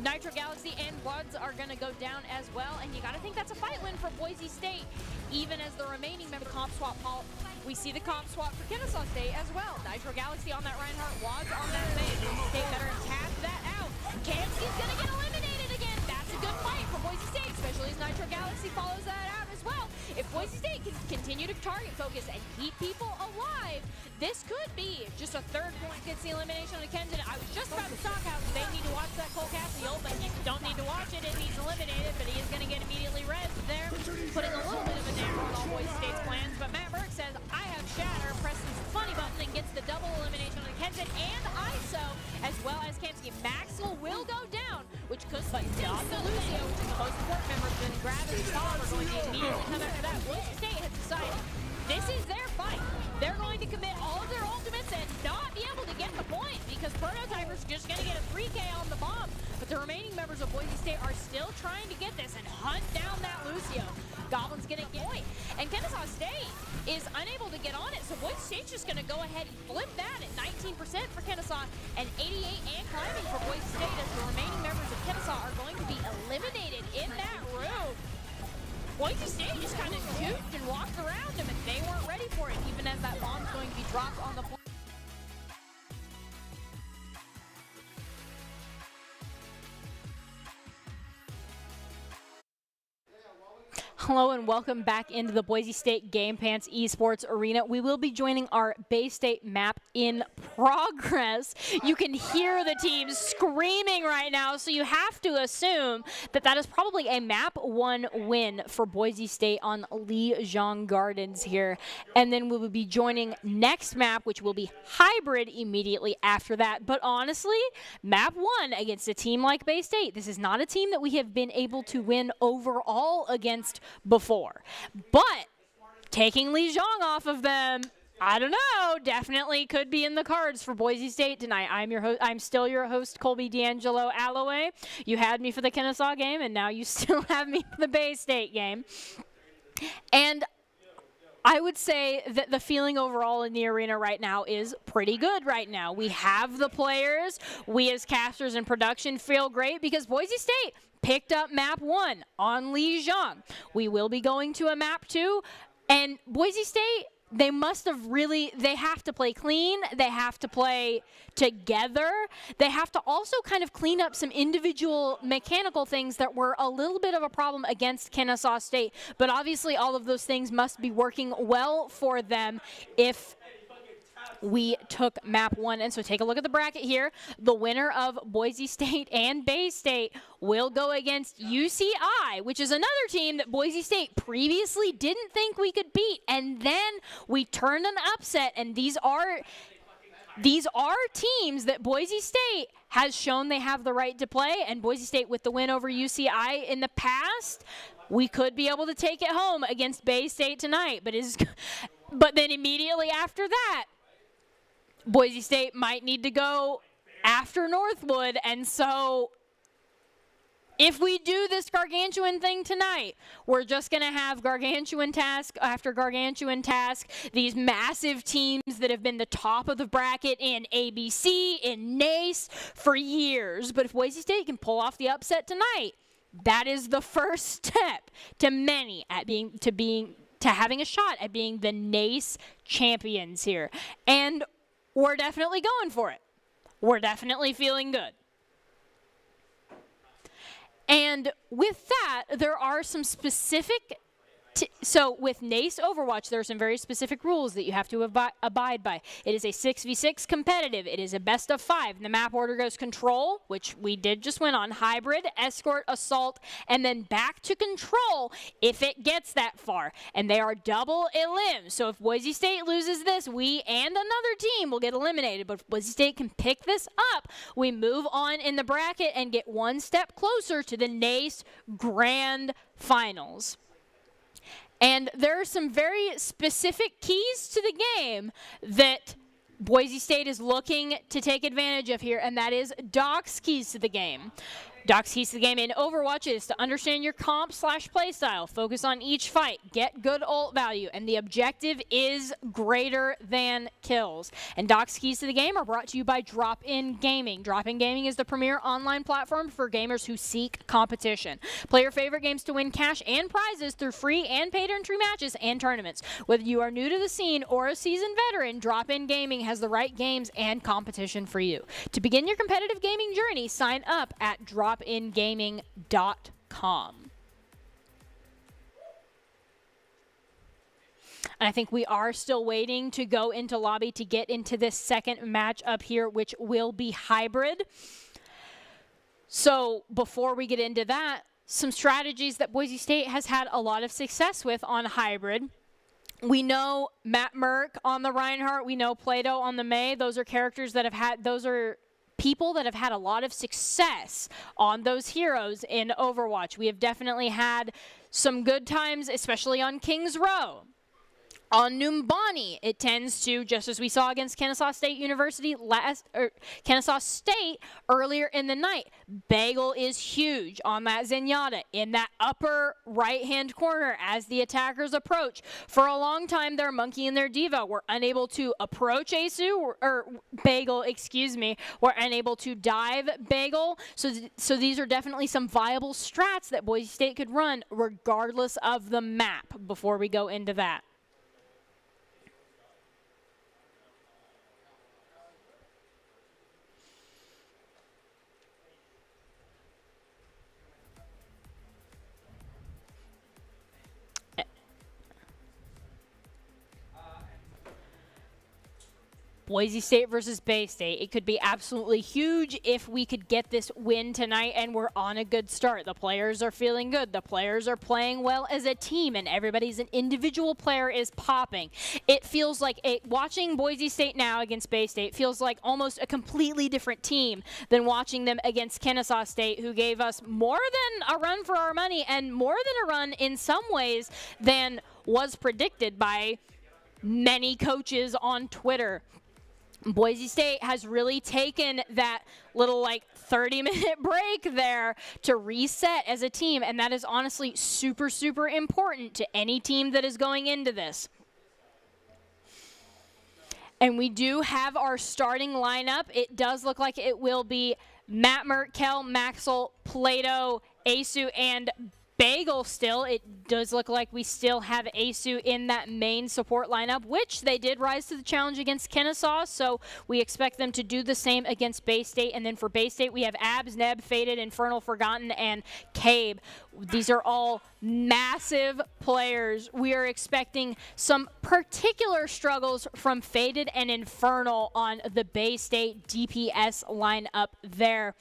Nitro Galaxy and Bloods are going to go down as well, and you got to think that's a fight win for Boise State, even as the remaining member comp swap. We see the comp swap for Kennesaw State as well. Nitro Galaxy on that Reinhardt, Wads on that base. Boise State better tap that out. Kamsky's going to get eliminated again. That's a good fight for Boise State, especially as Nitro Galaxy follows that out as well. If Boise State can continue to target focus and keep people alive, this could be just a 3rd point. Gets the elimination of Kenzen. I was just about to talk how they need to watch that Cole Cassiel, but you don't need to watch it if he's eliminated, but he is going to get immediately res there, putting a little bit of a damper on all Boise State's plans. But Matt Burke says, I have Shatter, presses the funny button and gets the double elimination of Kenzen and ISO, as well as Kamsky. Maxwell will go down, which could, but not the Lucio, which is the most important member. Then Gravis and Tom are going to immediately come after that. Boise State has decided this is their fight. They're going to commit all of their ultimates and not be able to get the point because Prototyper's just going to get a 3K on the bomb. But the remaining members of Boise State are still trying to get this and hunt down that Lucio. Goblin's going to get point. And Kennesaw State is unable to get on it, so Boise State's just going to go ahead and flip that at 19% for Kennesaw and 88 and climbing for Boise State as the remaining members of Kennesaw are going to be eliminated in that room. Boise State just kind of goofed and walked around them, and they weren't ready for it, even as that bomb's going to be dropped on the point. Hello and welcome back into the Boise State Game Pants Esports Arena. We will be joining our Bay State map in progress. You can hear the teams screaming right now, so you have to assume that that is probably a map 1 win for Boise State on Lijiang Gardens here. And then we will be joining next map, which will be hybrid immediately after that. But honestly, map 1 against a team like Bay State, this is not a team that we have been able to win overall against before. But taking Lijiang off of them, I don't know, definitely could be in the cards for Boise State tonight. I'm still your host, Colby D'Angelo Alloway. You had me for the Kennesaw game, and now you still have me for the Bay State game. And I would say that the feeling overall in the arena right now is pretty good right now. We have the players. We as casters and production feel great because Boise State picked up map 1 on Lijiang. We will be going to a map 2, and Boise State, they have to play clean. They have to play together. They have to also kind of clean up some individual mechanical things that were a little bit of a problem against Kennesaw State. But obviously all of those things must be working well for them if we took map 1. And so take a look at the bracket here. The winner of Boise State and Bay State will go against UCI, which is another team that Boise State previously didn't think we could beat. And then we turned an upset, and these are teams that Boise State has shown they have the right to play. And Boise State, with the win over UCI in the past, we could be able to take it home against Bay State tonight. But then immediately after that, Boise State might need to go after Northwood. And so if we do this gargantuan thing tonight, we're just going to have gargantuan task after gargantuan task. These massive teams that have been the top of the bracket in ABC, in NACE for years. But if Boise State can pull off the upset tonight, that is the first step to many at having a shot at being the NACE champions here. And we're definitely going for it. We're definitely feeling good. And with that, there are some specific so with NACE Overwatch, there are some very specific rules that you have to abide by. It is a 6v6 competitive. It is a best of 5. And the map order goes Control, which we did just win on, Hybrid, Escort, Assault, and then back to Control if it gets that far. And they are double elim. So if Boise State loses this, we and another team will get eliminated. But if Boise State can pick this up, we move on in the bracket and get one step closer to the NACE Grand Finals. And there are some very specific keys to the game that Boise State is looking to take advantage of here, and that is Doc's keys to the game. Doc's keys to the game in Overwatch is to understand your comp/play style, focus on each fight, get good ult value, and the objective is greater than kills. And Doc's keys to the game are brought to you by Drop-In Gaming. Drop-In Gaming is the premier online platform for gamers who seek competition. Play your favorite games to win cash and prizes through free and paid entry matches and tournaments. Whether you are new to the scene or a seasoned veteran, Drop-In Gaming has the right games and competition for you. To begin your competitive gaming journey, sign up at dropingaming.com. And I think we are still waiting to go into lobby to get into this second match up here, which will be hybrid. So before we get into that, some strategies that Boise State has had a lot of success with on hybrid. We know Matt Merck on the Reinhardt. We know Plato on the May. Those are characters that have had, those are people that have had a lot of success on those heroes in Overwatch. We have definitely had some good times, especially on King's Row. On Numbani, it tends to, just as we saw against Kennesaw State University Kennesaw State earlier in the night, Bagel is huge on that Zenyatta in that upper right-hand corner as the attackers approach. For a long time, their Monkey and their Diva were unable to approach Bagel, were unable to dive Bagel. So these are definitely some viable strats that Boise State could run regardless of the map before we go into that. Boise State versus Bay State. It could be absolutely huge if we could get this win tonight and we're on a good start. The players are feeling good. The players are playing well as a team, and everybody's an individual player is popping. It feels like watching Boise State now against Bay State feels like almost a completely different team than watching them against Kennesaw State, who gave us more than a run for our money and more than a run in some ways than was predicted by many coaches on Twitter. Boise State has really taken that little 30-minute break there to reset as a team, and that is honestly super, super important to any team that is going into this. And we do have our starting lineup. It does look like it will be Matt Merkel, Maxwell, Plato, Asu, and Bagel still. It does look like we still have Asu in that main support lineup, which they did rise to the challenge against Kennesaw, so we expect them to do the same against Bay State. And then for Bay State, we have Abs, Neb, Faded, Infernal, Forgotten, and Cabe. These are all massive players. We are expecting some particular struggles from Faded and Infernal on the Bay State DPS lineup there.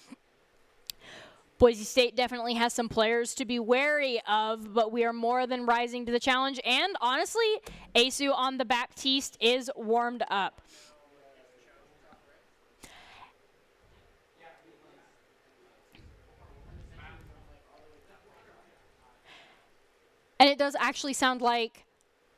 Boise State definitely has some players to be wary of, but we are more than rising to the challenge. And honestly, Asu on the Baptiste is warmed up. And it does actually sound like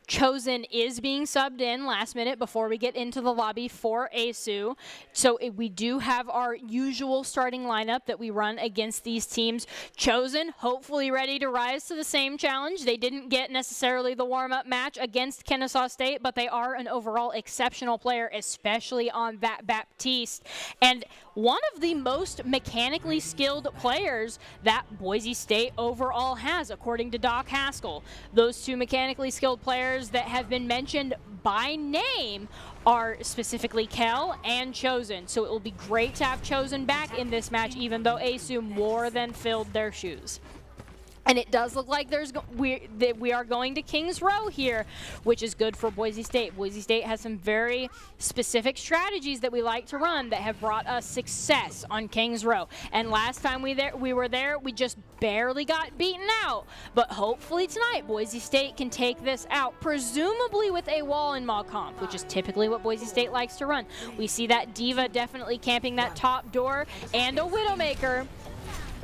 Chosen is being subbed in last minute before we get into the lobby for Asu. So we do have our usual starting lineup that we run against these teams. Chosen, hopefully ready to rise to the same challenge. They didn't get necessarily the warm-up match against Kennesaw State, but they are an overall exceptional player, especially on that Baptiste. And one of the most mechanically skilled players that Boise State overall has, according to Doc Haskell. Those two mechanically skilled players that have been mentioned by name are specifically Kel and Chosen. So it will be great to have Chosen back in this match, even though Asu more than filled their shoes. And it does look like we are going to Kings Row here, which is good for Boise State. Boise State has some very specific strategies that we like to run that have brought us success on Kings Row. And last time we were there, we just barely got beaten out. But hopefully tonight, Boise State can take this out, presumably with a wall in Mall Comp, which is typically what Boise State likes to run. We see that Diva definitely camping that top door and a Widowmaker.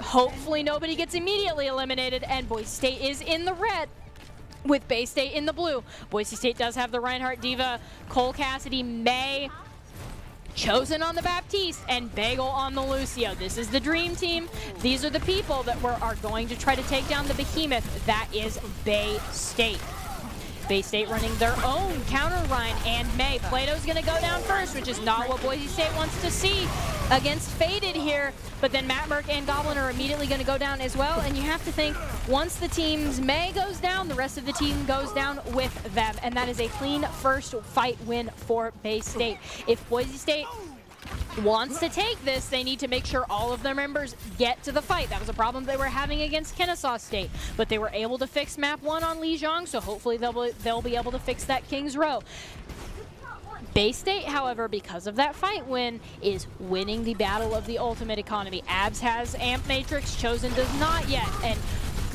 Hopefully nobody gets immediately eliminated, and Boise State is in the red with Bay State in the blue. Boise State does have the Reinhardt, Diva, Cole Cassidy, May, Chosen on the Baptiste, and Bagel on the Lucio. This is the dream team. These are the people that are going to try to take down the behemoth that is Bay State. Bay State running their own counter Ryan and May. Plato's going to go down first, which is not what Boise State wants to see against Faded here. But then Matt Merck and Goblin are immediately going to go down as well. And you have to think, once the team's May goes down, the rest of the team goes down with them. And that is a clean first fight win for Bay State. If Boise State wants to take this, they need to make sure all of their members get to the fight. That was a problem they were having against Kennesaw State, but they were able to fix map 1 on Lijiang, so hopefully they'll be able to fix that Kings Row. Bay State, however, because of that fight win, is winning the battle of the ultimate economy. Abs has Amp Matrix, Chosen does not yet, and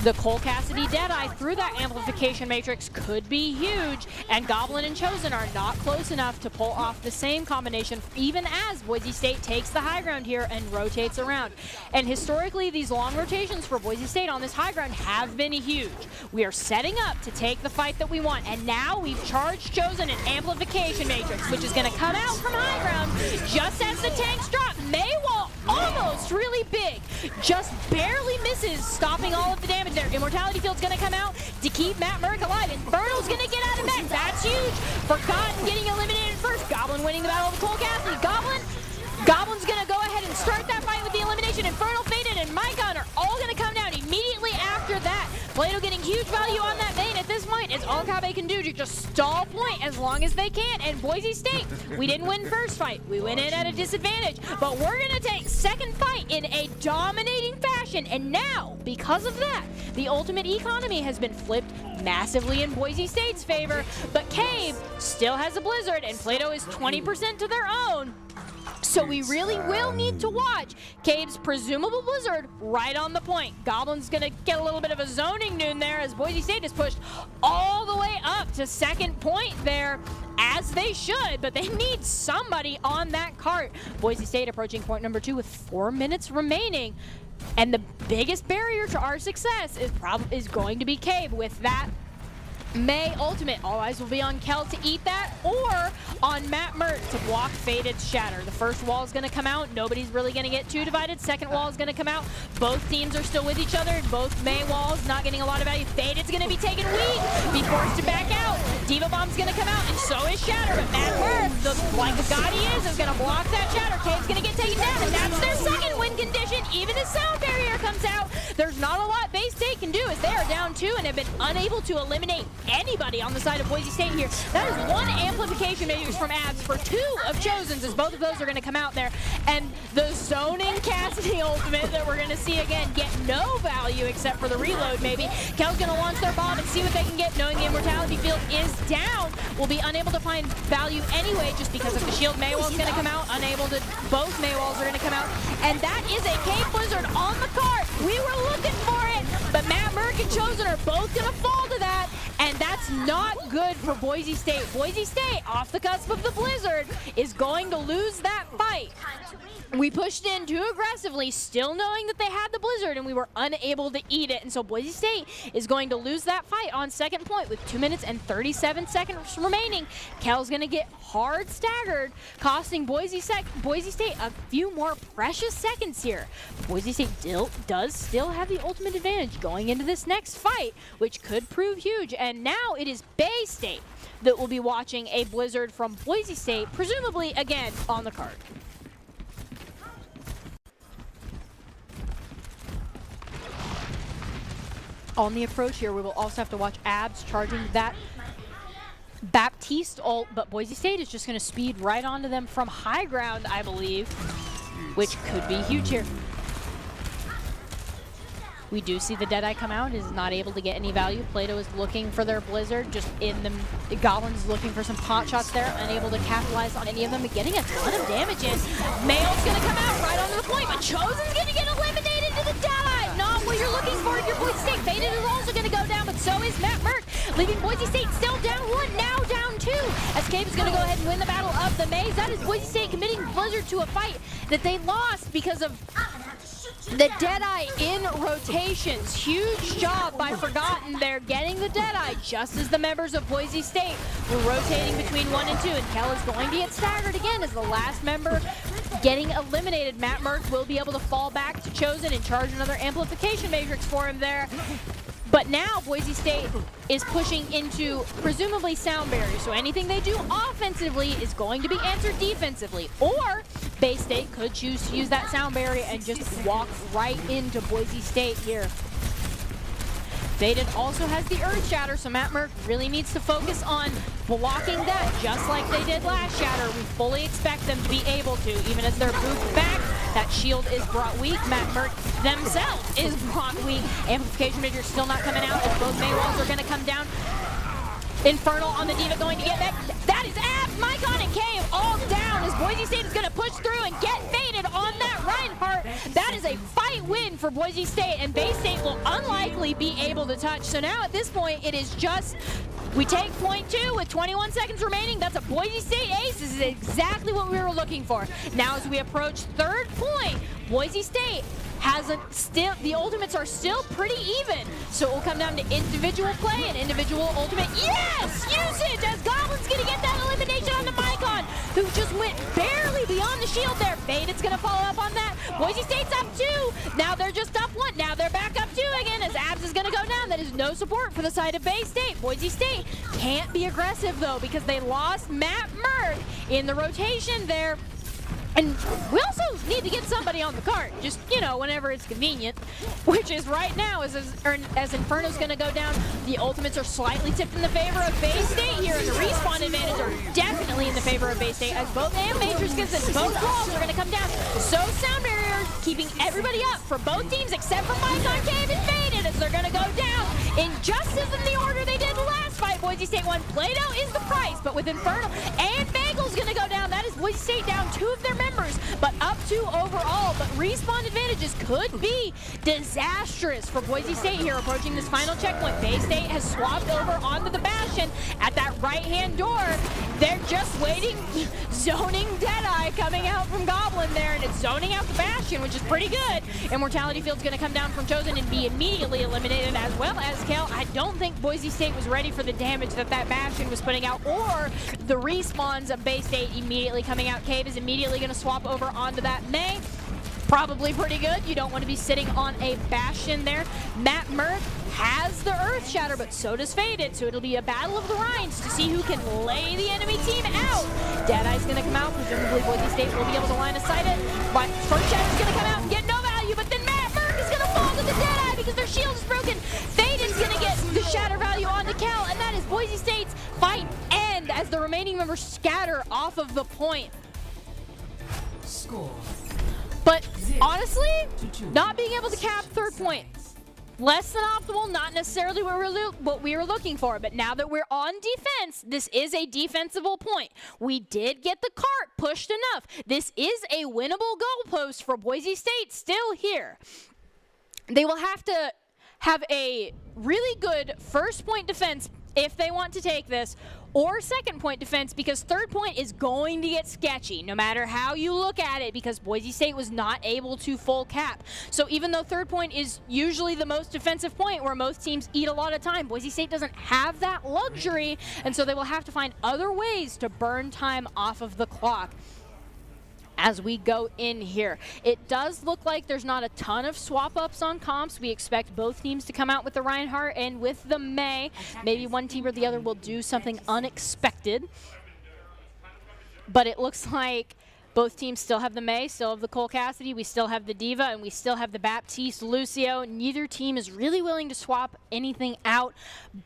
the Cole Cassidy Deadeye through that amplification matrix could be huge, and Goblin and Chosen are not close enough to pull off the same combination, even as Boise State takes the high ground here and rotates around. And historically, these long rotations for Boise State on this high ground have been huge. We are setting up to take the fight that we want, and now we've charged Chosen an amplification matrix, which is going to come out from high ground just as the tanks drop. Maywall almost really big, just barely misses, stopping all of the damage there. Immortality Field's going to come out to keep Matt Merck alive. Infernal's going to get out of mech. That's huge. Forgotten getting eliminated first. Goblin winning the battle of Cole Cassidy. Goblin's going to go ahead and start that fight with the elimination. Infernal, Faded, and Micon are all going to come down immediately after that. Plato getting huge value on that main. At this point, it's It's all Kabe can do to just stall point as long as they can. And Boise State, we didn't win first fight. We went in at a disadvantage. But we're going to take second fight in a dominating fashion. And now, because of that, the ultimate economy has been flipped massively in Boise State's favor. But Cave still has a Blizzard, and Plato is 20% to their own. So we really will need to watch Cave's presumable Blizzard right on the point. Goblin's going to get a little bit of a zoning noon there as Boise State is pushed all the way up to second point there, as they should, but they need somebody on that cart. Boise State approaching point number 2 with 4 minutes remaining. And the biggest barrier to our success is going to be Cave with that May ultimate. All eyes will be on Kel to eat that, or on Matt Mert to block Faded's Shatter. The first wall is going to come out. Nobody's really going to get too divided. Second wall is going to come out. Both teams are still with each other. Both May walls not getting a lot of value. Faded's going to be taken weak, be forced to back out. Diva Bomb's going to come out, and so is Shatter. But Matt Mert, like the god he is going to block that Shatter. Cave's going to get taken down, and that's their second win condition. Even as Sound Barrier comes out, there's not a lot Bay State can do as they are down 2 and have been unable to eliminate anybody on the side of Boise State here. That is 1 amplification matrix from Abs for 2 of Chosen's, as both of those are going to come out there. And the zoning Cassidy ultimate that we're going to see again get no value except for the reload maybe. Kel's going to launch their bomb and see what they can get, knowing the immortality field is down. Will be unable to find value anyway just because of the shield. Maywall's going to come out, unable to, both Maywalls are going to come out. And that is a Cave Blizzard on the cart. We were looking for it, but Matt Merck and Chosen are both going to fall to that. And that's not good for Boise State. Boise State, off the cusp of the Blizzard, is going to lose that fight. We pushed in too aggressively, still knowing that they had the Blizzard, and we were unable to eat it. And so Boise State is going to lose that fight on second point with 2 minutes and 37 seconds remaining. Kel's going to get hard staggered, costing Boise State a few more precious seconds here. Boise State does still have the ultimate advantage going into this next fight, which could prove huge. And now it is Bay State that will be watching a Blizzard from Boise State, presumably again on the card. On the approach here, we will also have to watch Abs charging that Baptiste ult, but Boise State is just going to speed right onto them from high ground, I believe, which could be huge here. We do see the Deadeye come out, is not able to get any value. Plato is looking for their Blizzard, just in the Goblin's looking for some pot shots there, unable to capitalize on any of them, but getting a ton of damage in. Mayo's going to come out right onto the point, but Chosen's going to get eliminated to the Deadeye. Not what you're looking for if you're Boise State. Faded is also going to go down, but so is Matt Merck, leaving Boise State still down 1, now down 2. As Cave is going to go ahead and win the battle of the maze. That is Boise State committing Blizzard to a fight that they lost because of the Deadeye in rotations. Huge job by Forgotten there, getting the Deadeye just as the members of Boise State were rotating between 1 and 2. And Kel is going to get staggered again as the last member getting eliminated. Matt Merck will be able to fall back to Chosen and charge another amplification matrix for him there. But now Boise State is pushing into presumably Sound Barrier. So anything they do offensively is going to be answered defensively. Or Bay State could choose to use that Sound Barrier and just walk right into Boise State here. Faded also has the Earth Shatter, so Matt Merck really needs to focus on blocking that, just like they did last Shatter. We fully expect them to be able to, even as they're moved back. That shield is brought weak. Matt Merck themselves is brought weak. Amplification Matrix still not coming out as both Maywalls are going to come down. Infernal on the Diva going to get that. That is Abs, Mycon, and Cave all down as Boise State is going to push through and get Faded on that Reinhardt. That is a fight win for Boise State, and Bay State will unlikely be able to touch. So now at this point, it is just, we take point 2 with 21 seconds remaining. That's a Boise State ace. This is exactly what we were looking for. Now as we approach third point, Boise State the ultimates are still pretty even. So it will come down to individual play and individual ultimate. Yes! Usage as Goblin's going to get that elimination on the Mycon, who just went barely beyond the shield there. Faded's going to follow up on that. Boise State's up 2. Now they're just up 1. Now they're back up 2 again as Abs is going to go down. That is no support for the side of Bay State. Boise State can't be aggressive though because they lost Matt Merck in the rotation there. And we also need to get somebody on the cart, just, you know, whenever it's convenient, which is right now as Inferno's going to go down. The ultimates are slightly tipped in the favor of Bay State here, and the respawn advantage are definitely in the favor of Bay State, as both AM Matrixes and both walls are going to come down. So Sound Barrier keeping everybody up for both teams except for Mycon Cave and Faded, as they're going to go down in just as in the order they did last fight. Boise State won. Play-Doh is the price, but with Inferno and Bagel's going to go down. That is Boise State down 2 of their members, but up 2 overall. But respawn advantages could be disastrous for Boise State here approaching this final checkpoint. Bay State has swapped over onto the Bastion at that right-hand door. They're just waiting, zoning Deadeye coming out from Goblin there, and it's zoning out the Bastion, which is pretty good. Immortality Field's going to come down from Chosen and be immediately eliminated, as well as Kale. I don't think Boise State was ready for the damage that Bastion was putting out, or the respawns of Bay State immediately coming out. Cave is immediately going to swap over onto that May. Probably pretty good. You don't want to be sitting on a Bastion there. Matt Merck has the Earth Shatter, but so does Faded, so it'll be a battle of the Rhines to see who can lay the enemy team out. Deadeye's going to come out. Presumably Boise State will be able to line of sight it, but first Shatter's going to come out and get no value, but then Matt Merck is going to fall to the Deadeye because their shield is broken. Faded's going to get the Shatter value onto Cal, and that is Boise State's fight end as the remaining members scatter off of the point. Score. But honestly, not being able to cap third point, less than optimal, not necessarily what we were looking for. But now that we're on defense, this is a defensible point. We did get the cart pushed enough. This is a winnable goalpost for Boise State still here. They will have to have a really good first point defense if they want to take this, or second point defense, because third point is going to get sketchy no matter how you look at it, because Boise State was not able to full cap. So even though third point is usually the most defensive point where most teams eat a lot of time, Boise State doesn't have that luxury, and so they will have to find other ways to burn time off of the clock as we go in here. It does look like there's not a ton of swap-ups on comps. We expect both teams to come out with the Reinhardt and with the May. Maybe one team or the other will do something unexpected. But it looks like both teams still have the May, still have the Cole Cassidy, we still have the Diva, and we still have the Baptiste Lucio. Neither team is really willing to swap anything out,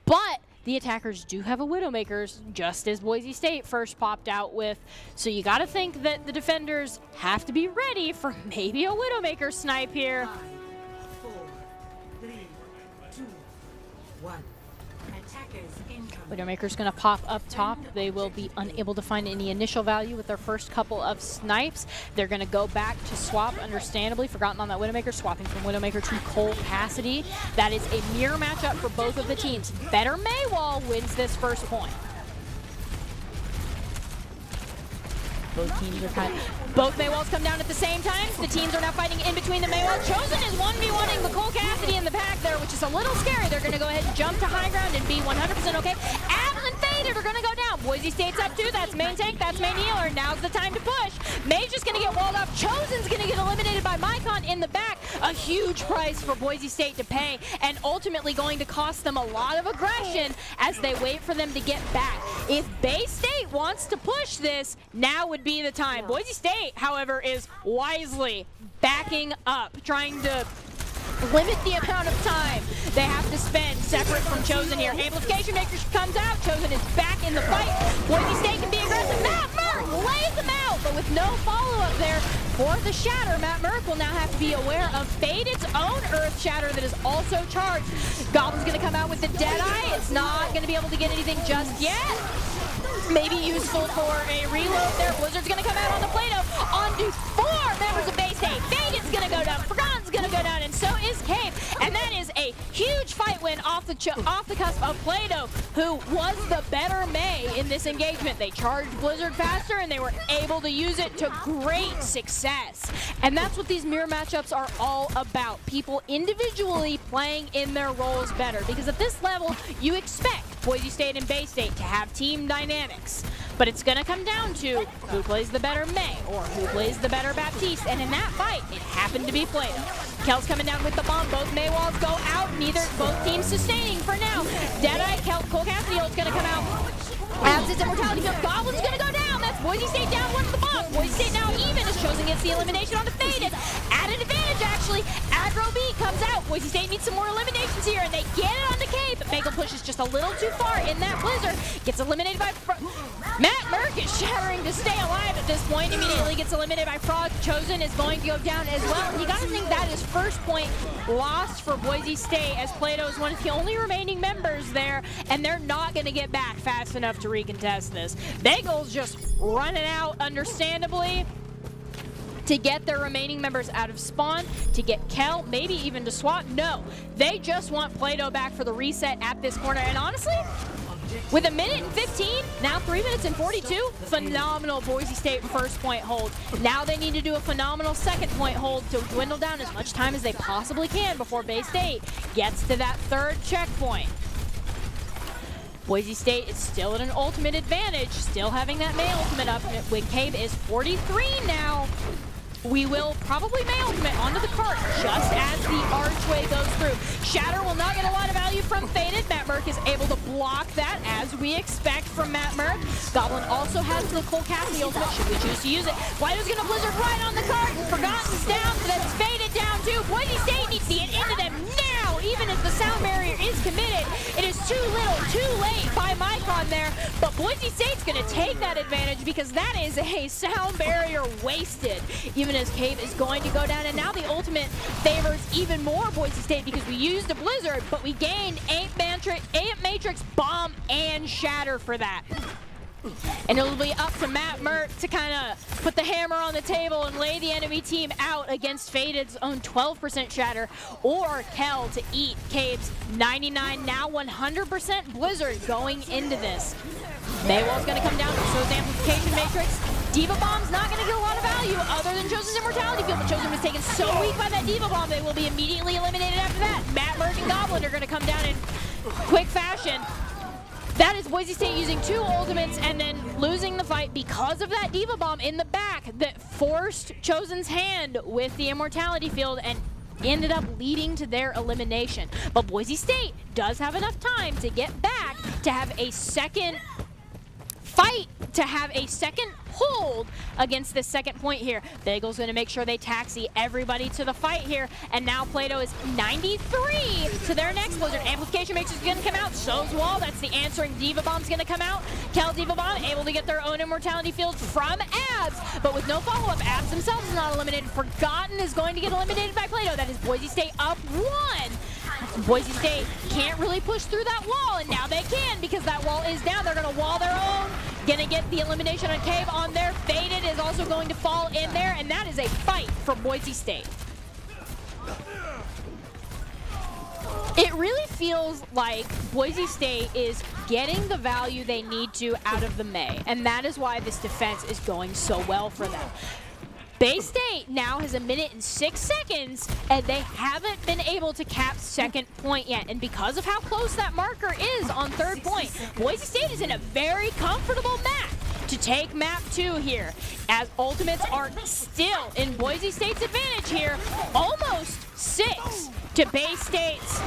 but the attackers do have a Widowmakers, just as Boise State first popped out with. So you got to think that the defenders have to be ready for maybe a Widowmaker snipe here. 5, 4, 3, 2, 1. Attackers incoming. Widowmaker's going to pop up top. They will be unable to find any initial value with their first couple of snipes. They're going to go back to swap, understandably. Forgotten on that Widowmaker, swapping from Widowmaker to Cole Cassidy. That is a mirror matchup for both of the teams. Better Maywall wins this first point. Both teams are both Maywalls come down at the same time. The teams are now fighting in between the Maywall. Chosen is 1v1ing the Cole Cassidy in the pack there, which is a little scary. They're going to go ahead and jump to high ground and be 100% okay. Abel and Faded are going to go down. Boise State's up 2. That's main tank. That's main healer. Now's the time to push. May's just going to get walled up. Chosen's going to get eliminated by Mycon in the back. A huge price for Boise State to pay, and ultimately going to cost them a lot of aggression as they wait for them to get back. If Bay State wants to push this, now would be the time. Boise State, however, is wisely backing up, trying to limit the amount of time they have to spend separate from Chosen here. Amplification Maker comes out. Chosen is back in the fight. Boise State can be aggressive. Matt Merck lays them out, but with no follow-up there for the Shatter. Matt Merck will now have to be aware of Faded's own Earth Shatter that is also charged. Goblin's going to come out with the Deadeye. It's not going to be able to get anything just yet. Maybe useful for a reload there. Blizzard's going to come out on the Play-Doh onto 4 members of Bay State. Faded's going to go down. Forgotten's going to go down, and so is Cave. And that is a huge fight win off the cusp of Play-Doh, who was the better May in this engagement. They charged Blizzard faster, and they were able to use it to great success. And that's what these mirror matchups are all about. People individually playing in their roles better, because at this level, you expect Boise State and Bay State to have team dynamics. But it's going to come down to who plays the better May or who plays the better Baptiste. And in that fight, it happened to be Play-Doh. Kel's coming down with the bomb. Both May walls go out. Both teams sustaining for now. Deadeye, Cole Cassidy is going to come out. Abs its Immortality Field. Goblin's going to go down. that's Boise State down one to the box. Boise State now even as Chosen gets the elimination on the Faded. At an advantage, actually. Aggro B comes out. Boise State needs some more eliminations here, and they get it on the Cape. But Bagel pushes just a little too far in that Blizzard. Gets eliminated by Matt Merck is shattering to stay alive at this point. Immediately gets eliminated by Frog. Chosen is going to go down as well. And you got to think that is first point lost for Boise State, as Plato is one of the only remaining members there, and they're not going to get back fast enough to recontest this. Bagel's just running out, understandably, to get their remaining members out of spawn, to get Kel, maybe even to swap. No, they just want Plato back for the reset at this corner. And honestly, with 1 minute and 15, now 3 minutes and 42, phenomenal Boise State first point hold. Now they need to do a phenomenal second point hold to dwindle down as much time as they possibly can before Bay State gets to that third checkpoint. Boise State is still at an ultimate advantage, still having that May ultimate up. Wigcabe is 43 now. We will probably May ultimate onto the cart just as the archway goes through. Shatter will not get a lot of value from Faded. Matt Merck is able to block that as we expect from Matt Merck. Goblin also has the Cole Cassidy ultimate should we choose to use it. Whito's gonna Blizzard right on the cart. Forgotten's down, but that's Faded down too. Boise State needs to get into them now, even if the sound barrier is committed. It is too little, too late by Mycon there, but Boise State's gonna take that advantage because that is a sound barrier wasted. Even as Cave is going to go down, and now the ultimate favors even more Boise State because we used a Blizzard, but we gained 8 Matrix, Bomb, and Shatter for that. And it'll be up to Matt Merck to kind of put the hammer on the table and lay the enemy team out against Faded's own 12% Shatter, or Kel to eat Cave's 99, now 100% Blizzard going into this. Maywell's going to come down, so his Amplification Matrix. Diva Bomb's not going to get a lot of value other than Chosen's Immortality Field, but Chosen was taken so weak by that Diva Bomb they will be immediately eliminated after that. Matt Merck and Goblin are going to come down in quick fashion. That is Boise State using 2 ultimates and then losing the fight because of that Diva Bomb in the back that forced Chosen's hand with the Immortality Field and ended up leading to their elimination. But Boise State does have enough time to get back to have a second fight, to have a second hold against this second point here. Bagel's going to make sure they taxi everybody to the fight here, and now Plato is 93 to their next Blizzard. Amplification Matrix is going to come out, so's Wall, that's the answering Diva Bomb's going to come out. Kel Diva Bomb able to get their own Immortality Field from Abs, but with no follow-up, Abs themselves is not eliminated. Forgotten is going to get eliminated by Plato. That is Boise State up 1. Boise State can't really push through that wall, and now they can because that wall is down. They're going to wall their own. Going to get the elimination on Cave on there. Faded is also going to fall in there, and that is a fight for Boise State. It really feels like Boise State is getting the value they need to out of the May, and that is why this defense is going so well for them. Bay State now has 1 minute and 6 seconds, and they haven't been able to cap second point yet. And because of how close that marker is on third point, Boise State is in a very comfortable map to take map 2 here, as ultimates are still in Boise State's advantage here. Almost 6 to Bay State's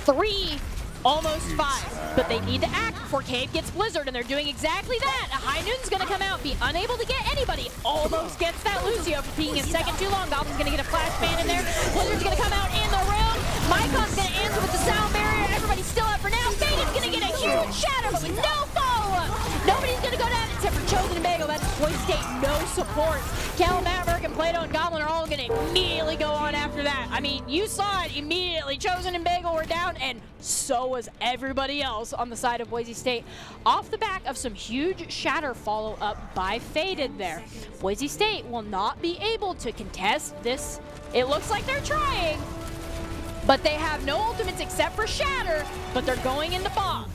3. Almost 5, but they need to act before Cave gets Blizzard, and they're doing exactly that. A High Noon's going to come out, be unable to get anybody. Almost gets that Lucio for being a second too long. Goblin's going to get a flash ban in there. Blizzard's going to come out in the room. Mycon's going to answer with the sound barrier. Everybody's still up for now. Faded's going to get a huge shatter, but with no follow-up. Nobody's going to go down except for Chosen and Bagel. That's Boise State, no support. Kel, Matt Merck, and Plato and Goblin are all going to immediately go on after that. I mean, you saw it immediately. Chosen and Bagel were down, and so was everybody else on the side of Boise State. Off the back of some huge shatter follow-up by Faded there. Boise State will not be able to contest this. It looks like they're trying, but they have no ultimates except for shatter, but they're going into bomb.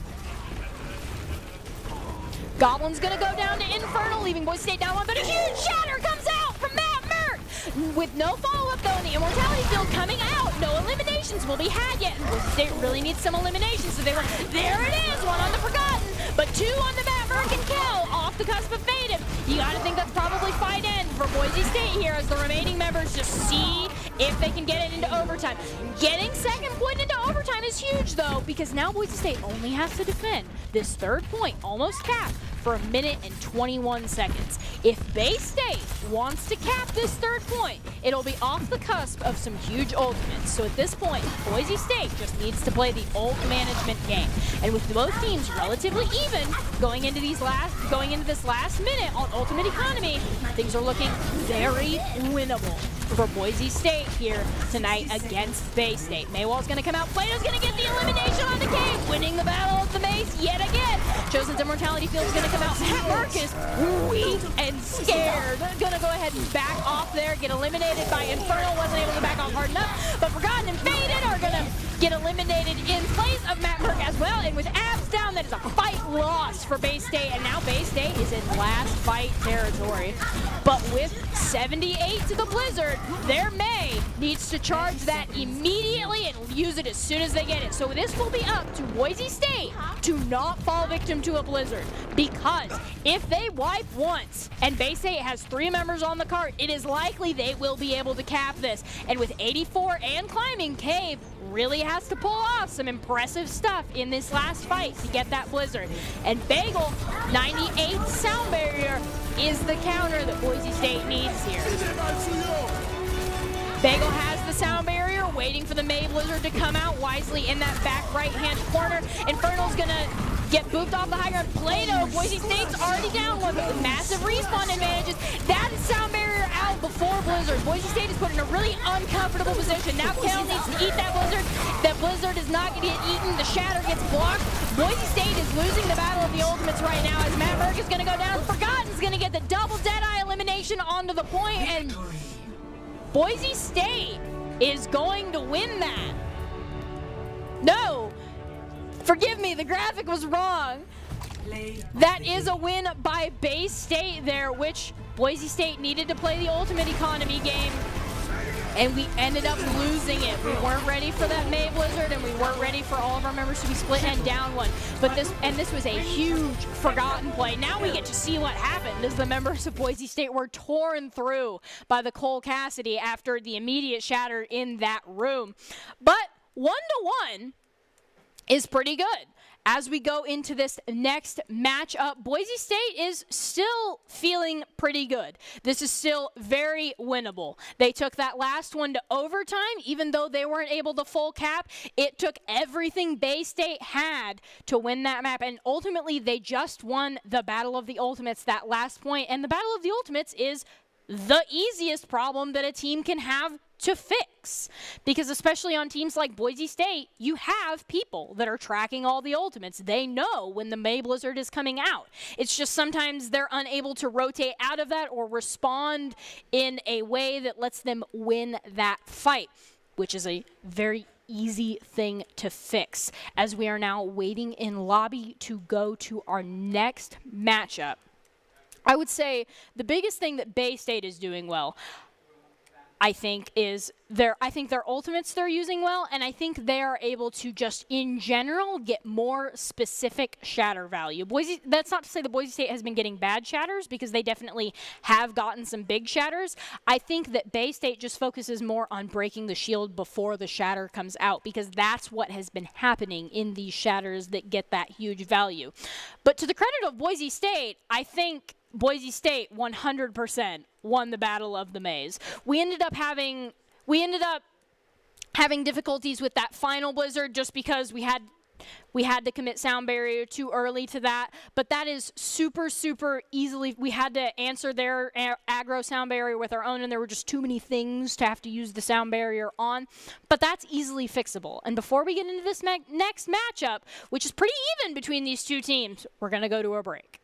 Goblin's gonna go down to Infernal, leaving Boise State down 1, but a huge shatter comes out from Matt Merck. With no follow-up though, and the Immortality Field coming out, no eliminations will be had yet, and Boise State really needs some eliminations, so they were, there it is, 1 on the Forgotten, but 2 on the Matt Merck and Kel, off the cusp of Faded. You gotta think that's probably fight end for Boise State here, as the remaining members just see if they can get it into overtime. Getting second point into overtime is huge, though, because now Boise State only has to defend this third point, almost capped, for 1 minute and 21 seconds. If Bay State wants to cap this third point, it'll be off the cusp of some huge ultimates. So at this point, Boise State just needs to play the ult management game. And with both teams relatively even going into this last minute on Ultimate Economy, things are looking very winnable for Boise State here tonight against Bay State. Maywall's going to come out. Plato's going to get the elimination on the cave, winning the battle of the maze yet again. Chosen's Immortality Field is going to come out. Matt Marcus, weak and scared. Going to go ahead and back off there, get eliminated by Infernal. Wasn't able to back off hard enough, but Forgotten and Faded are going to get eliminated in place of Matt Merck as well. And with Abs down, that is a fight lost for Bay State. And now Bay State is in last fight territory. But with 78 to the Blizzard, their May needs to charge that immediately and use it as soon as they get it. So this will be up to Boise State to not fall victim to a Blizzard, because if they wipe once and Bay State has 3 members on the cart, it is likely they will be able to cap this. And with 84 and climbing, Cave really has to pull off some impressive stuff in this last fight to get that Blizzard. And Bagel, 98 sound barrier, is the counter that Boise State needs here. Bagel has the sound barrier, waiting for the May Blizzard to come out wisely in that back right-hand corner. Infernal's gonna get booped off the high ground. Plato, Boise State's already down one, but with massive respawn advantages. That is sound barrier out before Blizzard. Boise State is put in a really uncomfortable position. Now Kel needs to eat that Blizzard. That Blizzard is not gonna get eaten. The Shatter gets blocked. Boise State is losing the battle of the ultimates right now as Matt Merck is gonna go down. Forgotten's gonna get the double Deadeye elimination onto the point, and Boise State is going to win that. No, forgive me, the graphic was wrong. That is a win by Bay State there, which Boise State needed to play the Ultimate Economy game, and we ended up losing it. We weren't ready for that May Blizzard, and we weren't ready for all of our members to be split and down one. But this was a huge Forgotten play. Now we get to see what happened as the members of Boise State were torn through by the Cole Cassidy after the immediate shatter in that room. But 1-1 is pretty good. As we go into this next matchup, Boise State is still feeling pretty good. This is still very winnable. They took that last one to overtime, even though they weren't able to full cap. It took everything Bay State had to win that map, and ultimately they just won the Battle of the Ultimates, that last point. And the Battle of the Ultimates is the easiest problem that a team can have to fix, because especially on teams like Boise State, you have people that are tracking all the ultimates. They know when the May Blizzard is coming out. It's just sometimes they're unable to rotate out of that or respond in a way that lets them win that fight, which is a very easy thing to fix, as we are now waiting in lobby to go to our next matchup. I would say the biggest thing that Bay State is doing well, I think their ultimates they're using well, and I think they are able to just in general get more specific shatter value. That's not to say that Boise State has been getting bad shatters, because they definitely have gotten some big shatters. I think that Bay State just focuses more on breaking the shield before the shatter comes out, because that's what has been happening in these shatters that get that huge value. But to the credit of Boise State, I think Boise State 100% won the Battle of the Maze. We ended up having difficulties with that final Blizzard just because we had to commit sound barrier too early to that, but that is super easily. We had to answer their aggro sound barrier with our own, and there were just too many things to have to use the sound barrier on, but that's easily fixable. And before we get into this next matchup, which is pretty even between these two teams, we're going to go to a break.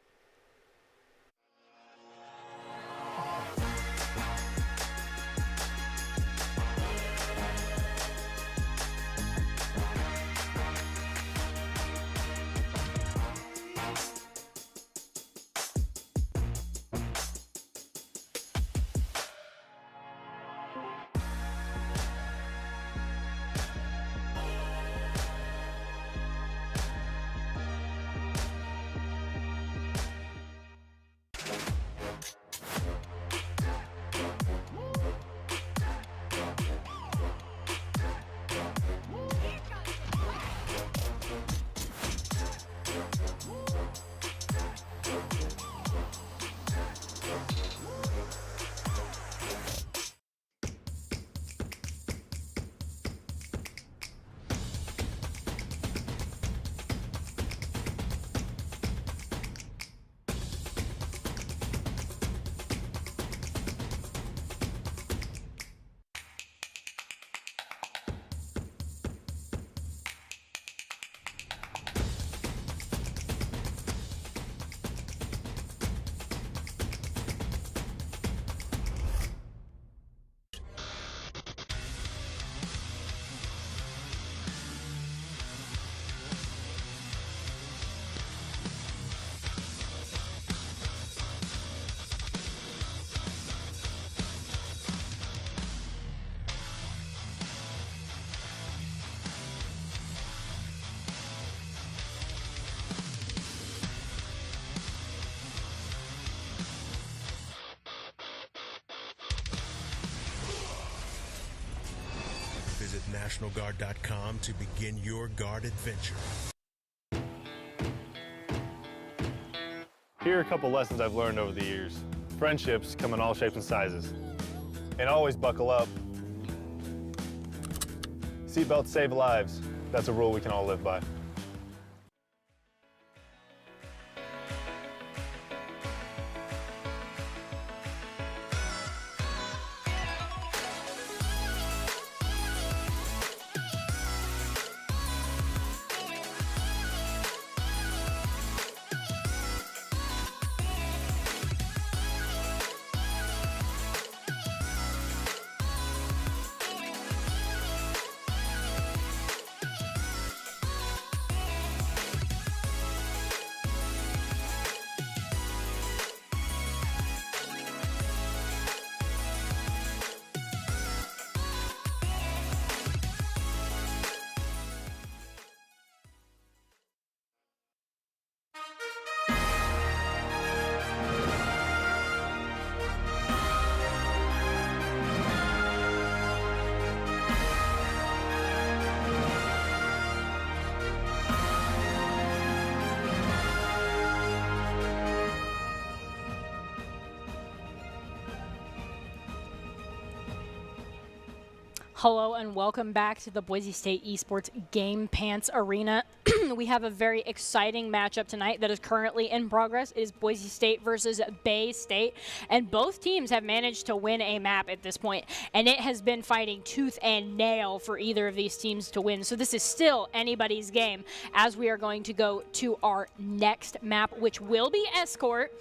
NationalGuard.com to begin your guard adventure. Here are a couple lessons I've learned over the years. Friendships come in all shapes and sizes. And always buckle up. Seatbelts save lives. That's a rule we can all live by. Hello and welcome back to the Boise State Esports Game Pants Arena. We have a very exciting matchup tonight that is currently in progress. It is Boise State versus Bay State, and both teams have managed to win a map at this point, and it has been fighting tooth and nail for either of these teams to win. So this is still anybody's game as we are going to go to our next map, which will be Escort.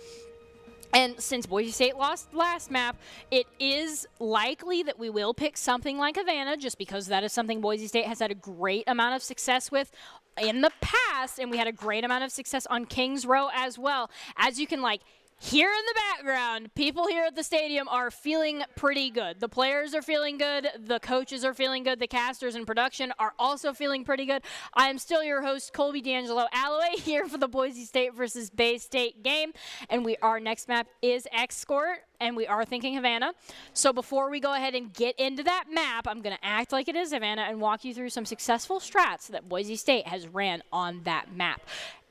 And since Boise State lost last map, it is likely that we will pick something like Havana, just because that is something Boise State has had a great amount of success with in the past, and we had a great amount of success on Kings Row as well. As you can hear in the background, people here at the stadium are feeling pretty good. The players are feeling good. The coaches are feeling good. The casters and production are also feeling pretty good. I am still your host, Colby D'Angelo Alloway, here for the Boise State versus Bay State game. And our next map is Escort, and we are thinking Havana. So before we go ahead and get into that map, I'm going to act like it is Havana and walk you through some successful strats that Boise State has ran on that map.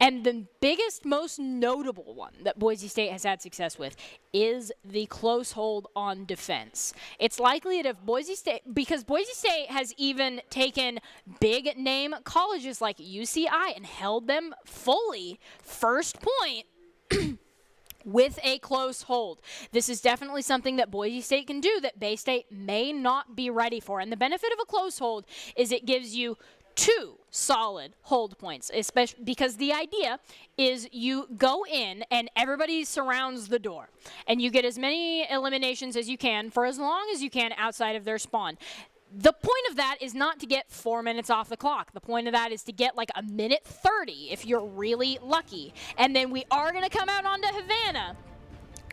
And the biggest, most notable one that Boise State has had success with is the close hold on defense. It's likely that if Boise State, because Boise State has even taken big name colleges like UCI and held them fully first point with a close hold. This is definitely something that Boise State can do that Bay State may not be ready for. And the benefit of a close hold is it gives you 2 solid hold points, especially because the idea is you go in and everybody surrounds the door and you get as many eliminations as you can for as long as you can outside of their spawn. The point of that is not to get 4 minutes off the clock. The point of that is to get like a minute 30 if you're really lucky. And then we are going to come out onto Havana,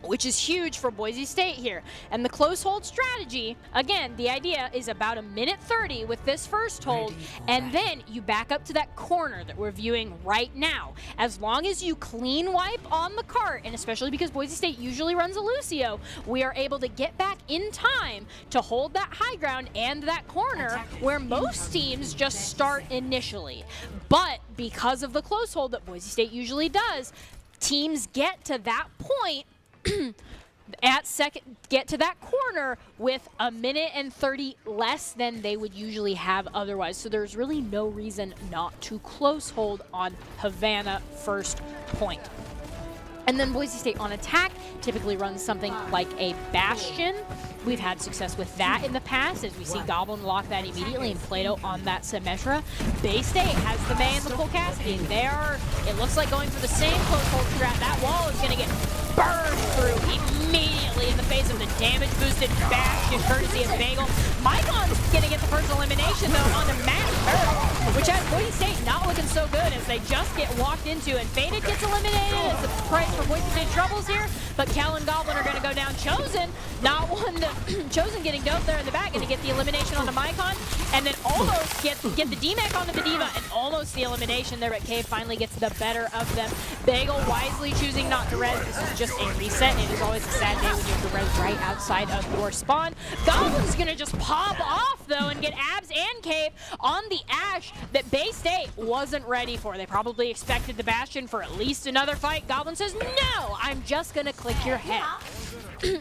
which is huge for Boise State here. And the close hold strategy, again, the idea is about a minute 30 with this first hold, and then you back up to that corner that we're viewing right now. As long as you clean wipe on the cart, and especially because Boise State usually runs a Lucio, we are able to get back in time to hold that high ground and that corner where most teams just start initially. But because of the close hold that Boise State usually does, teams get to that point get to that corner with a minute and 30 less than they would usually have otherwise. So there's really no reason not to close hold on Havana first point. And then Boise State on attack typically runs something like a Bastion. We've had success with that in the past as we see Goblin lock that immediately and Plato on that Symmetra. Bay State has the May and the Cole Cassidy. It looks like going for the same close hold strat. That wall is going to get burned through immediately in the face of the damage boosted Bastion courtesy of Bagel. Mycon's going to get the first elimination though on the Matt Bird, which has Boise State not looking so good as they just get walked into, and Faded gets eliminated as the price for Boise State troubles here, but Kel and Goblin are going to go down. Chosen, not one to Chosen getting doped there in the back, going to get the elimination on the Mycon, and then almost get the DMAC onto the Diva, and almost the elimination there, but Cave finally gets the better of them. Bagel wisely choosing not to res. This is just a reset. It is always a sad day when you have to res right outside of your spawn. Goblin's going to just pop off, though, and get Abs and Cape on the Ash that Bay State wasn't ready for. They probably expected the Bastion for at least another fight. Goblin says, no, I'm just going to click your head.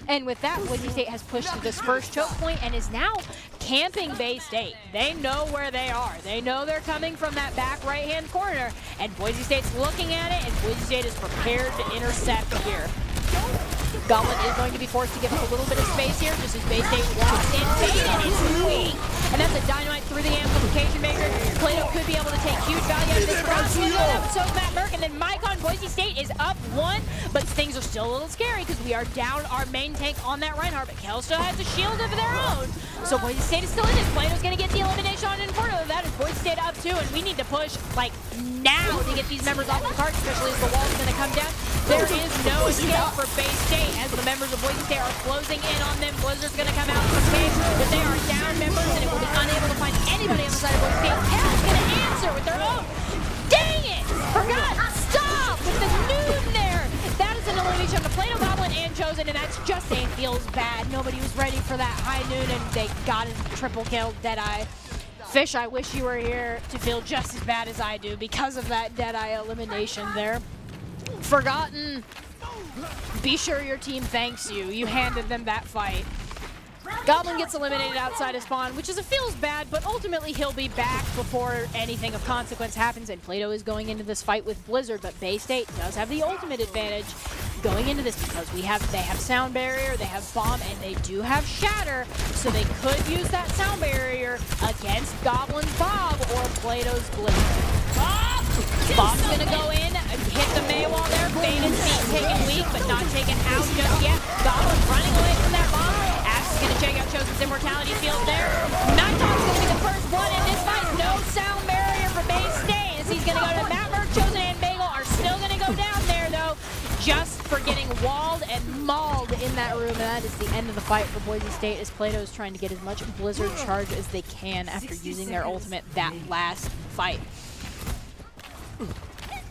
And with that, Boise State has pushed to this first choke point and is now camping Bay State. They know where they are. They know they're coming from that back right-hand corner, and Boise State's looking at it, and Boise State is prepared to intercept here. Goblin is going to be forced to give up a little bit of space here, just as Bay State walks in. Baden is weak, and that's a dynamite through the amplification maker. Plato could be able to take huge value out of this round. So is Matt Burke, and then Mike on Boise State is up 1, but things are still a little scary because we are down our main tank on that Reinhardt, but Kel still has a shield of their own. So Boise State is still in this. Plato's going to get the elimination on Inferno. That is Boise State up 2, and we need to push like now to get these members off the cart, especially as the wall is going to come down. There is no escape for Bay State as the members of Boise State are closing in on them. Blizzard's going to come out from cave, but they are down members, and it will be unable to find anybody on the side of Boise State. Kel's going to answer with their own. Dang it! Forgot! Stop with the noon there! That is an elimination of the Plato Goblin and Chosen, and that's just saying feels bad. Nobody was ready for that high noon, and they got a triple kill Deadeye. Fish, I wish you were here to feel just as bad as I do because of that Deadeye elimination there. Forgotten, be sure your team thanks you. You handed them that fight. Goblin gets eliminated outside of spawn, which is a feels bad, but ultimately he'll be back before anything of consequence happens, and Plato is going into this fight with Blizzard, but Bay State does have the ultimate advantage going into this because they have sound barrier, they have bomb, and they do have shatter, so they could use that sound barrier against Goblin's Bob or Plato's Blizzard. Bob's gonna go in, hit the May wall there. Baden's being taken weak, but not taken out just yet. Goblin running away from that bomb. Ash is gonna check out Chosen's immortality field there. Nighthawk's gonna be the first one in this fight. No sound barrier for Bay State as he's gonna go to Matt Merck. Chosen and Bagel are still gonna go down there though, just for getting walled and mauled in that room. And that is the end of the fight for Boise State as Plato's trying to get as much Blizzard charge as they can after using their ultimate that last fight.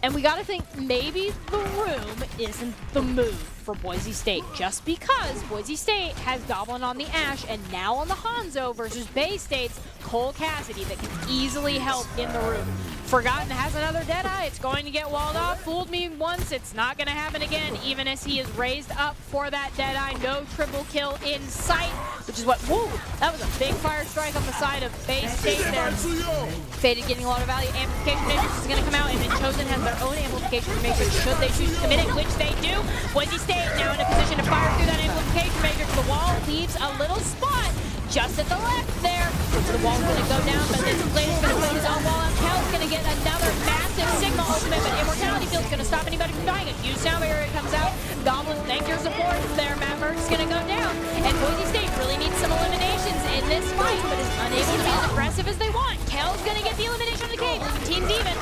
And we gotta think maybe the room isn't the move for Boise State, just because Boise State has Goblin on the Ash and now on the Hanzo versus Bay State's Cole Cassidy that can easily help in the room. Forgotten has another Deadeye. It's going to get walled off. Fooled me once. It's not going to happen again, even as he is raised up for that Deadeye. No triple kill in sight, which is what, whoa, that was a big fire strike on the side of Bay State there. Faded getting a lot of value. Amplification Matrix is going to come out, and then Chosen has their own Amplification Matrix should they choose to commit it, which they do. Boise State now in a position to fire through that Amplification Matrix. The wall leaves a little spot just at the left there. The wall's going to go down, but then Plate's going to put his own wall up. Kel's going to get another massive Sigma ultimate, but Immortality Field's going to stop anybody from dying. A huge sound barrier comes out. Goblin, thank your support there. Matt Merck's going to go down. And Boise State really needs some eliminations in this fight, but is unable to be as aggressive as they want. Kel's going to get the elimination of the cave. The team's even.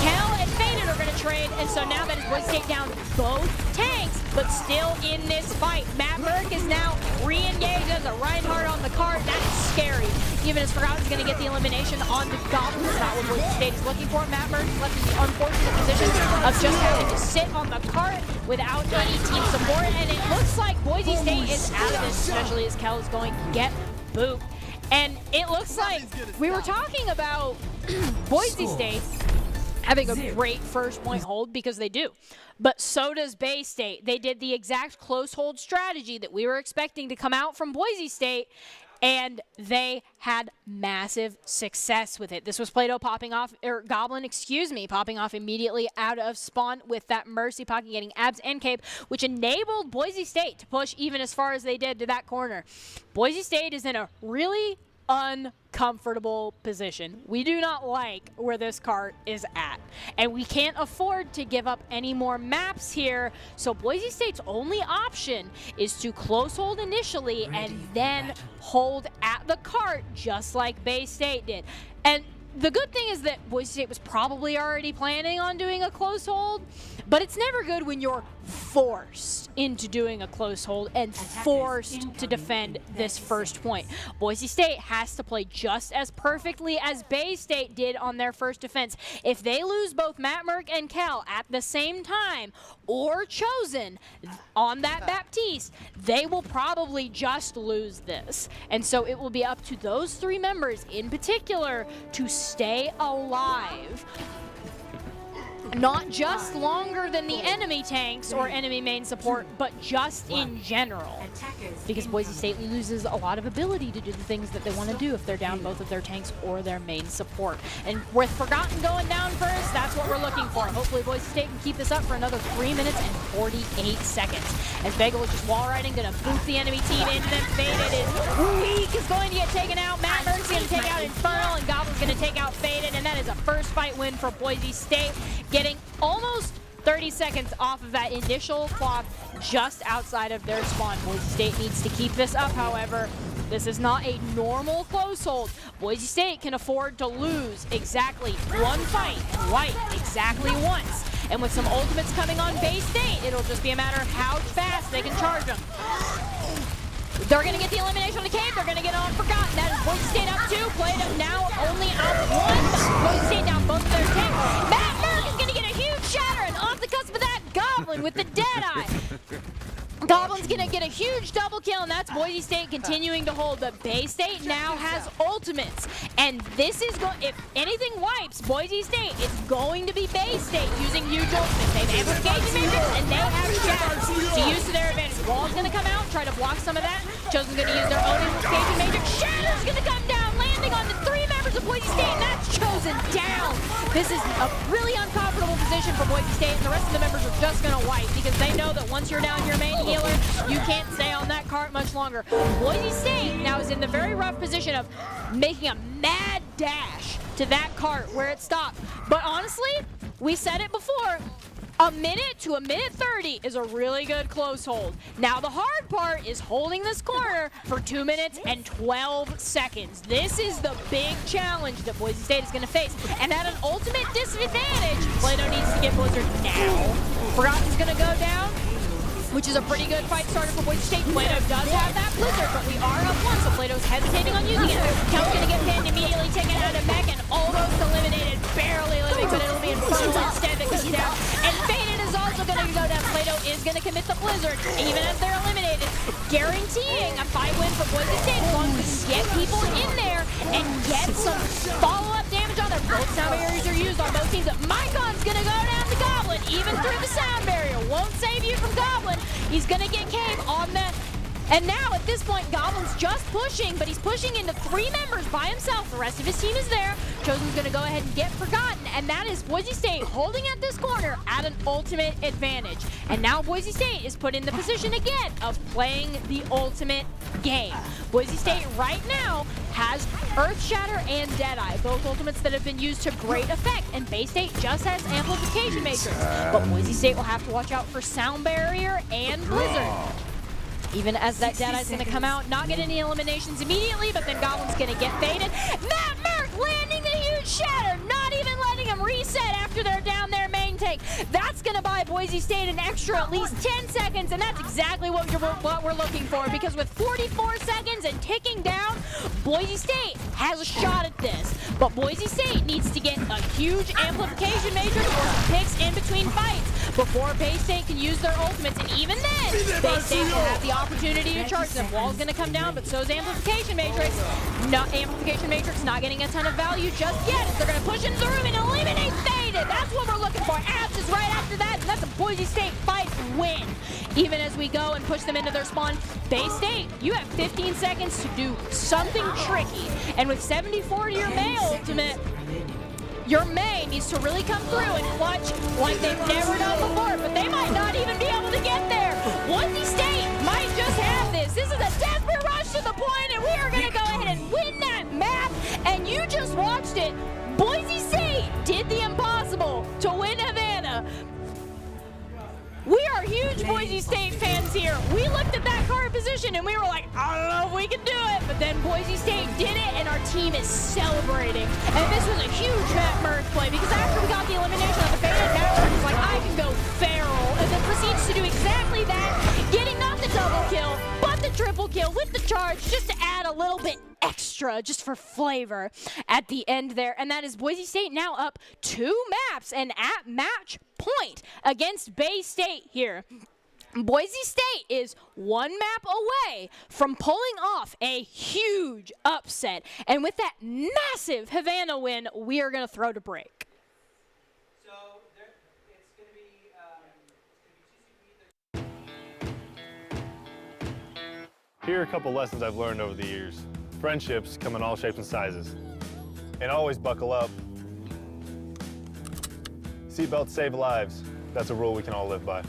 Kel and Faded are going to trade, and so now that is Boise State down both tanks, but still in this fight. Matt Merck is now re-engaged as a Reinhardt on the card. That's scary. Even as Forgotten's going to get the elimination on the Goblin. That's not what Boise State is looking for. Matt Merck is left in the unfortunate position of just having to sit on the cart without any team support, and it looks like Boise State is out of this, especially as Kel is going to get booped. And it looks like we were talking about Boise State having a great first point hold, because they do. But so does Bay State. They did the exact close hold strategy that we were expecting to come out from Boise State, and they had massive success with it. This was Plato popping off, or Goblin, excuse me, popping off immediately out of spawn with that Mercy pocket, getting abs and cape, which enabled Boise State to push even as far as they did to that corner. Boise State is in a really uncomfortable position. We do not like where this cart is at, and we can't afford to give up any more maps here, so Boise State's only option is to close hold initially and then hold at the cart just like Bay State did. And the good thing is that Boise State was probably already planning on doing a close hold, but it's never good when you're forced into doing a close hold and forced to defend this first point. Boise State has to play just as perfectly as Bay State did on their first defense. If they lose both Matt Merck and Cal at the same time, or Chosen on that Baptiste, they will probably just lose this. And so it will be up to those three members in particular to stay alive. Not just longer than the enemy tanks or enemy main support, but just in general. Because Boise State loses a lot of ability to do the things that they want to do if they're down both of their tanks or their main support. And with Forgotten going down first, that's what we're looking for. Hopefully Boise State can keep this up for another 3 minutes and 48 seconds. As Bagel is just wall riding, going to boot the enemy team in, then Faded is weak, is going to get taken out. Matt Merck's going to take out Infernal, and Goblin's going to take out Faded, and that is a first fight win for Boise State, getting almost 30 seconds off of that initial clock just outside of their spawn. Boise State needs to keep this up, however. This is not a normal close hold. Boise State can afford to lose exactly one fight and wipe exactly once. And with some ultimates coming on Bay State, it'll just be a matter of how fast they can charge them. They're going to get the elimination on the cave. They're going to get on Forgotten. That is Boise State up 2. Play-Doh now only out 1. Boise State down both of their tanks. Matt Merck is going to get a huge shatter, and off the cusp of that, Goblin with the Deadeye. Goblin's going to get a huge double kill, and that's Boise State continuing to hold. But Bay State now has ultimates. And this is going, if anything wipes Boise State, it's going to be Bay State using huge ultimates. They have amplification matrix, and they have shatters to use to their advantage. Wall's going to come out, try to block some of that. Chosen's going to use their own amplification matrix. Shatter's going to come down, landing on the 3 members of Boise State, and that's Chosen down. This is a really uncomfortable position for Boise State, and the rest of the members are just going to wipe because they know that once you're down your main healer, you can't stay on that cart much longer. Boise State now is in the very rough position of making a mad dash to that cart where it stopped. But honestly, we said it before, a minute to a minute 30 is a really good close hold. Now the hard part is holding this corner for 2 minutes and 12 seconds. This is the big challenge that Boise State is going to face. And at an ultimate disadvantage, Play-Doh needs to get Blizzard now. Forgotten's going to go down, which is a pretty good fight starter for Boise State. Play-Doh does have that Blizzard, but we are up 1, so Play-Doh's hesitating on using it. Kel's going to get pinned, immediately taken out of mech, and almost eliminated, barely living, but it'll be Infernal instead that goes down. And Faded is also going to go down. Play-Doh is going to commit the Blizzard, even as they're eliminated, guaranteeing a fight win for Boise State as long as we can get people in there and get some follow-up damage on there. Both sound barriers are used on both teams. Mycon's going to go down to Goblin, even through the sound barrier. Won't save you from Goblin. He's going to get Cave on that. And now, at this point, Goblin's just pushing, but he's pushing into 3 members by himself. The rest of his team is there. Chosen's going to go ahead and get Forgotten, and that is Boise State holding at this corner at an ultimate advantage. And now Boise State is put in the position again of playing the ultimate game. Boise State right now has Earth Shatter and Deadeye, both ultimates that have been used to great effect, and Bay State just has Amplification Matrix. But Boise State will have to watch out for Sound Barrier and Blizzard. Even as that Deadeye's going to come out, not get any eliminations immediately, but then Goblin's going to get Faded. Matt Merck landing the huge shatter, not even letting him reset after they're down their main tank. That's going to buy Boise State an extra at least 10 seconds, and that's exactly what we're looking for, because with 44 seconds and ticking down, Boise State has a shot at this. But Boise State needs to get a huge amplification matrix or some picks in between fights before Bay State can use their ultimates, and even then, Bay State will have the opportunity to charge them. Wall's going to come down, but so's Amplification Matrix. No, Amplification Matrix not getting a ton of value just yet. They're going to push into the room and eliminate Faded. That's what we're looking for. Abs is right after that, and that's a Boise State fight win. Even as we go and push them into their spawn, Bay State, you have 15 seconds to do something tricky. And with 74 to your May ultimate, your May needs to really come through and clutch like they've never done before, but they might not even be able to get there. Boise State might just have this. This is a desperate rush to the point, and we are going to go ahead and win that map, and you just watched it. Boise State did the impossible to win Havana. We are huge Boise State fans here. We looked at that card position position, and we were like, I don't know if we can do it. But then Boise State did it, and our team is celebrating. And this was a huge Matt Mertz play, because after we got the elimination of the fan, Matt Mertz was like, I can go feral, and then proceeds to do exactly that, getting not the double kill, but the triple kill with the charge, just to add a little bit extra, just for flavor at the end there. And that is Boise State now up 2 maps and at match point against Bay State here. Boise State is 1 map away from pulling off a huge upset. And with that massive Havana win, we are going to throw to break. So it's going to be Here are a couple lessons I've learned over the years. Friendships come in all shapes and sizes. And always buckle up. Seatbelts save lives. That's a rule we can all live by.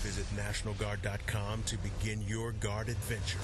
Visit NationalGuard.com to begin your guard adventure.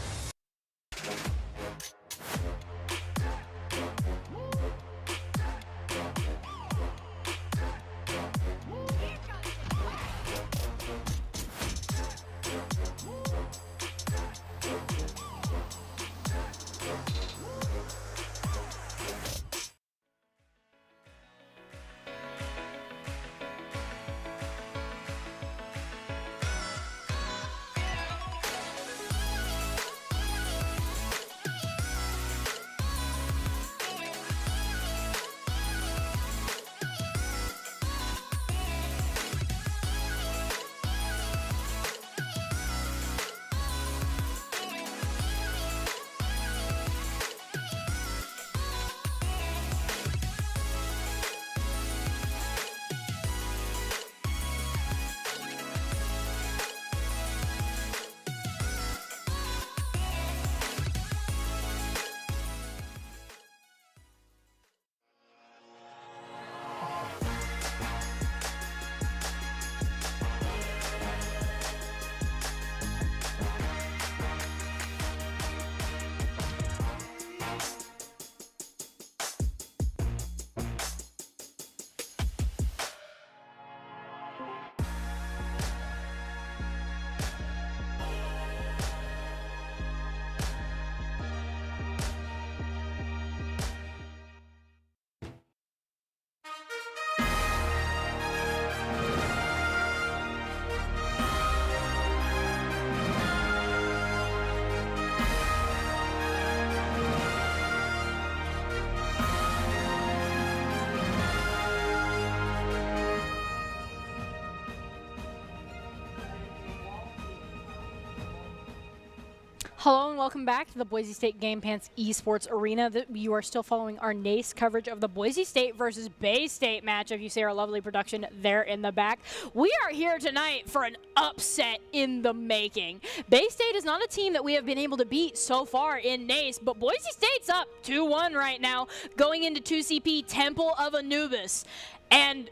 Hello and welcome back to the Boise State Game Pants Esports Arena. You are still following our NACE coverage of the Boise State versus Bay State matchup. You see our lovely production there in the back. We are here tonight for an upset in the making. Bay State is not a team that we have been able to beat so far in NACE, but Boise State's up 2-1 right now, going into 2CP Temple of Anubis. And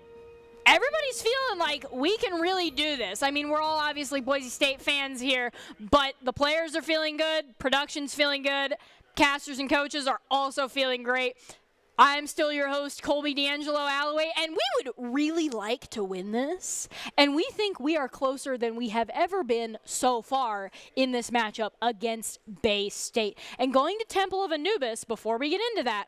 everybody's feeling like we can really do this. I mean, we're all obviously Boise State fans here, but the players are feeling good, production's feeling good, casters and coaches are also feeling great. I'm still your host, Colby D'Angelo Alloway, and we would really like to win this. And we think we are closer than we have ever been so far in this matchup against Bay State. And going to Temple of Anubis, before we get into that,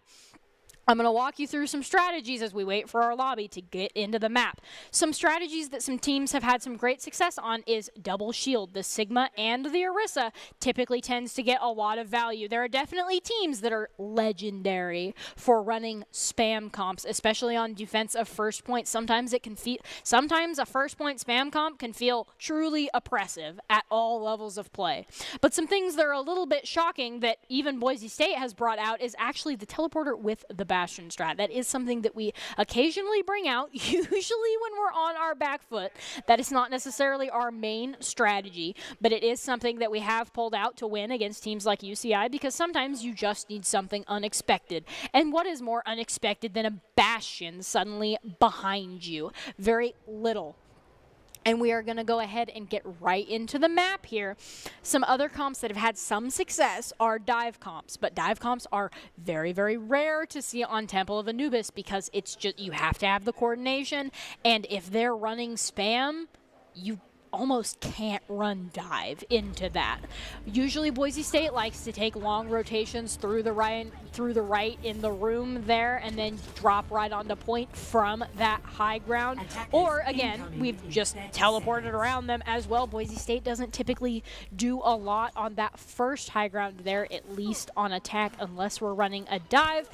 I'm going to walk you through some strategies as we wait for our lobby to get into the map. Some strategies that some teams have had some great success on is double shield. The Sigma and the Orisa typically tends to get a lot of value. There are definitely teams that are legendary for running spam comps, especially on defense of first point. Sometimes a first point spam comp can feel truly oppressive at all levels of play. But some things that are a little bit shocking that even Boise State has brought out is actually the teleporter with the Bastion strat. That is something that we occasionally bring out, usually when we're on our back foot. That is not necessarily our main strategy, but it is something that we have pulled out to win against teams like UCI, because sometimes you just need something unexpected. And what is more unexpected than a Bastion suddenly behind you? Very little. And we are going to go ahead and get right into the map here. Some other comps that have had some success are dive comps, but dive comps are very, very rare to see on Temple of Anubis because it's just, you have to have the coordination, and if they're running spam, you almost can't run dive into that. Usually Boise State likes to take long rotations through the right in the room there and then drop right onto point from that high ground. Or again, we've just teleported around them as well. Boise State doesn't typically do a lot on that first high ground there, at least on attack, unless we're running a dive,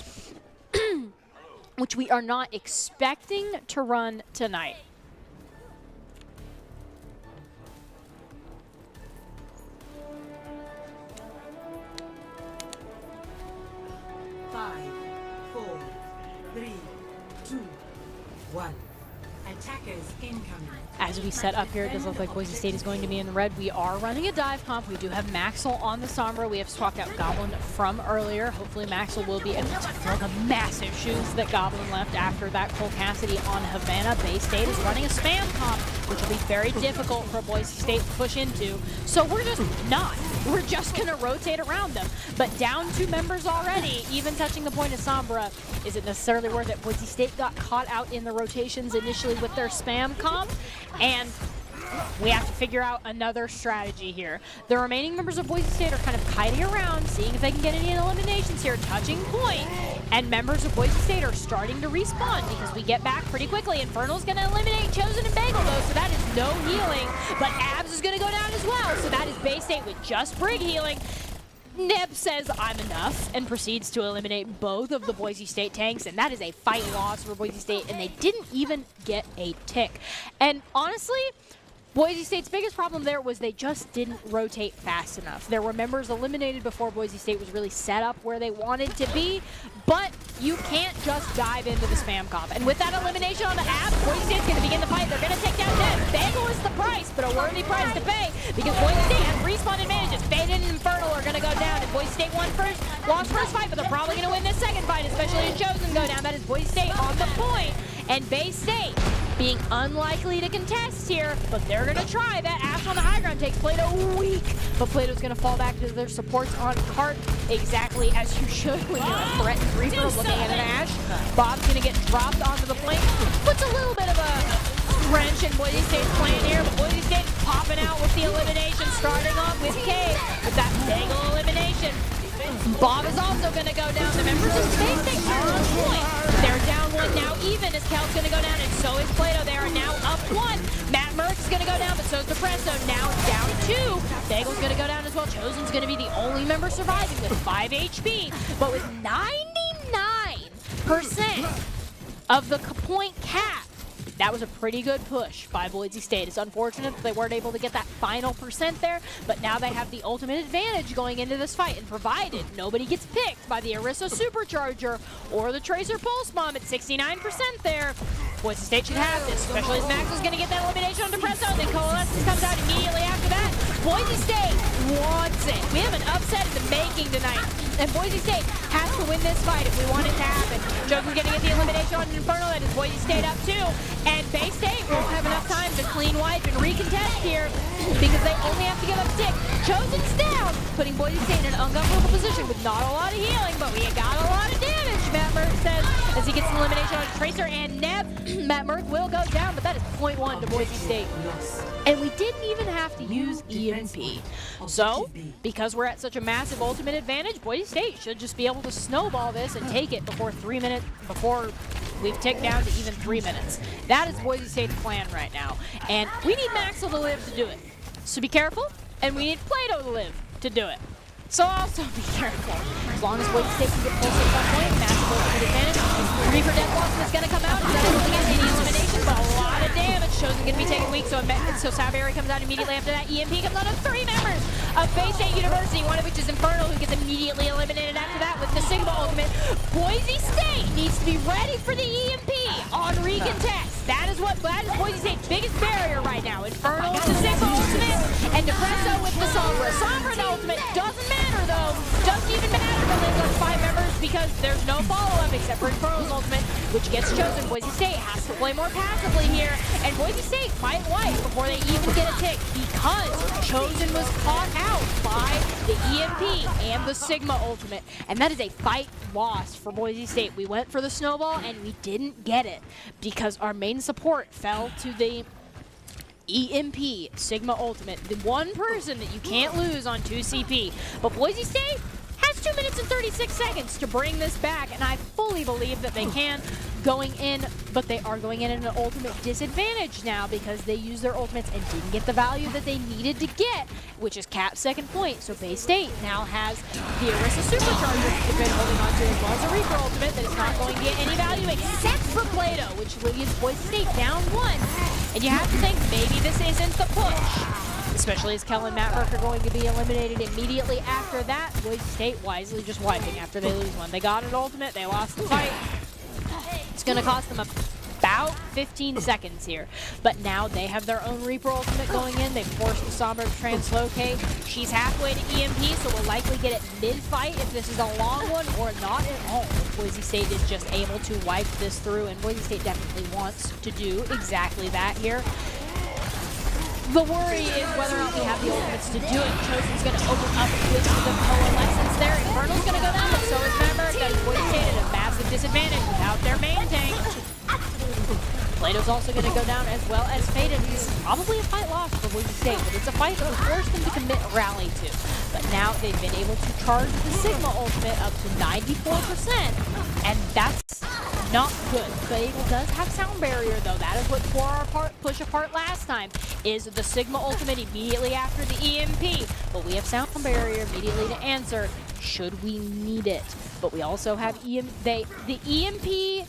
which we are not expecting to run tonight. Attackers incoming. As we set up here, it does look like Boise State is going to be in the red. We are running a dive comp. We do have Maxwell on the Sombra. We have swapped out Goblin from earlier. Hopefully Maxwell will be able to fill the massive shoes that Goblin left after that Cole Cassidy on Havana. Bay State is running a spam comp, which will be very difficult for Boise State to push into. So we're just not. We're just going to rotate around them. But down 2 members already, even touching the point of Sombra. Is it necessarily worth it? Boise State got caught out in the rotations initially with their spam comp, and we have to figure out another strategy here. The remaining members of Boise State are kind of kiting around, seeing if they can get any eliminations here, touching point, and members of Boise State are starting to respawn because we get back pretty quickly. Infernal's going to eliminate Chosen and Bagel, though, so that is no healing, but Abs is going to go down as well, so that is Bay State with just Brig healing. Neb says, I'm enough, and proceeds to eliminate both of the Boise State tanks, and that is a fight loss for Boise State, and they didn't even get a tick. And honestly, Boise State's biggest problem there was they just didn't rotate fast enough. There were members eliminated before Boise State was really set up where they wanted to be, but you can't just dive into the spam comp. And with that elimination on the app, Boise State's going to begin the fight. They're going to take down Neb. Bagel is the price, but a worthy price to pay because Boise State has respawn advantages. Faded and Infernal are going to go down, and Boise State lost first fight, but they're probably going to win this second fight, especially if Chosen go down. That is Boise State on the point, and Bay State being unlikely to contest here, but they're going to try. That Ash on the high ground takes Plato weak, but Plato's going to fall back to their supports on cart exactly as you should when you're a threatened Reaper looking at an Ash. Bob's going to get dropped onto the plane. Puts a little bit of a wrench in Boise State's plan here, but Boise State popping out with the elimination, starting off with K with that Bagel elimination. Bob is also going to go down. The members of Bay State are on point. They're down 1 now, even as Kel's going to go down, and so is Plato. They are now up 1. Matt Merckx is going to go down, but so is Depresso. Now down 2. Bagel's going to go down as well. Chosen's going to be the only member surviving with 5 HP, but with 99% of the point cap. That was a pretty good push by Boise State. It's unfortunate that they weren't able to get that final percent there, but now they have the ultimate advantage going into this fight, and provided nobody gets picked by the Orisa Supercharger or the Tracer Pulse Bomb at 69% there, Boise State should have this, especially as Max is going to get that elimination on Depresso, and then Coalescence comes out immediately after that. Boise State wants it. We have an upset in the making tonight, and Boise State has to win this fight if we want it to happen. Joker's going to get the elimination on Infernal, and is Boise State up 2. And Bay State won't have enough time to clean wipe and recontest here because they only have to give up 6. Chosen's down, putting Boise State in an uncomfortable position with not a lot of healing, but we got a lot of damage, Matt Merckx says. as he gets an elimination on Tracer and Neb. Matt Merck will go down, but that is 0.1 to Boise State. And we didn't even have to use EMP. So, because we're at such a massive ultimate advantage, Boise State should just be able to snowball this and take it before we've ticked down to even 3 minutes. That is Boise State's plan right now. And we need Maxwell to live to do it. So be careful, and we need Plato to live to do it. So also be careful. As long as Boise State can get close at some point, massive ultimate advantage. Reaper Death Blossom is going to come out. He's not able to get any elimination, but a lot of damage. Chosen going to be taken weak, so Saberi comes out immediately after that. EMP comes out of 3 members of Bay State University, one of which is Infernal, who gets immediately eliminated after that with the Sigma ultimate. Boise State needs to be ready for the EMP on recontest. That is Boise State's biggest barrier right now. Infernal with the Sigma ultimate, and Depresso with the Sombra. Sombra ultimate doesn't matter though. Doesn't even matter when they lose 5 members because there's no follow-up except for Infernal's ultimate, which gets chosen. Boise State has to play more passively here, and Boise State might wipe before they even get a tick because Chosen was caught out by the EMP and the Sigma ultimate, and that is a fight loss for Boise State. We went for the snowball and we didn't get it because our main support fell to the EMP Sigma ultimate, the one person that you can't lose on 2CP. But Boise State has 2 minutes and 36 seconds to bring this back, and I fully believe that they can going in, but they are going in at an ultimate disadvantage now because they used their ultimates and didn't get the value that they needed to get, which is Cap's second point. So Bay State now has the Orisa Supercharger that they've been holding on to, as well as a Reaper ultimate that is not going to get any value except for Plato, which leaves Boise State down 1. And you have to think maybe this isn't the push, especially as Kel and Matt Burke are going to be eliminated immediately after that. Boise State wisely just wiping after they lose one. They got an ultimate, they lost the fight. It's going to cost them about 15 seconds here. But now they have their own Reaper ultimate going in. They forced the Sombra to translocate. She's halfway to EMP, so we'll likely get it mid-fight if this is a long one, or not at all. Boise State is just able to wipe this through, and Boise State definitely wants to do exactly that here. The worry is whether or not we have the ultimates to do it. Chosen's going to open up with the coalescence there. Infernal's going to go down, but so is Member. That is Boise State at a massive disadvantage without their main tank. Plato's also going to go down, as well as Faden. It's probably a fight loss for Boise State, but it's a fight that will force them to commit rally to. But now they've been able to charge the Sigma ultimate up to 94%, and that's not good. Fable does have sound barrier though. That is what tore our push apart last time, is the Sigma ultimate immediately after the EMP. But we have sound barrier immediately to answer should we need it. But we also have the EMP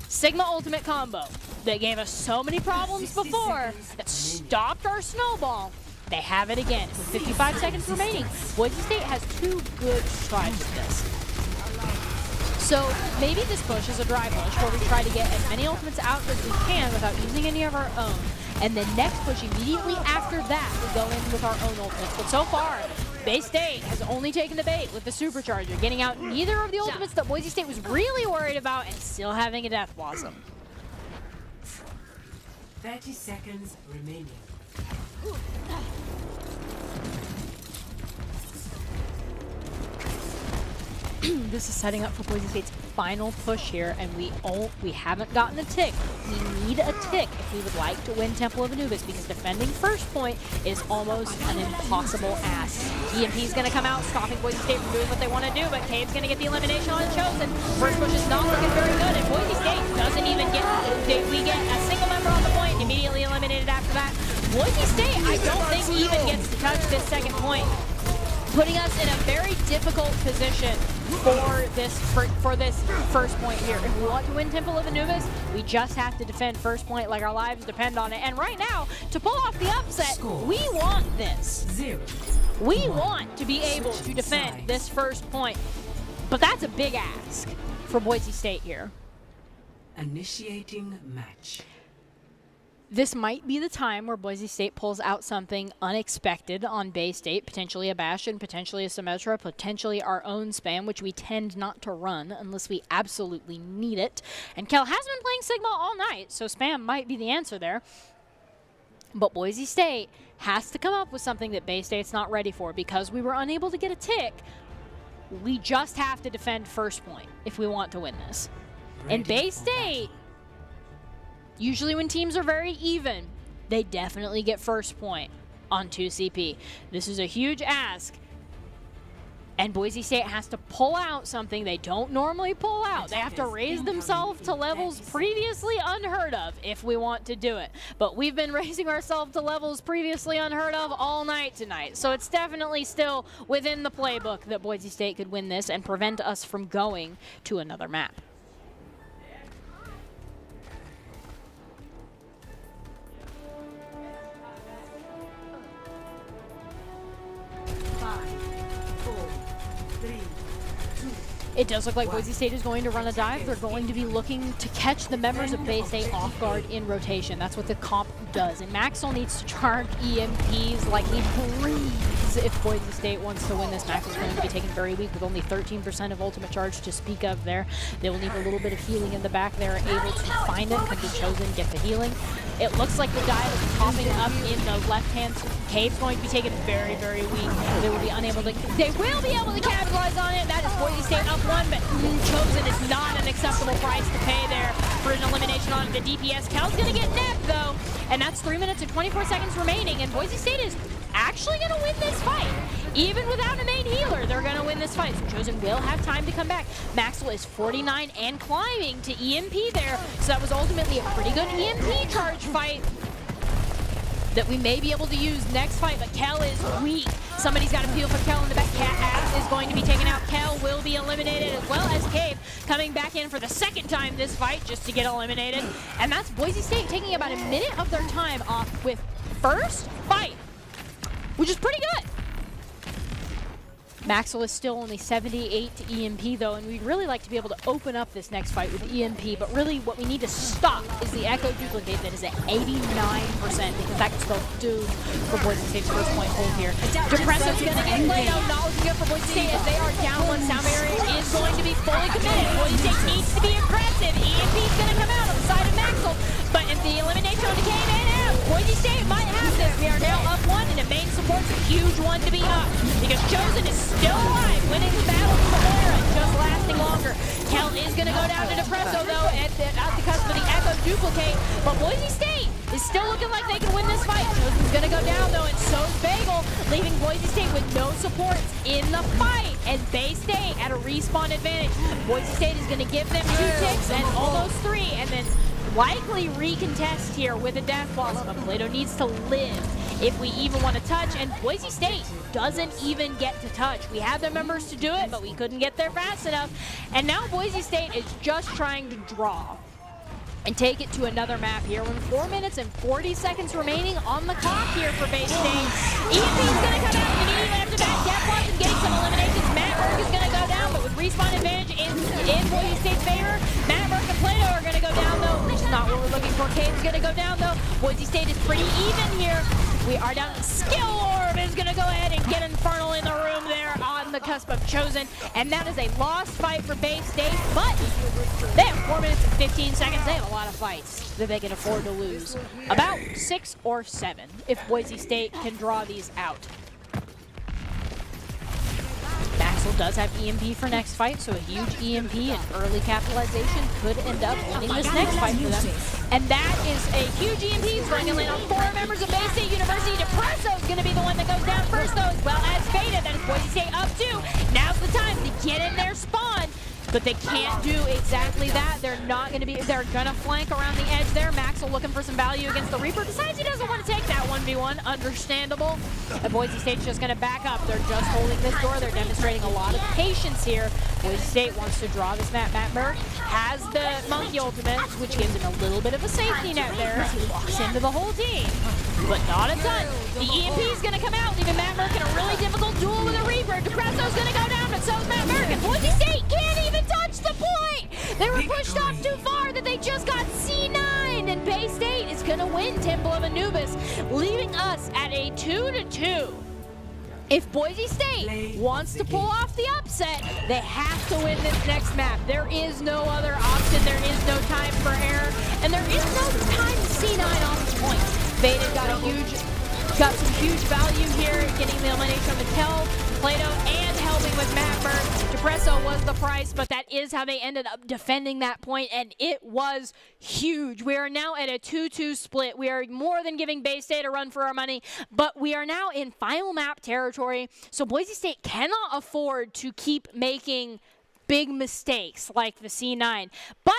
Sigma ultimate combo that gave us so many problems before that stopped our snowball. They have it again with 55 seconds remaining. Boise State has 2 good tries at this. So maybe this push is a dry push where we try to get as many ultimates out as we can without using any of our own. And the next push immediately after that, we go in with our own ultimates. But so far, Bay State has only taken the bait with the Supercharger, getting out neither of the ultimates that Boise State was really worried about and still having a Death Blossom. 30 seconds remaining. This is setting up for Boise State's final push here, and we haven't gotten a tick. We need a tick if we would like to win Temple of Anubis, because defending first point is almost an impossible ask. EMP is going to come out, stopping Boise State from doing what they want to do, but Cave's going to get the elimination on Chosen. First push is not looking very good, and Boise State doesn't even get, we get a single member on the point, immediately eliminated after that. Boise State, I don't think even gets to touch this second point, putting us in a very difficult position for this first point here. If we want to win Temple of Anubis, we just have to defend first point like our lives depend on it. And right now, to pull off the upset, we want this. We want to be able to defend this first point. But that's a big ask for Boise State here. Initiating match. This might be the time where Boise State pulls out something unexpected on Bay State, potentially a Bastion, potentially a Symmetra, potentially our own spam, which we tend not to run unless we absolutely need it. And Kel has been playing Sigma all night, so spam might be the answer there. But Boise State has to come up with something that Bay State's not ready for. Because we were unable to get a tick, we just have to defend first point if we want to win this. And Bay State, usually when teams are very even, they definitely get first point on 2CP. This is a huge ask. And Boise State has to pull out something they don't normally pull out. They have to raise themselves to levels previously unheard of if we want to do it. But we've been raising ourselves to levels previously unheard of all night tonight. So it's definitely still within the playbook that Boise State could win this and prevent us from going to another map. It does look like Boise State is going to run a dive. They're going to be looking to catch the members of Bay State off guard in rotation. That's what the comp does. And Maxwell needs to charge EMPs like he breathes if Boise State wants to win this. Maxwell's going to be taken very weak with only 13% of ultimate charge to speak of there. They will need a little bit of healing in the back. They're able to find it, come to Chosen, get the healing. It looks like the dive is popping up in the left-hand cave's going to be taken very, very weak. They will be able to capitalize on it. That is Boise State up one, but Chosen is not an acceptable price to pay there for an elimination on the DPS. Cal's going to get nabbed, though, and that's 3 minutes and 24 seconds remaining, and Boise State is actually going to win this fight. Even without a main healer, they're going to win this fight. So Chosen will have time to come back. Maxwell is 49 and climbing to EMP there, so that was ultimately a pretty good EMP charge fight that we may be able to use next fight, but Kel is weak. Somebody's got to feel for Kel in the back. Cat is going to be taken out. Kel will be eliminated, as well as Cave coming back in for the second time this fight just to get eliminated. And that's Boise State taking about a minute of their time off with first fight, which is pretty good. Maxwell is still only 78 to EMP, though, and we'd really like to be able to open up this next fight with EMP, but really what we need to stop is the Echo Duplicate that is at 89%, because that can spell doom for Boise State's first point hold here. Depresso's going to get Play-Doh, not looking good for Boise State as they are down one. Sound barrier is going to be fully committed. Boise State needs to be aggressive. EMP is going to come out on the side of Maxwell, but if the elimination on the Cave and out, Boise State might have this. We are now up one, and the main support's a huge one to be up, because Chosen is still alive, winning the battle for Valera, just lasting longer. Kel is going to go down to Depresso, though, at the cusp of the Echo Duplicate, but Boise State is still looking like they can win this fight. Chosen's going to go down, though, and so's Bagel, leaving Boise State with no supports in the fight, and Bay State at a respawn advantage. Boise State is going to give them 2 ticks and almost 3, and then likely recontest here with a Death Blossom, but Plato needs to live if we even want to touch, and Boise State doesn't even get to touch. We had the members to do it, but we couldn't get there fast enough, and now Boise State is just trying to draw and take it to another map here with 4 minutes and 40 seconds remaining on the clock here for Bay State. EMP is going to come out immediately after that. Death Blossom getting some eliminations. Matt Burke is going to go down, but with respawn advantage in Boise State's favor. Matt Burke and Plato are going to go down, though, which is not what we're looking for. Cade's going to go down, though. Boise State is pretty even here. We are down. Skill Orb is going to go ahead and get Infernal in the room there on the cusp of Chosen, and that is a lost fight for Bay State, but they have 4 minutes and 15 seconds. They have a lot of fights that they can afford to lose. About 6 or 7 if Boise State can draw these out. Maxwell does have EMP for next fight, so a huge EMP and early capitalization could end up winning this next fight for them. And that is a huge EMP. It's going to land on 4 members of Bay State University. Depresso is going to be the one that goes down first, though, as well as Beta. That is Boise State up 2. Now's the time to get in their spawn. But they can't do exactly that. They're not going to be, they're going to flank around the edge there. Maxwell looking for some value against the Reaper. Decides he doesn't want to take that 1v1. Understandable. And Boise State's just going to back up. They're just holding this door. They're demonstrating a lot of patience here. Boise State wants to draw this map. Matt Burke has the Monkey ultimate, which gives him a little bit of a safety net there as he walks into the whole team. But not a ton. The EMP is going to come out, leaving Matt Burke in a really difficult duel with a Reaper. Depresso's going to go down, but so is Matt Burke. And Boise State can't even touch the point. They were pushed off too far that they just got C9, and Bay State is going to win Temple of Anubis, leaving us at a 2-2. If Boise State wants to pull off the upset, they have to win this next map. There is no other option. There is no time for error, and there is no time to C9 off the point. Beta got some huge value here, getting the elimination on the Kel, Plato, and helping with Matt Burke. espresso was the price, but that is how they ended up defending that point, and it was huge. We are now at a 2-2 split. We are more than giving Bay State a run for our money, but we are now in final map territory, so Boise State cannot afford to keep making big mistakes like the C9. But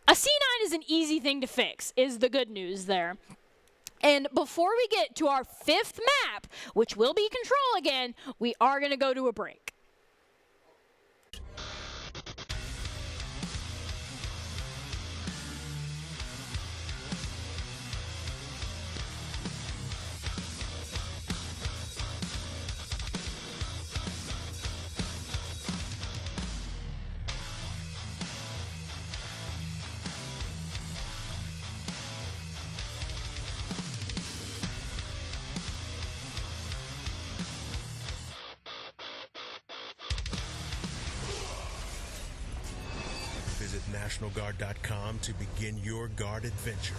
a C9 is an easy thing to fix, is the good news there. And before we get to our 5th map, which will be Control again, we are going to go to a break. Visit NationalGuard.com to begin your guard adventure.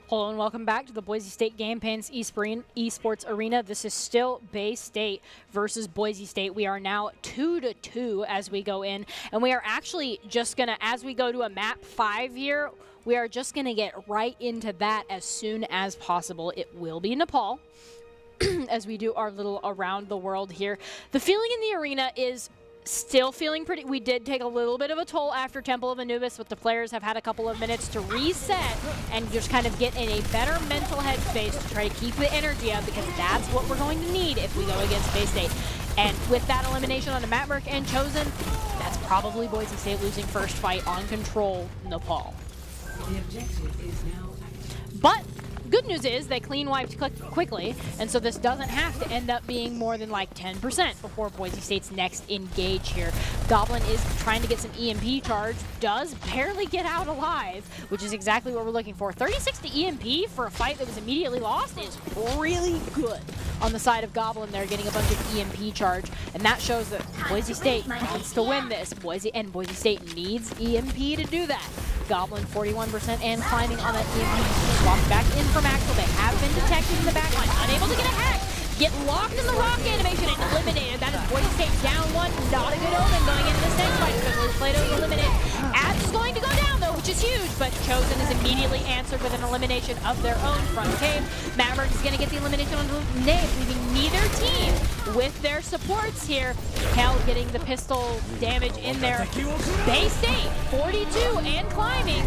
Hello and welcome back to the Boise State Game Pants Esports Arena. This is still Bay State versus Boise State. We are now 2-2 as we go in, and we are actually just gonna, as we go to a map 5 here, we are just gonna get right into that as soon as possible. It will be Nepal as we do our little around the world here. The feeling in the arena is still feeling pretty. We did take a little bit of a toll after Temple of Anubis, but the players have had a couple of minutes to reset and just kind of get in a better mental headspace to try to keep the energy up, because that's what we're going to need if we go against Bay State. And with that elimination on the Matmerk and Chosen, that's probably Boise State losing first fight on Control Nepal. The objective is now active. But good news is they clean wiped quickly, and so this doesn't have to end up being more than like 10% before Boise State's next engage here. Goblin is trying to get some EMP charge, does barely get out alive, which is exactly what we're looking for. 36 to EMP for a fight that was immediately lost is really good on the side of Goblin there, getting a bunch of EMP charge, and that shows that Boise State wants to win this. Boise State needs EMP to do that. Goblin 41% and climbing on that EMP. Swapped back in from Axel. They have been detected in the backline, unable to get a hack. Get locked in the rock animation and eliminated. That is Boise State down one. Not a good omen going into this next fight because Plato's eliminated. Abs is going to go down though, which is huge, but Chosen is immediately answered with an elimination of their own front cave. Maverick is going to get the elimination on Nave, leaving neither team with their supports here. Kel getting the pistol damage in there. Bay State 42 and climbing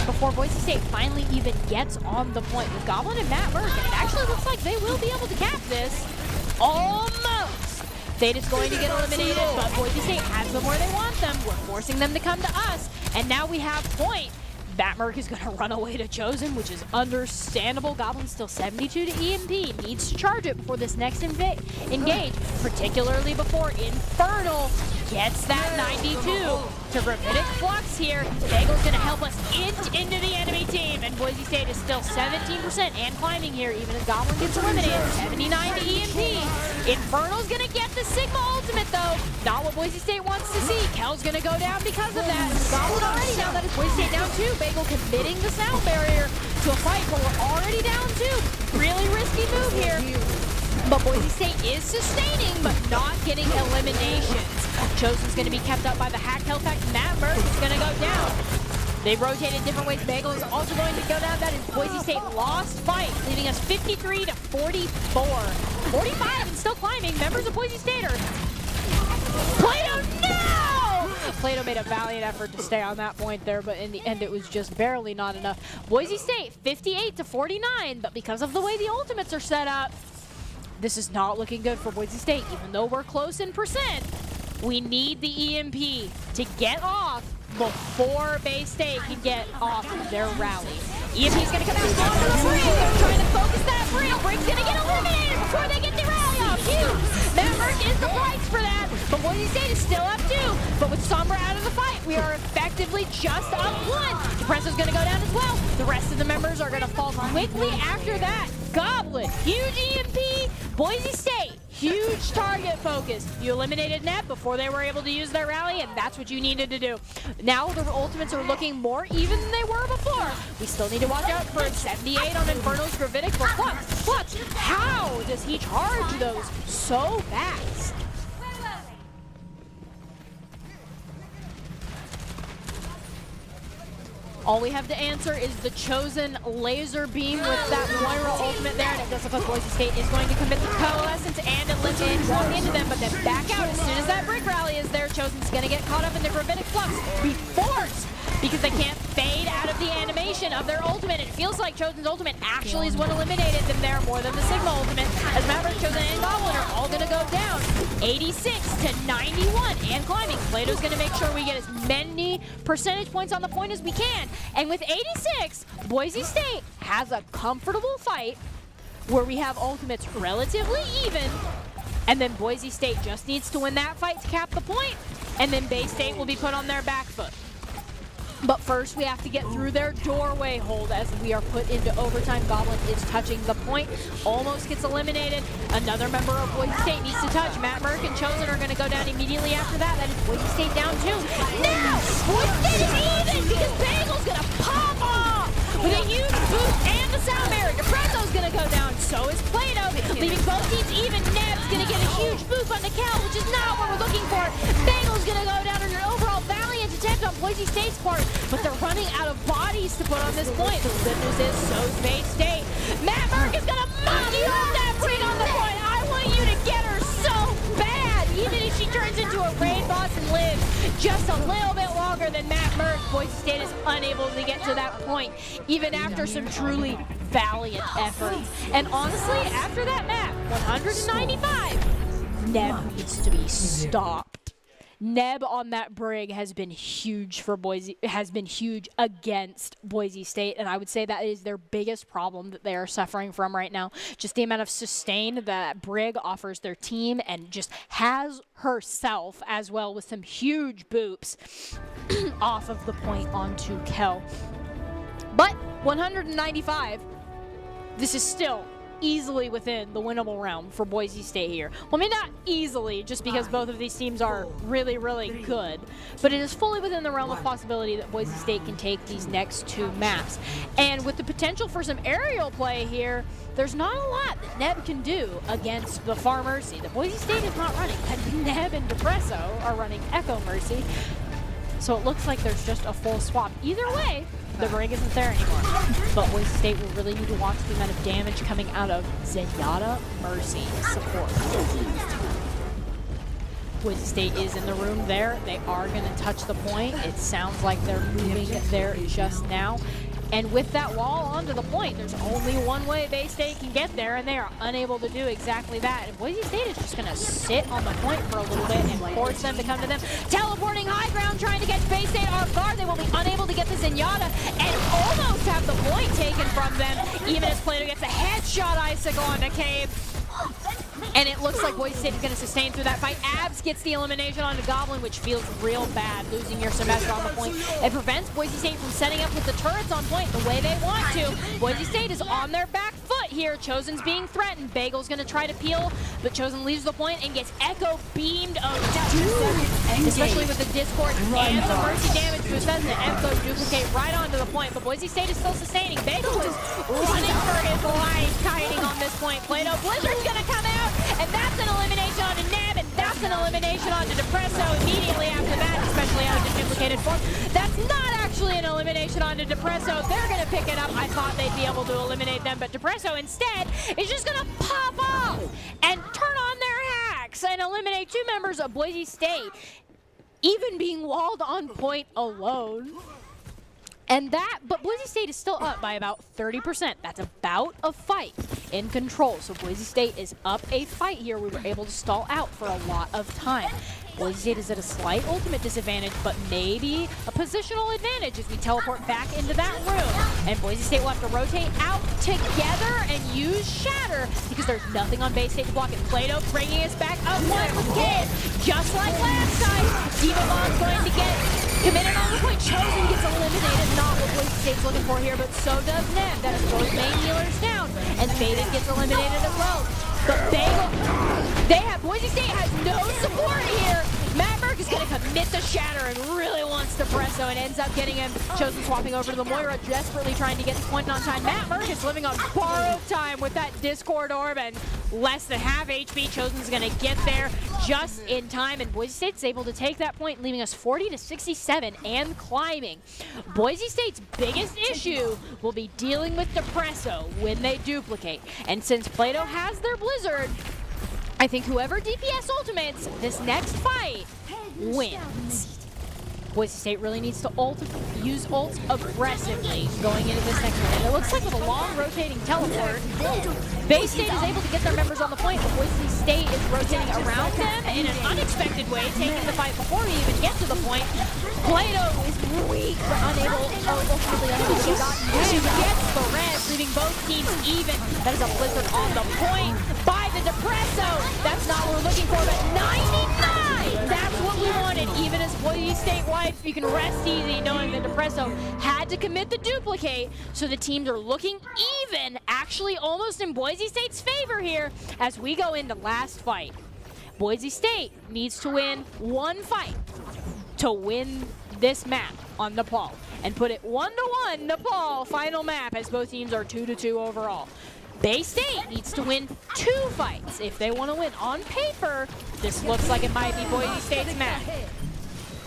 before Boise State finally even gets on the point with Goblin and Matt Merck, and it actually looks like they will be able to cap this. Almost. Fate is going to get eliminated, but Boise State has them where they want them. We're forcing them to come to us, and now we have point. Batmerk is going to run away to Chosen, which is understandable. Goblin's still 72 to EMP. Needs to charge it before this next engage, particularly before Infernal gets that 92 to Rabbinic Flux here. Bagel's going to help us into the enemy team, and Boise State is still 17% and climbing here, even as Goblin gets eliminated. 79 to EMP. Infernal's going to get the Sigma ultimate, though. Not what Boise State wants to see. Kel's going to go down because of that. Goblin already down Boise State down 2. Bagel committing the sound barrier to a fight, but we're already down 2. Really risky move here. But Boise State is sustaining, but not getting eliminations. Chosen's going to be kept up by the hacked health pack. Matt Merck is going to go down. They've rotated different ways. Bagel is also going to go down. That is Boise State lost fight, leaving us 53 to 44. 45 and still climbing. Members of Boise State are... Plato, no! Plato made a valiant effort to stay on that point there, but in the end it was just barely not enough. Boise State 58 to 49, but because of the way the ultimates are set up, this is not looking good for Boise State. Even though we're close in percent, we need the EMP to get off before Bay State can get off their rally. EMP's gonna come out on the Brig. They're trying to focus that Brig. Brig's gonna get eliminated before they get the rally off. Huge! Matt Merck is the price for that, but Boise State is still up 2. But with Sombra out of the fight, we are effectively just up 1. Depresso's gonna go down as well. The rest of the members are gonna fall quickly after that. Goblin, huge EMP. Boise State, huge target focus. You eliminated Net before they were able to use their rally, and that's what you needed to do. Now the ultimates are looking more even than they were before. We still need to watch out for 78 on Inferno's Gravitic for Flux. Flux, how does he charge those so fast? All we have to answer is the Chosen laser beam with that Moira ultimate there, and it does look like Boise State is going to commit the coalescence and eliminate, walk into them, but then back out as soon as that brick rally is there. Chosen's going to get caught up in the Gravitic Flux, be forced, because they can't fade out of the animation of their ultimate. It feels like Chosen's ultimate actually is what eliminated them there more than the Sigma ultimate, as Maverick, Chosen, and Goblin are all going to go down 86 to 91 and climbing. Plato's going to make sure we get as many percentage points on the point as we can. And with 86, Boise State has a comfortable fight where we have ultimates relatively even, and then Boise State just needs to win that fight to cap the point, and then Bay State will be put on their back foot. But first, we have to get through their doorway hold as we are put into overtime. Goblin is touching the point, almost gets eliminated. Another member of Boise State needs to touch. Matt Merck and Chosen are going to go down immediately after that. That is Boise State down 2. Now, Boise State is even because Bagel's going to pop off with a huge boost and the sound barrier. Depresso's going to go down, so is Plato, leaving both teams even. Neb's going to get a huge boost on Nickel, which is not what we're looking for. Bagel's going to go down in an overall valiant attempt on Boise State's part, but they're running out of bodies to put on this point. The good news is, so's Bay State. Matt Merck is going to monkey on that Brig on the point. I want you to get her so bad, even if she turns into a raid boss and lives just a little bit longer than Matt Merck. Boise State is unable to get to that point, even after some truly valiant efforts. And honestly, after that map, 195, Neb needs to be stopped. Neb on that Brig has been huge for Boise, has been huge against Boise State, and I would say that is their biggest problem that they are suffering from right now. Just the amount of sustain that Brig offers their team, and just has herself as well with some huge boops off of the point onto Kel. But 195, this is still easily within the winnable realm for Boise State here. Well, maybe not easily, just because both of these teams are really, really good, but it is fully within the realm of possibility that Boise State can take these next 2 maps. And with the potential for some aerial play here, there's not a lot that Neb can do against the Far Mercy. The Boise State is not running, but Neb and Depresso are running Echo Mercy. So it looks like there's just a full swap. Either way, the Brig isn't there anymore. But Boise State will really need to watch the amount of damage coming out of Zenyatta Mercy support. Boise State is in the room there. They are going to touch the point. It sounds like they're moving there just now. And with that wall onto the point, there's only one way Bay State can get there, and they are unable to do exactly that. And Boise State is just going to sit on the point for a little bit and force them to come to them. Teleporting high ground, trying to get Bay State off guard. They will be unable to get the Zenyatta and almost have the point taken from them, even as Plato gets a headshot icicle onto Cave. And it looks like Boise State is going to sustain through that fight. Abs gets the elimination onto Goblin, which feels real bad, losing your semester on the point. It prevents Boise State from setting up with the turrets on point the way they want to. Boise State is on their back foot here. Chosen's being threatened. Bagel's going to try to peel, but Chosen leaves the point and gets Echo beamed of doom, especially with the Discord and the Mercy damage to Assassin. Echo duplicate right onto the point, but Boise State is still sustaining. Bagel is running for his life, kiting on this point. Play-Doh Blizzard's gonna come out, and that's an elimination onto Neb, and that's an elimination onto Depresso immediately after that, especially out of the duplicated form. That's not actually an elimination onto Depresso. They're gonna pick it up. I thought they'd be able to eliminate them, but Depresso instead is just gonna pop off and turn on their hacks and eliminate 2 members of Boise State, even being walled on point alone. And that, but Boise State is still up by about 30%. That's about a fight in control. So Boise State is up a fight here. We were able to stall out for a lot of time. Boise State is at a slight ultimate disadvantage, but maybe a positional advantage as we teleport back into that room. And Boise State will have to rotate out together and use Shatter because there's nothing on Bay State to block it. Play-Doh bringing us back up one with Kid. Just like last time, Diva Bomb's going to get committed on the point. Chosen gets eliminated, not what Boise State's looking for here, but so does Neb. That is both main healers down, and Faded gets eliminated as well. But Bagel, Boise State has no support here. Matt Merck is going to commit the Shatter and really wants to Depresso and ends up getting him. Chosen swapping over to the Moira, desperately trying to get this point on time. Matt Merck is living on borrowed time with that Discord Orb and less than half HP. Chosen's going to get there just in time, and Boise State's able to take that point, leaving us 40-67 and climbing. Boise State's biggest issue will be dealing with Depresso when they duplicate. And since Play-Doh has their Blizzard, I think whoever DPS ultimates this next fight wins. Boise State really needs to use ults aggressively going into this next one. And it looks like with a long rotating teleport, Bay State is able to get their members on the point, but Boise State is rotating around them in an unexpected way, taking the fight before we even get to the point. Play-Doh is weak, but ultimately unable to get the res, leaving both teams even. That is a Blizzard on the point by the Depresso. That's not what we're looking for, but 99! That's what we wanted, even as Boise State wipes. You can rest easy knowing that Depresso had to commit the duplicate, so the teams are looking even, actually almost in Boise State's favor here as we go into last fight. Boise State needs to win one fight to win this map on Nepal and put it 1-1 Nepal final map as both teams are 2-2 overall. Bay State needs to win 2 fights if they want to win. On paper, this looks like it might be Boise State's map.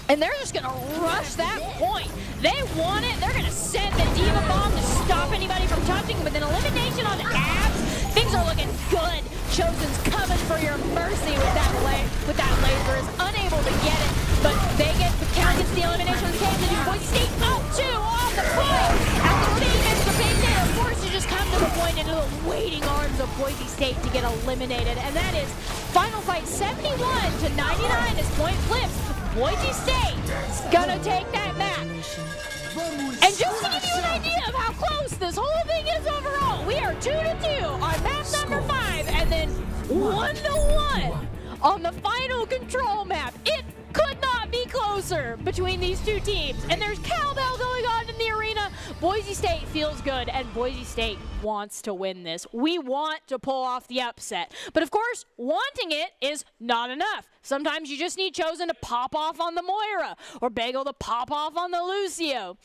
And they're just going to rush that point. They want it. They're going to send the Diva Bomb to stop anybody from touching with an elimination on Abs. Things are looking good. Chosen's coming for your mercy with that laser. Is unable to get it, but they get the count gets the elimination on the cage. And Boise State up 2 on the point. After the defense, the Bay State are forced to just come to the point into the waiting arms of Boise State to get eliminated. And that is final fight 71-99 as point flips. Boise State is gonna take that map. And just to give you an idea of how close this whole thing is overall, we are 2-2 on map number 5, and then 1-1 on the final control map. It could not be closer between these two teams. And there's cowbell going on in the arena. Boise State feels good, and Boise State wants to win this. We want to pull off the upset. But of course, wanting it is not enough. Sometimes you just need Chosen to pop off on the Moira, or Bagel to pop off on the Lucio,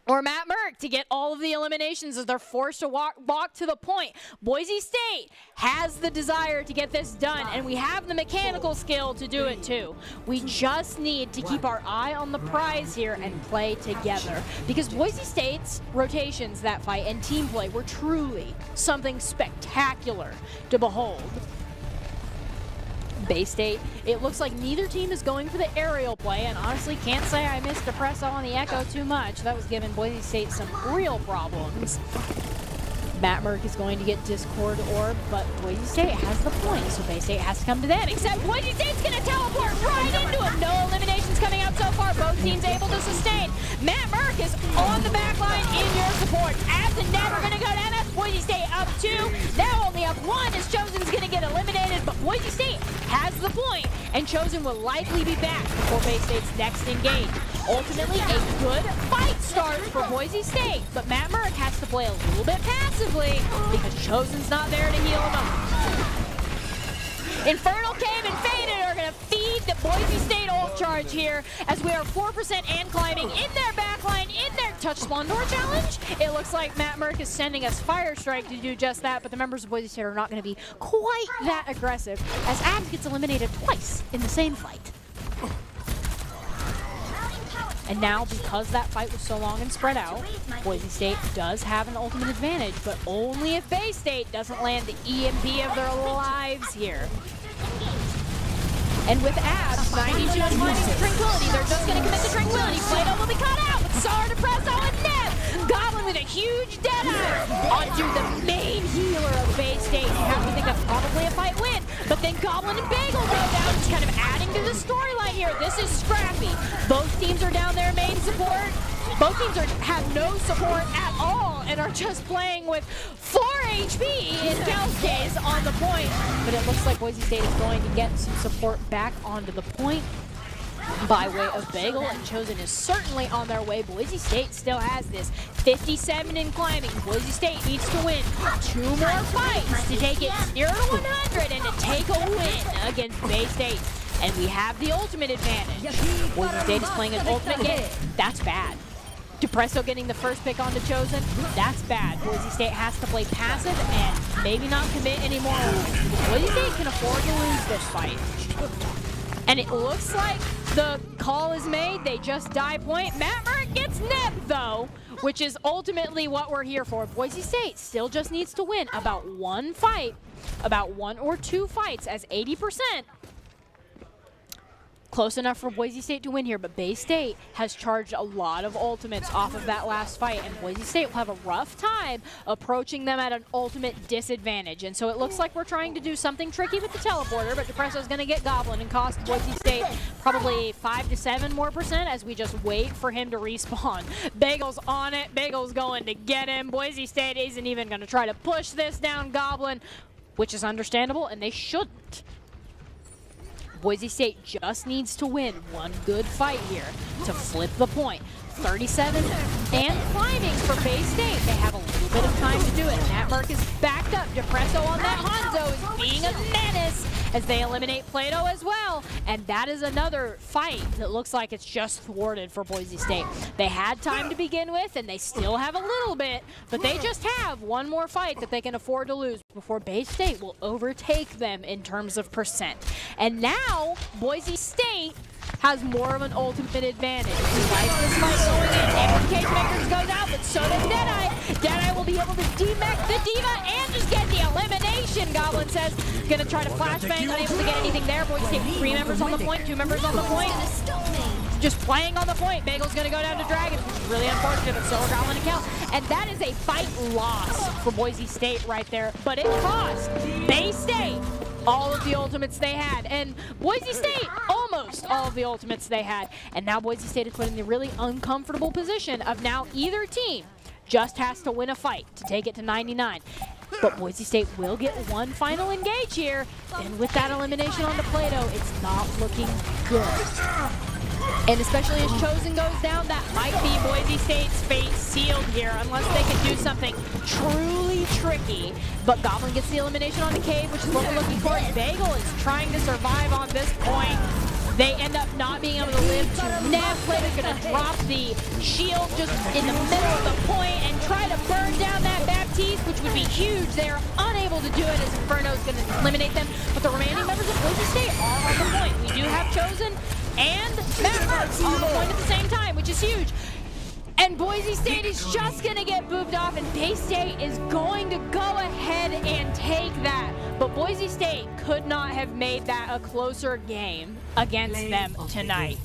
or Matt Merck to get all of the eliminations as they're forced to walk to the point. Boise State has the desire to get this done, and we have the mechanical skill to do it too. We just need to keep our eye on the prize here and play together, because Boise State's rotations that fight and team play were truly something spectacular to behold. Bay State, it looks like neither team is going for the aerial play, and honestly can't say I missed Depresso on the Echo too much. That was giving Boise State some real problems. Matt Merck is going to get Discord Orb, but Boise State has the point, so Bay State has to come to them, except Boise State's going to teleport right into him. No eliminations coming out so far. Both teams able to sustain. Matt Merck is on the back line in your support. Abs and Neb are going to go down. That's Boise State up 2. Now only up 1 as Chosen's going to get eliminated, but Boise State has the point, and Chosen will likely be back before Bay State's next engage. Ultimately, a good fight starts for Boise State, but Matt Merck has to play a little bit passively because Chosen's not there to heal him up. Infernal Cave and Faded are going to feed the Boise State ult charge here as we are 4% and climbing in their backline, in their touch Splendor challenge? It looks like Matt Merck is sending us Fire Strike to do just that, but the members of Boise State are not going to be quite that aggressive, as Abs gets eliminated twice in the same fight. And now, because that fight was so long and spread out, Boise State does have an ultimate advantage, but only if Bay State doesn't land the EMP of their lives here. And with Abs, 92 is finding to Tranquility. They're just going to commit to Tranquility. Plato will be caught out with Sar, Depresso, and Neb. Goblin with a huge Deadeye onto the main healer of Bay State. You have to think that's probably a fight win. But then Goblin and Bagel go down, just kind of adding to the storyline here. This is scrappy. Both teams are down there main support. Both teams have no support at all and are just playing with 4 HP in Dell's case on the point. But it looks like Boise State is going to get some support back onto the point by way of Bagel, and Chosen is certainly on their way. Boise State still has this 57 in climbing. Boise State needs to win 2 more fights to take it 0 to 100 and to take a win against Bay State. And we have the ultimate advantage. Boise State is playing an ultimate game. That's bad. Depresso getting the first pick onto Chosen, that's bad. Boise State has to play passive and maybe not commit anymore. Boise State can afford to lose this fight. And it looks like the call is made. They just die point. Matt Merck gets nipped, though, which is ultimately what we're here for. Boise State still just needs to win about 1 fight, about 1 or 2 fights, as 80%. Close enough for Boise State to win here, but Bay State has charged a lot of ultimates off of that last fight, and Boise State will have a rough time approaching them at an ultimate disadvantage. And so it looks like we're trying to do something tricky with the teleporter, but Depresso's going to get Goblin and cost Boise State probably 5 to 7 more percent as we just wait for him to respawn. Bagel's on it. Bagel's going to get him. Boise State isn't even going to try to push this down Goblin, which is understandable, and they shouldn't. Boise State just needs to win 1 good fight here to flip the point. 37 and climbing for Bay State. They have a little bit of time to do it. Matt Merck is backed up. Depresso on that Hanzo is being a menace as they eliminate Plato as well. And that is another fight that looks like it's just thwarted for Boise State. They had time to begin with, and they still have a little bit, but they just have 1 more fight that they can afford to lose before Bay State will overtake them in terms of percent. And now, Boise State has more of an ultimate advantage. He likes this fight going in. Every Cage Makers goes out, but so does Deadeye. Deadeye will be able to demech the Diva and just get the elimination, Goblin says. Gonna try to flashbang, unable to get anything there. Boise State 3 members on the point, 2 members on the point. Just playing on the point. Bagel's gonna go down to Dragon, which is really unfortunate, but so are Goblin and Kel. And that is a fight loss for Boise State right there, but it cost Bay State all of the ultimates they had, and Boise State almost all of the ultimates they had. And now Boise State is put in the really uncomfortable position of now either team just has to win a fight to take it to 99. But Boise State will get 1 final engage here, and with that elimination onto Plato, it's not looking good. And especially as Chosen goes down, that might be Boise State's fate sealed here, unless they can do something truly tricky. But Goblin gets the elimination on the Cave, which is what we're looking for. Bagel is trying to survive on this point. They end up not being able to live to Neb. Plato's going to drop the shield just in the middle of the point and try to burn down that Baptiste, which would be huge. They are unable to do it as Inferno is going to eliminate them. But the remaining members of Boise State are on the point. We do have Chosen and Matt Merck on the point at the same time, which is huge. And Boise State is just going to get booped off, and Bay State is going to go ahead and take that. But Boise State could not have made that a closer game against them tonight.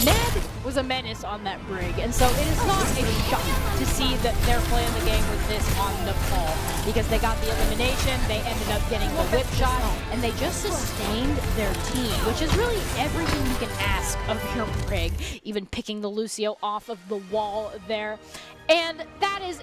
Ned was a menace on that Brig, and so it is not a shock to see that they're playing the game with this on the call, because they got the elimination, they ended up getting the whip shot, and they just sustained their team, which is really everything you can ask of your Brig, even picking the Lucio off of the wall there. And that is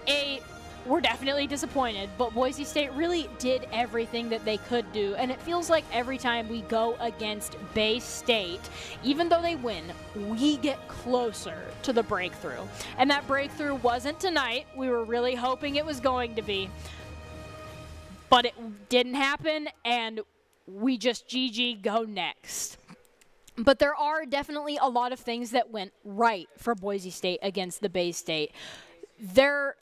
we're definitely disappointed, but Boise State really did everything that they could do, and it feels like every time we go against Bay State, even though they win, we get closer to the breakthrough. And that breakthrough wasn't tonight. We were really hoping it was going to be, but it didn't happen, and we just GG go next. But there are definitely a lot of things that went right for Boise State against the Bay State. There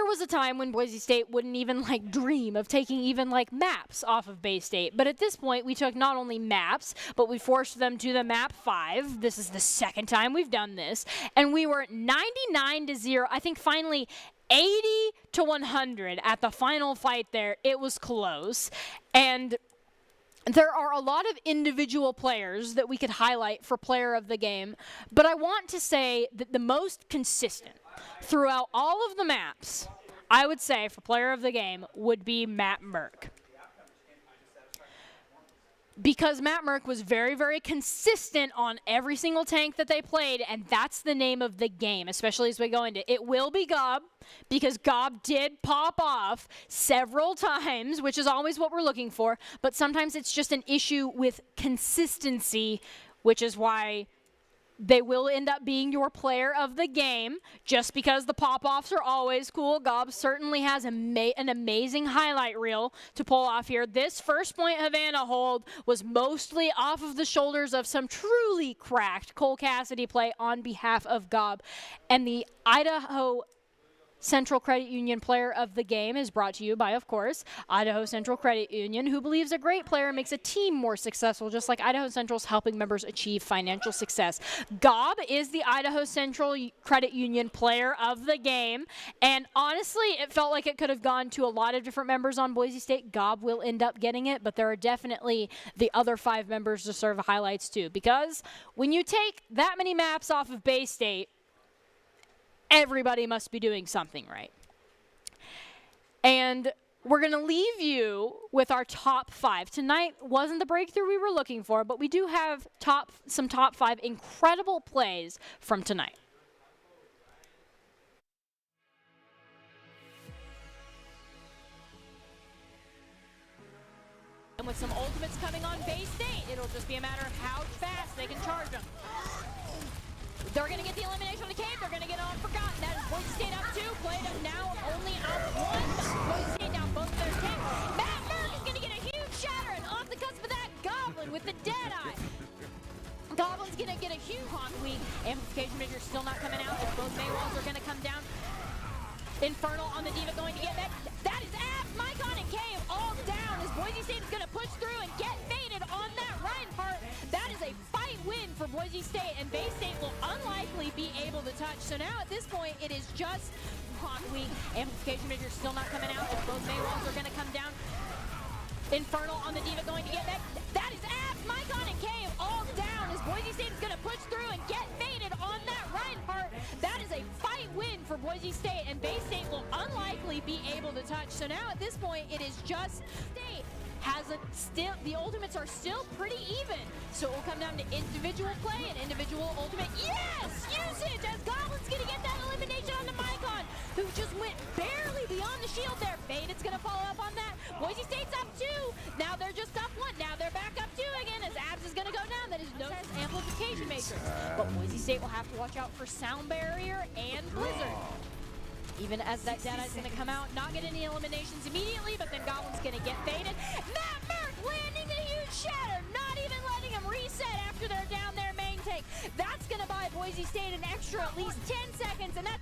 was a time when Boise State wouldn't even like dream of taking even like maps off of Bay State. But at this point, we took not only maps, but we forced them to the map 5. This is the second time we've done this. And we were 99-0. I think finally 80-100 at the final fight there. It was close. And there are a lot of individual players that we could highlight for player of the game, but I want to say that the most consistent throughout all of the maps, I would say for player of the game, would be Matt Merck. Because Matt Merck was very, very consistent on every single tank that they played, and that's the name of the game, especially as we go into it. It will be Gob, because Gob did pop off several times, which is always what we're looking for, but sometimes it's just an issue with consistency, which is why they will end up being your player of the game, just because the pop-offs are always cool. Gob certainly has an amazing highlight reel to pull off here. This first point Havana hold was mostly off of the shoulders of some truly cracked Cole Cassidy play on behalf of Gob. And the Idaho Central Credit Union player of the game is brought to you by, of course, Idaho Central Credit Union, who believes a great player makes a team more successful, just like Idaho Central's helping members achieve financial success. Gob is the Idaho Central Credit Union player of the game, and honestly, it felt like it could have gone to a lot of different members on Boise State. Gob will end up getting it, but there are definitely the other 5 members deserve highlights too, because when you take that many maps off of Bay State, everybody must be doing something right. And we're going to leave you with our top 5. Tonight wasn't the breakthrough we were looking for, but we do have some top 5 incredible plays from tonight. And with some ultimates coming on Bay State, it'll just be a matter of how fast they can charge them. They're going to get the elimination on the cave. They're going to get on Forgotten. That is Boise State up 2. Played them now only up 1. Boise State down both of their tanks. Matt Merck is going to get a huge shatter. And off the cusp of that, Goblin with the dead eye. Goblin's going to get a huge Hawk Week. Amplification measure still not coming out. As both Maywalls are going to come down. Infernal on the Diva going to get back. That is Abs, Mycon, and Cave all down as Boise State is going to push through and get faded on that Reinhardt. That is a fight win for Boise State, and Bay State will unlikely be able to touch. So now at this point, it is just Hawk Week. Amplification measure still not coming out as both Maywalls are going to come down. Infernal on the Diva going to get back. That is Abs, Mycon, and Cave all down as Boise State is going to push through and get faded on that Reinhardt. That is a fight win for Boise State, and Bay State will unlikely be able to touch. So now at this point, it is just State the ultimates are still pretty even. So it will come down to individual play and individual ultimate. Yes! Usage as Goblin's going to get that elimination on the Mycon, who just went barely beyond the shield there. Faded's going to follow up on that. Boise State's up 2. Now they're just up 1. Now they're back up 2 again as Abs is going to go down. That is no amplification matrix. But Boise State will have to watch out for Sound Barrier and Blizzard. Even as that Dead Eye's going to come out, not get any eliminations immediately, but then Goblin's going to get faded. Matt Merck landing a huge shatter, not even letting him reset after they're down their main tank. That's going to buy Boise State an extra at least 10 seconds, and that's